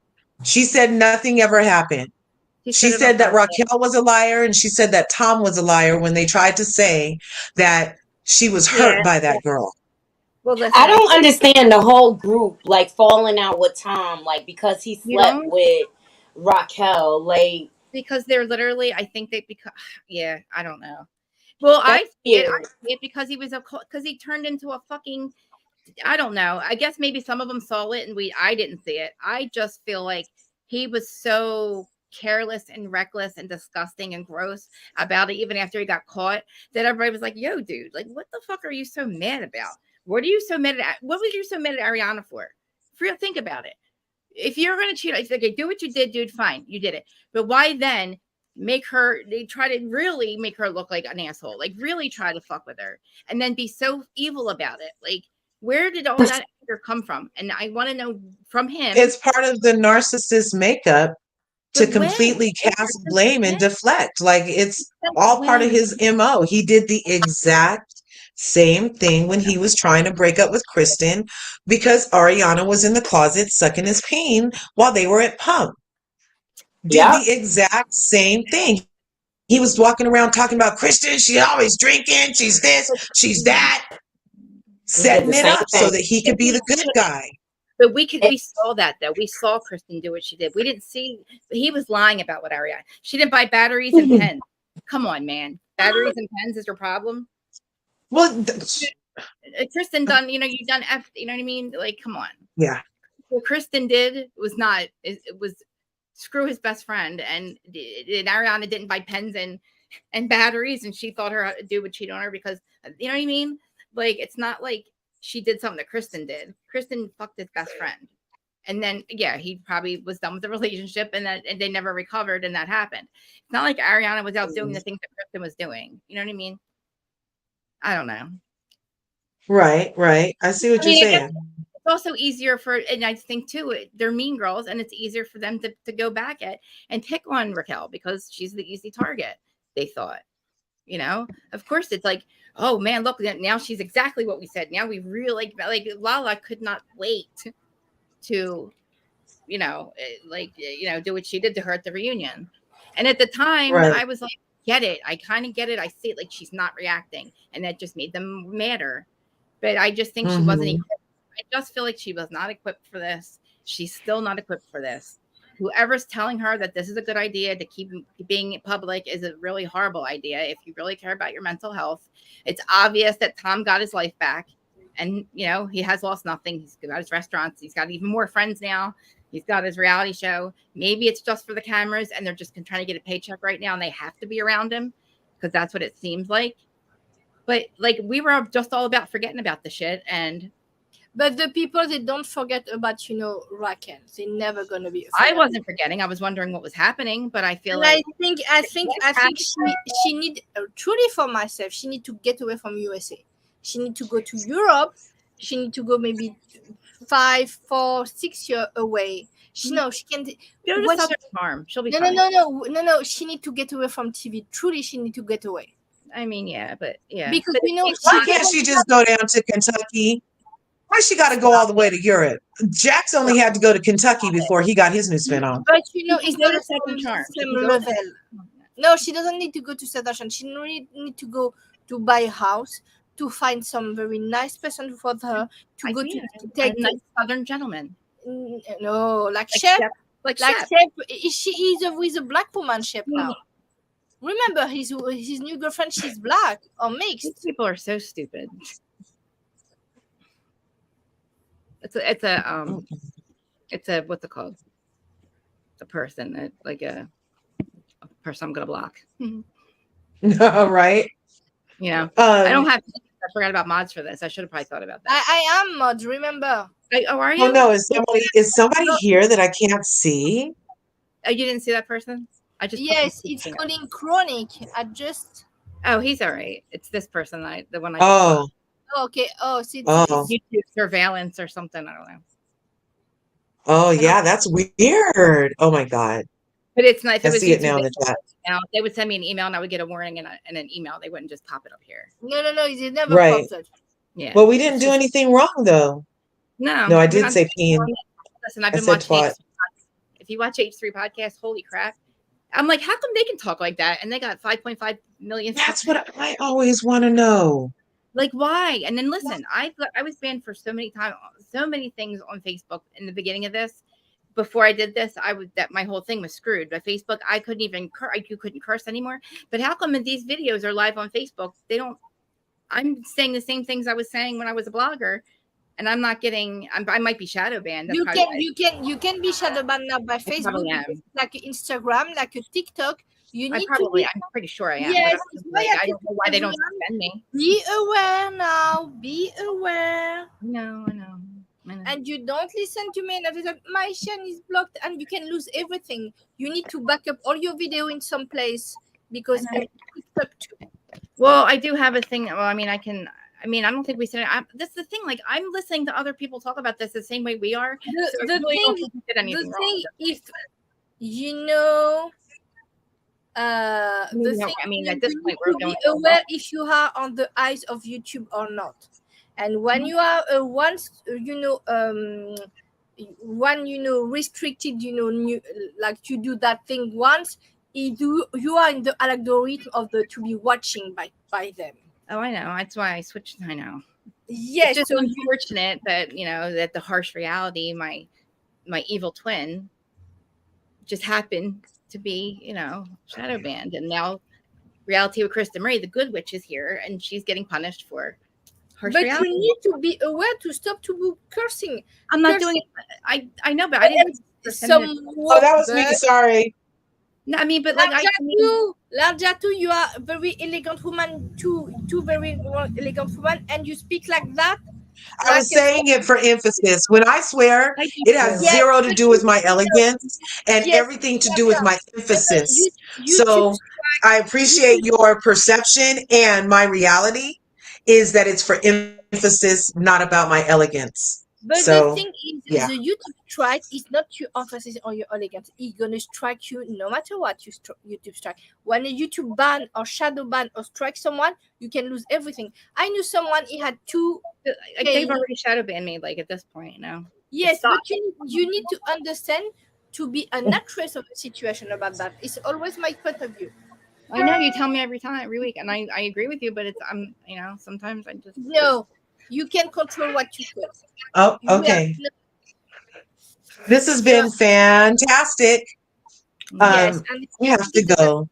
She said nothing ever happened. She said that Raquel was a liar, and she said that Tom was a liar when they tried to say that she was hurt by that girl. Well, listen, I don't understand the whole group like falling out with Tom, like because he slept with Raquel, like because they're literally. I think they yeah, I don't know. Well, I see it because because he turned into a fucking. I don't know. I guess maybe some of them saw it and I didn't see it. I just feel like he was so careless and reckless and disgusting and gross about it, even after he got caught, that everybody was like, yo, dude, like, what the fuck are you so mad about? What are you so mad at? What was you so mad at Ariana for? For real, think about it. If you're going to cheat, it's okay, do what you did, dude, fine. You did it. But why then they try to really make her look like an asshole, like really try to fuck with her and then be so evil about it. Like, where did all that anger come from? And I want to know from him. It's part of the narcissist makeup to completely cast blame and deflect. Like, it's all part of his MO. He did the exact same thing when he was trying to break up with Kristen because Ariana was in the closet sucking his pain while they were at Pump. Did the exact same thing. He was walking around talking about Kristen. She's always drinking. She's this. She's that. Setting it up so that he could be the good guy. But we saw that though. We saw Kristen do what she did. We didn't see. He was lying about what Ariana. She didn't buy batteries and pens. Come on, man. Batteries and pens is your problem. Well, Kristen done. You done F. You know what I mean? Like, come on. Yeah. What Kristen did was not. It was screw his best friend, and Ariana didn't buy pens and batteries, and she thought her dude would cheat on her because you know what I mean. Like, it's not like she did something that Kristen did. Kristen fucked his best friend. And then, yeah, he probably was done with the relationship and they never recovered and that happened. It's not like Ariana was out doing the things that Kristen was doing. You know what I mean? I don't know. Right. I see what you're saying. It's also easier and I think too, they're mean girls and it's easier for them to go back at and pick on Raquel because she's the easy target, they thought. Of course, it's like, oh man, look, now she's exactly what we said. Now we really like Lala could not wait to, do what she did to her at the reunion. And at the time, I was like, get it. I kind of get it. I see it. Like, she's not reacting. And that just made them madder. But I just think she wasn't equipped. I just feel like she was not equipped for this. She's still not equipped for this. Whoever's telling her that this is a good idea to keep being public is a really horrible idea. If you really care about your mental health, it's obvious that Tom got his life back and, he has lost nothing. He's got his restaurants. He's got even more friends now. He's got his reality show. Maybe it's just for the cameras and they're just trying to get a paycheck right now and they have to be around him because that's what it seems like. But like, we were just all about forgetting about the shit. But the people, they don't forget about, Raquel. They're never going to be. I wasn't forgetting. I was wondering what was happening, but I feel like I think she need, truly for myself, she need to get away from USA. She need to go to Europe. She need to go maybe 5, 4, 6 years away. She can. Go to Southern Farm. She'll be fine. No. She need to get away from TV. Truly, she need to get away. I mean, yeah, but yeah. Because why can't she just go down to Kentucky? Why she got to go all the way to Europe? Jax only had to go to Kentucky before he got his new spin on. But it's not the same level. No, she doesn't need to go to Southern Charm. She need to go to buy a house, to find some very nice person for her, to go to take a nice Southern gentleman. No, like Shep. Like Shep. He's with a black woman, Shep now. Remember, his new girlfriend, she's black or mixed. These people are so stupid. It's a what's it called? A person, like a person I'm gonna block. Right. I don't have. I forgot about mods for this. I should have probably thought about that. I am mods. Remember? Are you? Oh no! Is somebody here that I can't see? Oh, you didn't see that person? Yes, it's calling Chronic. Oh, he's all right. It's this person. The one I. Oh. Okay. Oh, see. YouTube surveillance or something. I don't know. Oh yeah, that's weird. Oh my god. But it's nice. I see it now in the chat. They would send me an email and I would get a warning and an email. They wouldn't just pop it up here. No. They never popped it. Yeah. Well, we didn't do anything wrong though. No, I did say peen. Listen, I've been watching. If you watch H3 podcast, holy crap, I'm like, how come they can talk like that and they got 5.5 million? That's what I always want to know. Like, why? And then listen, I was banned for so many things on Facebook in the beginning of this. Before I did this, my whole thing was screwed. But Facebook, I couldn't even you couldn't curse anymore. But how come these videos are live on Facebook? I'm saying the same things I was saying when I was a blogger, and I'm not getting. I might be shadow banned. You can be shadow banned now by Facebook, because like Instagram, like a TikTok. I'm pretty sure I am. Yes, I don't know why they don't suspend me. Be aware now. Be aware. I know. And you don't listen to me. And my channel is blocked, and you can lose everything. You need to back up all your video in some place, because TikTok too. Well, I do have a thing. Well, I don't think we said it. That's the thing. Like, I'm listening to other people talk about this the same way we are. The thing, if you know, at this point, we're going to be aware if you are on the eyes of YouTube or not. And when you are restricted, like you do that thing once, you are in the algorithm of to be watching by them. Oh, I know. That's why I switched. I know. Yes. It's just unfortunate that that the harsh reality, my evil twin, just happened to be shadow banned, and now reality with Krista Marie, the good witch, is here, and she's getting punished for harsh reality. You need to be aware to stop to cursing. I'm not doing it. I know, but I didn't. That was me. Sorry. No, I mean, but like Larja too, you are a very elegant woman, two very elegant women, and you speak like that. I was saying it for emphasis. When I swear, it has zero to do with my elegance and everything to do with my emphasis. So I appreciate your perception, and my reality is that it's for emphasis, not about my elegance. But the thing is, the YouTube strike is not your emphasis on your elegance. It's going to strike you no matter what YouTube strike. When a YouTube ban or shadow ban or strike someone, you can lose everything. I knew someone, he had two. They've already shadow banned me, like, at this point now. Yes, but you need to understand to be an actress of the situation about that. It's always my point of view. I know, you tell me every week, and I agree with you, but it's sometimes I just no. You can control what you put. Oh, okay. This has been fantastic. Yes, we have to go.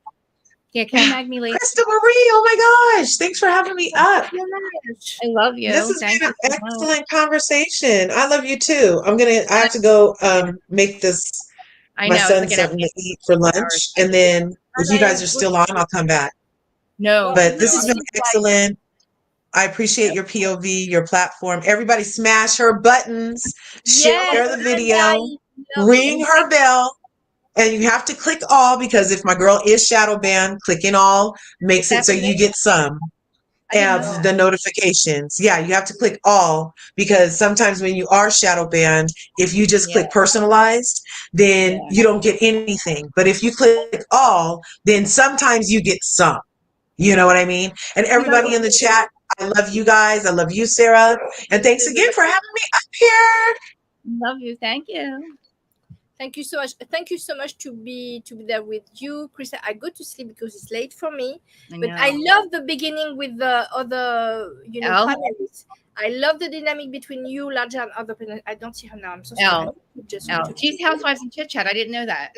Yeah, can you mag me later? Krista Marie, oh my gosh. Thanks for having me up. I love you. This has been an excellent conversation. I love you too. I have to go make my son something to eat for lunch. And then if you guys are still on, I'll come back. No. But this has been excellent. I appreciate your POV, your platform. Everybody smash her buttons, share the video, ring her bell, and you have to click all, because if my girl is shadow banned, clicking all makes it so you get some of the notifications. Yeah, you have to click all, because sometimes when you are shadow banned, if you just click personalized, then you don't get anything. But if you click all, then sometimes you get some. You know what I mean? And everybody in the chat, I love you guys. I love you, Sarah. And thanks again for having me up here. Love you. Thank you. Thank you so much. Thank you so much to be there with you, Krista. I go to sleep because it's late for me. But I love the beginning with the other, panelists. I love the dynamic between you, Larja, and other panelists. I don't see her now. I'm so sorry. She's Housewives and Chit Chat. I didn't know that.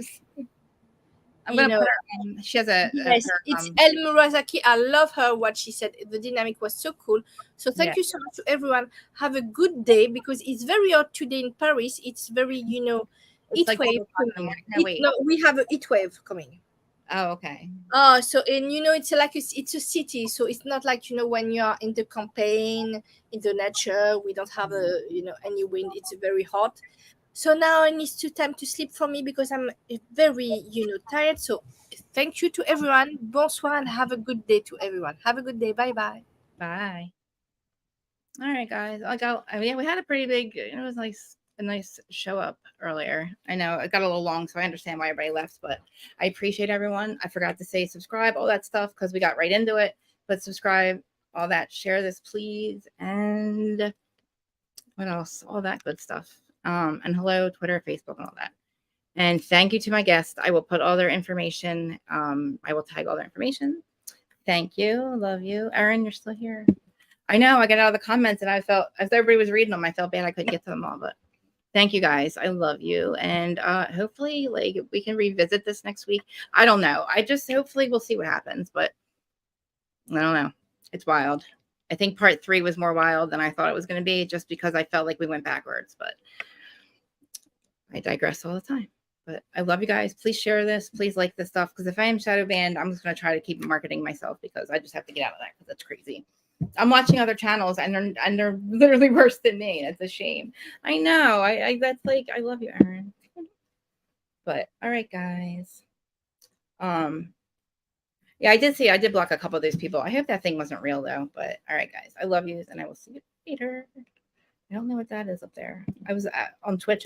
I'm gonna put her. She has it's El Murazaki. I love her. What she said. The dynamic was so cool. So thank you so much to everyone. Have a good day, because it's very hot today in Paris. It's very heat wave coming. We have a heat wave coming. Oh, okay. So it's like it's a city, so it's not like when you are in the campaign, in the nature. We don't have any wind. It's very hot. So now it needs time to sleep for me, because I'm very, tired. So thank you to everyone. Bonsoir, and have a good day to everyone. Have a good day. Bye-bye. Bye. All right, guys. We had a pretty big, it was a nice show up earlier. I know it got a little long, so I understand why everybody left, but I appreciate everyone. I forgot to say subscribe, all that stuff, because we got right into it. But subscribe, all that. Share this, please. And what else? All that good stuff. And hello, Twitter, Facebook, and all that. And thank you to my guest. I will put all their information. I will tag all their information. Thank you. Love you. Erin, you're still here. I know I got out of the comments and I felt, as everybody was reading them, I felt bad I couldn't get to them all, but thank you guys. I love you. And hopefully like we can revisit this next week. I don't know. Hopefully we'll see what happens, but I don't know. It's wild. I think part 3 was more wild than I thought it was going to be, just because I felt like we went backwards, but I digress all the time. But I love you guys. Please share this. Please like this stuff. Because if I am shadow banned, I'm just going to try to keep marketing myself, because I just have to get out of that, because that's crazy. I'm watching other channels and they're literally worse than me. It's a shame. I know. That's like, I love you, Erin. But all right, guys. Yeah, I did block a couple of those people. I hope that thing wasn't real though. But all right, guys. I love you, and I will see you later. I don't know what that is up there. I was on Twitch.